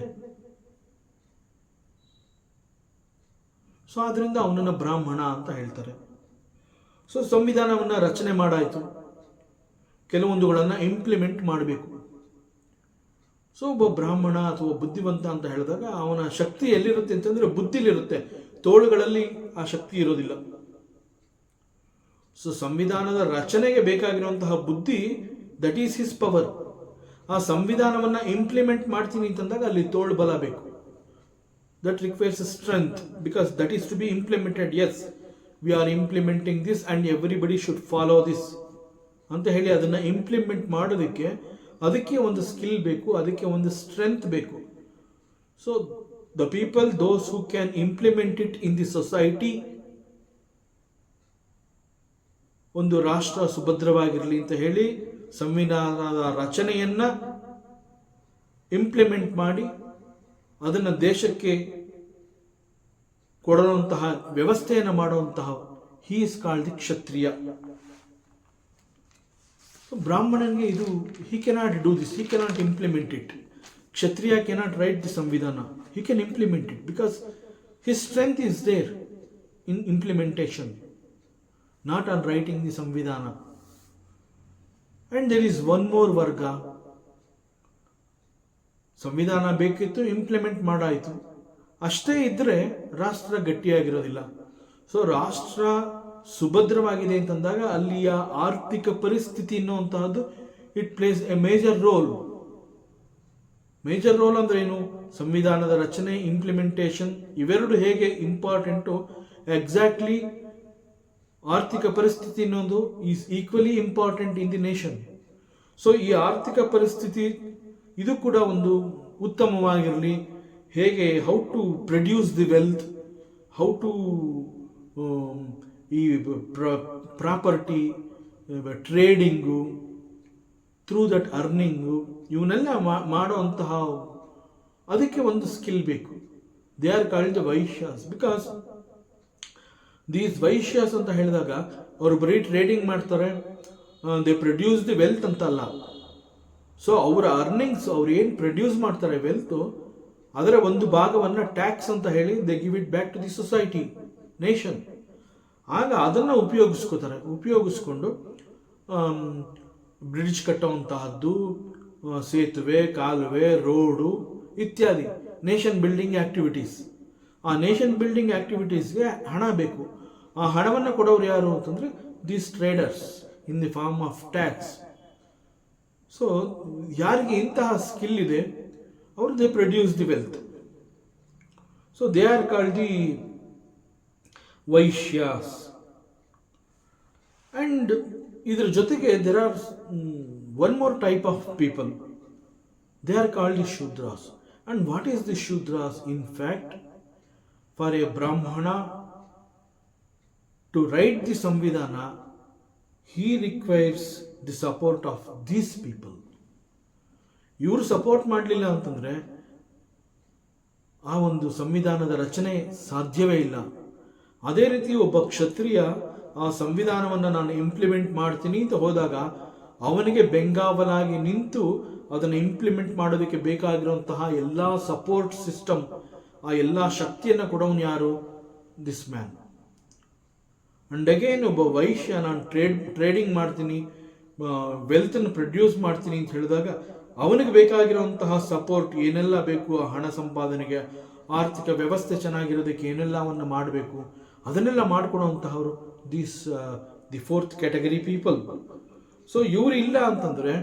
So ಆದ್ರಿಂದ ಅವನನ್ನು ಬ್ರಾಹ್ಮಣ ಅಂತ ಹೇಳ್ತಾರೆ. ಸೊ ಸಂವಿಧಾನವನ್ನ ರಚನೆ ಮಾಡಾಯಿತು, ಕೆಲವೊಂದುಗಳನ್ನು ಇಂಪ್ಲಿಮೆಂಟ್ ಮಾಡಬೇಕು. ಸೊ ಒಬ್ಬ ಬ್ರಾಹ್ಮಣ ಅಥವಾ ಬುದ್ಧಿವಂತ ಅಂತ ಹೇಳಿದಾಗ ಅವನ ಶಕ್ತಿ ಎಲ್ಲಿರುತ್ತೆ ಅಂತಂದ್ರೆ ಬುದ್ಧಿಲಿರುತ್ತೆ, ತೋಳುಗಳಲ್ಲಿ ಆ ಶಕ್ತಿ ಇರೋದಿಲ್ಲ. ಸೊ ಸಂವಿಧಾನದ ರಚನೆಗೆ ಬೇಕಾಗಿರುವಂತಹ ಬುದ್ಧಿ, ದಟ್ ಈಸ್ ಹಿಸ್ ಪವರ್. ಆ ಸಂವಿಧಾನವನ್ನ ಇಂಪ್ಲಿಮೆಂಟ್ ಮಾಡ್ತೀನಿ ಅಂತಂದಾಗ ಅಲ್ಲಿ ತೋಳು ಬಲ ಬೇಕು. That requires strength, because that is to be implemented. Yes, we are implementing this and everybody should follow this ಅಂತ ಹೇಳಿ ಅದನ್ನ ಇಂಪ್ಲಿಮೆಂಟ್ ಮಾಡೋದಕ್ಕೆ ಅದಕ್ಕೆ ಒಂದು ಸ್ಕಿಲ್ ಬೇಕು, ಅದಕ್ಕೆ ಒಂದು ಸ್ಟ್ರೆಂತ್ ಬೇಕು. So the people, those who can implement it in the society, ಒಂದು ರಾಷ್ಟ್ರ ಸುಭದ್ರವಾಗಿರಲಿ ಅಂತ ಹೇಳಿ ಸಂವಿಧಾನದ ರಚನೆಯನ್ನ ಇಂಪ್ಲಿಮೆಂಟ್ ಮಾಡಿ ಅದನ್ನು ದೇಶಕ್ಕೆ ಕೊಡುವಂತಹ ವ್ಯವಸ್ಥೆಯನ್ನು ಮಾಡುವಂತಹ he is called the Kshatriya. ಬ್ರಾಹ್ಮಣನಿಗೆ ಇದು he cannot do this, he cannot implement it. Kshatriya cannot write the samvidhana, he can implement it because his strength is there in implementation, not on writing the samvidhana. And there is one more varga. ಸಂವಿಧಾನ ಬೇಕಿತ್ತು, implement ಮಾಡಾಯಿತು, ಅಷ್ಟೇ ಇದ್ರೆ ರಾಷ್ಟ್ರ ಗಟ್ಟಿಯಾಗಿರೋದಿಲ್ಲ. So ರಾಷ್ಟ್ರ ಸುಭದ್ರವಾಗಿದೆ ಅಂತಂದಾಗ ಅಲ್ಲಿಯ ಆರ್ಥಿಕ ಪರಿಸ್ಥಿತಿ ಅನ್ನುವಂತಹದ್ದು it plays a major role. Major role ಅಂದರೆ ಏನು? ಸಂವಿಧಾನದ ರಚನೆ, ಇಂಪ್ಲಿಮೆಂಟೇಷನ್ ಇವೆರಡು ಹೇಗೆ ಇಂಪಾರ್ಟೆಂಟು, ಎಕ್ಸಾಕ್ಟ್ಲಿ ಆರ್ಥಿಕ ಪರಿಸ್ಥಿತಿ ಅನ್ನೋದು is equally important in the nation. So ಈ ಆರ್ಥಿಕ ಪರಿಸ್ಥಿತಿ ಇದು ಕೂಡ ಒಂದು ಉತ್ತಮವಾಗಿರಲಿ. ಹೇಗೆ how to produce the wealth, how to ಈ property trading through that earning ಇವನ್ನೆಲ್ಲ ಮಾಡುವಂತಹ ಅದಕ್ಕೆ ಒಂದು ಸ್ಕಿಲ್ ಬೇಕು. They are called the Vaishyas. Because these Vaishyas ಅಂತ ಹೇಳಿದಾಗ ಅವರು ಬರೀ ಟ್ರೇಡಿಂಗ್ ಮಾಡ್ತಾರೆ, ದೇ ಪ್ರೊಡ್ಯೂಸ್ ದಿ ವೆಲ್ತ್ ಅಂತ ಅಲ್ಲ. ಸೊ ಅವರ ಅರ್ನಿಂಗ್ಸ್, ಅವ್ರು ಏನು ಪ್ರೊಡ್ಯೂಸ್ ಮಾಡ್ತಾರೆ ವೆಲ್ತು, ಅದರ ಒಂದು ಭಾಗವನ್ನು ಟ್ಯಾಕ್ಸ್ ಅಂತ ಹೇಳಿ they give it back to the society, nation. ಆಗ ಅದನ್ನು ಉಪಯೋಗಿಸ್ಕೊಂಡು ಬ್ರಿಡ್ಜ್ ಕಟ್ಟುವಂತಹದ್ದು, ಸೇತುವೆ, ಕಾಲುವೆ, ರೋಡು ಇತ್ಯಾದಿ ನೇಷನ್ ಬಿಲ್ಡಿಂಗ್ ಆಕ್ಟಿವಿಟೀಸ್. ಆ ನೇಷನ್ ಬಿಲ್ಡಿಂಗ್ ಆಕ್ಟಿವಿಟೀಸ್ಗೆ ಹಣ ಬೇಕು. ಆ ಹಣವನ್ನು ಕೊಡೋರು ಯಾರು ಅಂತಂದರೆ these traders in the form of tax. So ಯಾರಿಗೆ ಇಂತಹ ಸ್ಕಿಲ್ ಇದೆ ಅವರು they produce the wealth. So they are called the Vaishyas. And ಇದರ ಜೊತೆಗೆ there are one more type of people, they are called the Shudras. And what is the Shudras? In fact, for a Brahmana to write the samvidhana, he requires the support of these people. ಇವರು support ಮಾಡಲಿಲ್ಲ ಅಂತಂದರೆ ಆ ಒಂದು ಸಂವಿಧಾನದ ರಚನೆ ಸಾಧ್ಯವೇ ಇಲ್ಲ. ಅದೇ ರೀತಿ ಒಬ್ಬ ಕ್ಷತ್ರಿಯ ಆ ಸಂವಿಧಾನವನ್ನು ನಾನು ಇಂಪ್ಲಿಮೆಂಟ್ ಮಾಡ್ತೀನಿ ಅಂತ ಹೋದಾಗ ಅವನಿಗೆ ಬೆಂಗಾವಲಾಗಿ ನಿಂತು ಅದನ್ನು ಇಂಪ್ಲಿಮೆಂಟ್ ಮಾಡೋದಕ್ಕೆ ಬೇಕಾಗಿರುವಂತಹ ಎಲ್ಲ ಸಪೋರ್ಟ್ ಸಿಸ್ಟಮ್, ಆ ಎಲ್ಲ ಶಕ್ತಿಯನ್ನು ಕೊಡೋನು ಯಾರು? This man. ಅಂಡ್ ಅಗೇನ್ ಒಬ್ಬ ವೈಶ್ಯ, ನಾನು ಟ್ರೇಡಿಂಗ್ ಮಾಡ್ತೀನಿ, ವೆಲ್ತನ್ನು ಪ್ರೊಡ್ಯೂಸ್ ಮಾಡ್ತೀನಿ ಅಂತ ಹೇಳಿದಾಗ ಅವನಿಗೆ ಬೇಕಾಗಿರುವಂತಹ ಸಪೋರ್ಟ್ ಏನೆಲ್ಲ ಬೇಕು, ಆ ಹಣ ಸಂಪಾದನೆಗೆ, ಆರ್ಥಿಕ ವ್ಯವಸ್ಥೆ ಚೆನ್ನಾಗಿರೋದಕ್ಕೆ ಏನೆಲ್ಲವನ್ನು ಮಾಡಬೇಕು ಅದನ್ನೆಲ್ಲ ಮಾಡಿಕೊಡುವಂತಹವರು the fourth category people. So ಇವರು ಇಲ್ಲ ಅಂತಂದರೆ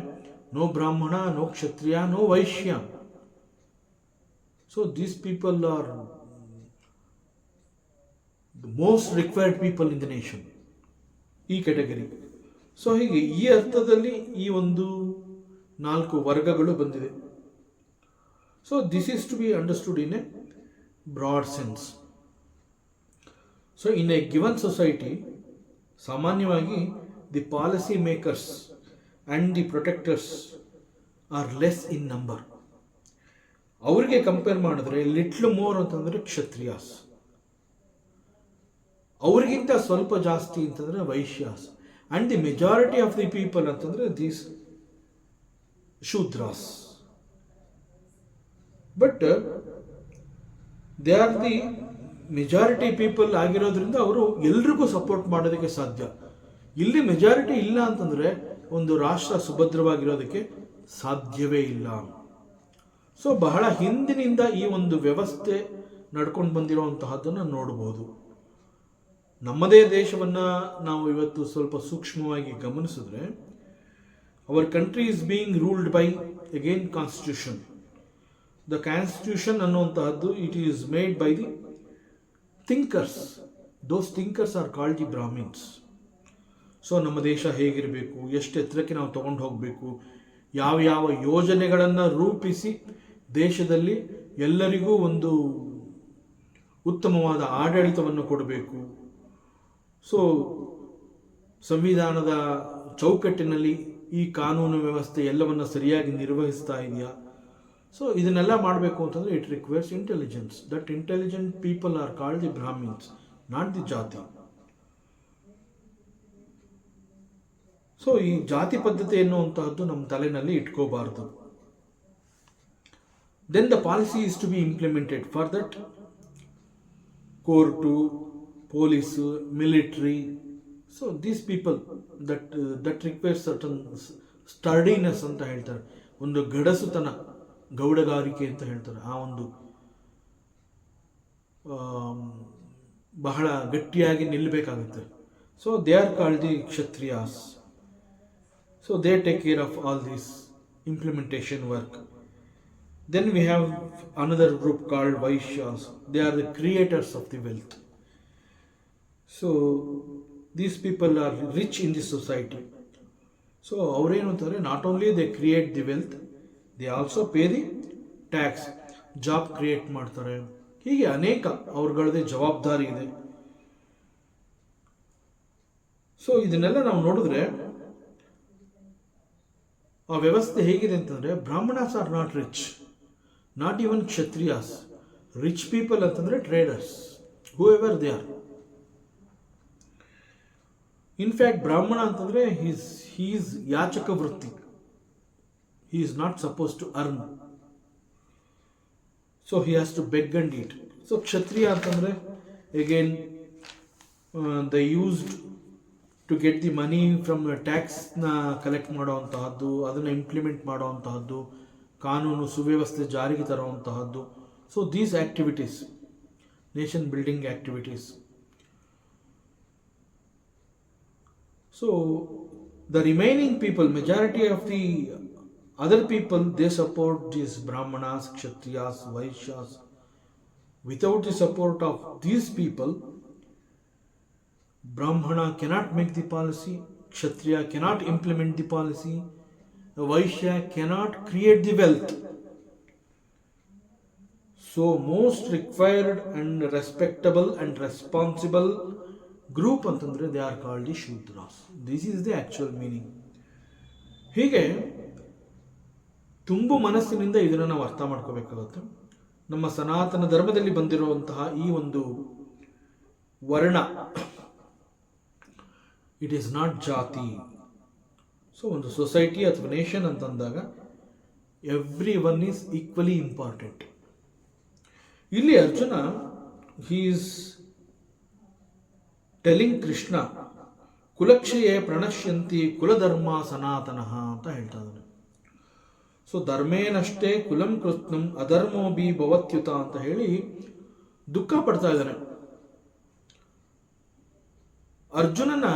no Brahmana, no Kshatriya, no Vaishya. So these people are the most required people in the nation, ಈ ಕ್ಯಾಟಗರಿ. ಸೊ ಹೀಗೆ ಈ ಅರ್ಥದಲ್ಲಿ ಈ ಒಂದು 4 ವರ್ಗಗಳು ಬಂದಿದೆ. So this is to be understood in a broad sense. So in a given society, ಸಾಮಾನ್ಯವಾಗಿ the policy makers and the protectors are less in number. ಅವರಿಗೆ ಕಂಪೇರ್ ಮಾಡಿದ್ರೆ ಲಿಟ್ಲ್ ಮೋರ್ ಅಂತಂದರೆ ಕ್ಷತ್ರಿಯಾಸ್, ಅವ್ರಿಗಿಂತ ಸ್ವಲ್ಪ ಜಾಸ್ತಿ ಅಂತಂದರೆ Vaishyas, and the majority of the people ಅಂತಂದರೆ these Shudras. But they are the majority people ಆಗಿರೋದ್ರಿಂದ ಅವರು ಎಲ್ರಿಗೂ ಸಪೋರ್ಟ್ ಮಾಡೋದಕ್ಕೆ ಸಾಧ್ಯ. ಇಲ್ಲಿ ಮೆಜಾರಿಟಿ ಇಲ್ಲ ಅಂತಂದರೆ ಒಂದು ರಾಷ್ಟ್ರ ಸುಭದ್ರವಾಗಿರೋದಕ್ಕೆ ಸಾಧ್ಯವೇ ಇಲ್ಲ. ಸೊ ಬಹಳ ಹಿಂದಿನಿಂದ ಈ ಒಂದು ವ್ಯವಸ್ಥೆ ನಡ್ಕೊಂಡು ಬಂದಿರುವಂತಹದ್ದನ್ನು ನೋಡಬಹುದು. ನಮ್ಮದೇ ದೇಶವನ್ನು ನಾವು ಇವತ್ತು ಸ್ವಲ್ಪ ಸೂಕ್ಷ್ಮವಾಗಿ ಗಮನಿಸಿದ್ರೆ, our country is being ruled by again constitution. The constitution ಅನ್ನುವಂತಹದ್ದು it is made by the thinkers. Those thinkers are called the Brahmins. So ನಮ್ಮ ದೇಶ ಹೇಗಿರಬೇಕು, ಎಷ್ಟು ಎತ್ತರಕ್ಕೆ ನಾವು ತಗೊಂಡು ಹೋಗಬೇಕು, ಯಾವ ಯಾವ ಯೋಜನೆಗಳನ್ನು ರೂಪಿಸಿ ದೇಶದಲ್ಲಿ ಎಲ್ಲರಿಗೂ ಒಂದು ಉತ್ತಮವಾದ ಆಡಳಿತವನ್ನು ಕೊಡಬೇಕು, ಸೊ ಸಂವಿಧಾನದ ಚೌಕಟ್ಟಿನಲ್ಲಿ ಈ ಕಾನೂನು ವ್ಯವಸ್ಥೆ ಎಲ್ಲವನ್ನು ಸರಿಯಾಗಿ ನಿರ್ವಹಿಸ್ತಾ ಇದೆಯಾ. ಸೊ ಇದನ್ನೆಲ್ಲ ಮಾಡಬೇಕು ಅಂತಂದರೆ it requires intelligence. That intelligent people are called the Brahmins, not the jati. So ಈ ಜಾತಿ ಪದ್ಧತಿ ಎನ್ನುವಂತಹದ್ದು ನಮ್ಮ ತಲೆಯಲ್ಲಿ ಇಟ್ಕೋಬಾರ್ದು. Then the policy is to be implemented. For that court, police, military, so these people that requires certain sturdiness ಅಂತ ಹೇಳ್ತಾರೆ, ಒಂದು ಗಡಸುತನ, ಗೌಡಗಾರಿಕೆ ಅಂತ ಹೇಳ್ತಾರೆ. ಆ ಒಂದು ಬಹಳ ಗಟ್ಟಿಯಾಗಿ ನಿಲ್ಲಬೇಕಾಗುತ್ತೆ. So they are called the Kshatriyas. So they take care of all this implementation work. Then we have another group called Vaishyas. They are the creators of the wealth. So these people are rich in the society. So ಅವರೇನು ಅಂತಾರೆ, not only they create the wealth, they also pay the tax, job create ಮಾಡ್ತಾರೆ. ಹೀಗೆ ಅನೇಕ ಅವ್ರಗಳದೇ ಜವಾಬ್ದಾರಿ ಇದೆ. So ಇದನ್ನೆಲ್ಲ ನಾವು ನೋಡಿದ್ರೆ ಆ ವ್ಯವಸ್ಥೆ ಹೇಗಿದೆ ಅಂತಂದರೆ, Brahmanas are not rich, not even Kshatriyas. Rich people ಅಂತಂದರೆ traders, who ever they are. In fact Brahmana ಅಂತಂದರೆ he's yachaka vritti, he is not suppose to earn, so he has to beg and eat. So Kshatriya ಅಂತಂದರೆ again the used to get the money from ಟ್ಯಾಕ್ಸ್ನ collect ಮಾಡೋವಂತಹದ್ದು, ಅದನ್ನು implement ಮಾಡೋವಂತಹದ್ದು, ಕಾನೂನು ಸುವ್ಯವಸ್ಥೆ ಜಾರಿಗೆ ತರುವಂತಹದ್ದು. So these activities, nation building activities. So the remaining people, majority of the other people, they support these Brahmanas, Kshatriyas, Vaishyas. Without the support of these people, Brahmana cannot make the policy, Kshatriya cannot implement the policy, Vaishya cannot create the wealth. So most required and respectable and responsible group ಅಂತಂದರೆ they are called the Shudras. This is the actual meaning. ಹೀಗೆ ತುಂಬು ಮನಸ್ಸಿನಿಂದ ಇದನ್ನು ನಾವು ಅರ್ಥ ಮಾಡ್ಕೋಬೇಕಾಗುತ್ತೆ. ನಮ್ಮ ಸನಾತನ ಧರ್ಮದಲ್ಲಿ ಬಂದಿರುವಂತಹ ಈ ಒಂದು ವರ್ಣ, it is not jati. So ಒಂದು ಸೊಸೈಟಿ ಅಥವಾ ನೇಷನ್ ಅಂತಂದಾಗ every one is equally important. ಇಲ್ಲಿ Arjuna he is telling Krishna, ಕುಲಕ್ಷಯೇ ಪ್ರಣಶ್ಯಂತಿ ಕುಲಧರ್ಮ ಸನಾತನಃ ಅಂತ ಹೇಳ್ತಾ ಇದ್ದಾನೆ. ಸೊ ಧರ್ಮೇನಷ್ಟೇ ಕುಲಂ ಕೃತ್ನಂ ಅಧರ್ಮೋ ಬಿ ಭವತ್ಯುತ ಅಂತ ಹೇಳಿ ದುಃಖ ಪಡ್ತಾ ಇದ್ದಾನೆ. ಅರ್ಜುನನ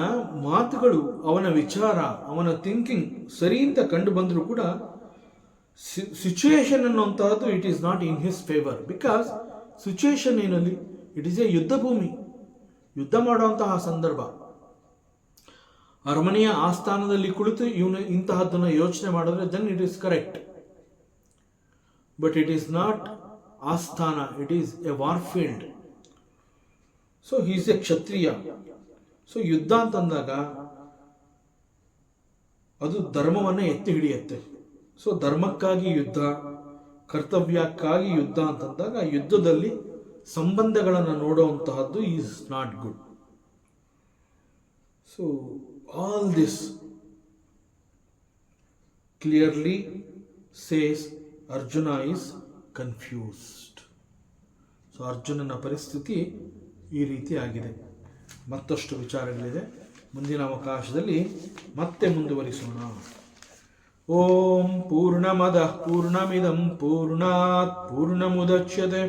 ಮಾತುಗಳು, ಅವನ ವಿಚಾರ, ಅವನ ಥಿಂಕಿಂಗ್ ಸರಿ ಅಂತ ಕಂಡು ಬಂದರೂ ಕೂಡ ಸಿಚುಯೇಷನ್ ಅನ್ನುವಂತಹದ್ದು it is not in his favour. Because situation ಏನಲ್ಲಿ it is a yuddha bhoomi, ಯುದ್ಧ ಮಾಡುವಂತಹ ಸಂದರ್ಭ. ಅರಮನೆಯ ಆಸ್ಥಾನದಲ್ಲಿ ಕುಳಿತು ಇವನು ಇಂತಹದ್ದನ್ನು ಯೋಚನೆ ಮಾಡಿದ್ರೆ then it is correct. But it is not asthana, it is a war field. So he is a Kshatriya. So ಯುದ್ಧ ಅಂತಂದಾಗ ಅದು ಧರ್ಮವನ್ನು ಎತ್ತಿ ಹಿಡಿಯುತ್ತೆ. ಸೊ ಧರ್ಮಕ್ಕಾಗಿ ಯುದ್ಧ, ಕರ್ತವ್ಯಕ್ಕಾಗಿ ಯುದ್ಧ ಅಂತಂದಾಗ ಯುದ್ಧದಲ್ಲಿ ಸಂಬಂಧಗಳನ್ನು ನೋಡುವಂತಹದ್ದು is not good. So all this clearly says Arjuna is confused. So ಅರ್ಜುನನ ಪರಿಸ್ಥಿತಿ ಈ ರೀತಿ ಆಗಿದೆ. ಮತ್ತಷ್ಟು ವಿಚಾರಗಳಿದೆ, ಮುಂದಿನ ಅವಕಾಶದಲ್ಲಿ ಮತ್ತೆ ಮುಂದುವರಿಸೋಣ. ಓಂ ಪೂರ್ಣಮದಃ ಪೂರ್ಣಮಿದಂ ಪೂರ್ಣಾತ್ ಪೂರ್ಣಮುದಚ್ಯತೆ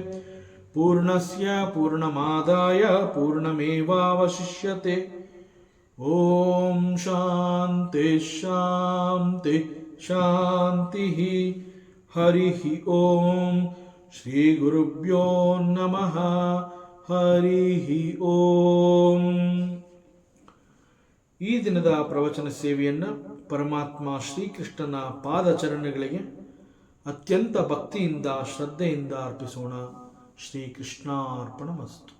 ಪೂರ್ಣಸ್ಯ ಪೂರ್ಣಮಾದಾಯ ಪೂರ್ಣಮೇವಾವಶಿಷ್ಯತೆ. ಓಂ ಶಾಂತಿ ಶಾಂತಿ ಶಾಂತಿ. ಹರಿ ಓಂ ಶ್ರೀ ಗುರುಭ್ಯೋ ನಮಃ. ಹರಿ ಓಂ. ಈ ದಿನದ ಪ್ರವಚನ ಸೇವೆಯನ್ನು ಪರಮಾತ್ಮ ಶ್ರೀಕೃಷ್ಣನ ಪಾದಚರಣಗಳಿಗೆ ಅತ್ಯಂತ ಭಕ್ತಿಯಿಂದ ಶ್ರದ್ಧೆಯಿಂದ ಅರ್ಪಿಸೋಣ. ಶ್ರೀಕೃಷ್ಣಾರ್ಪಣಮಸ್ತು.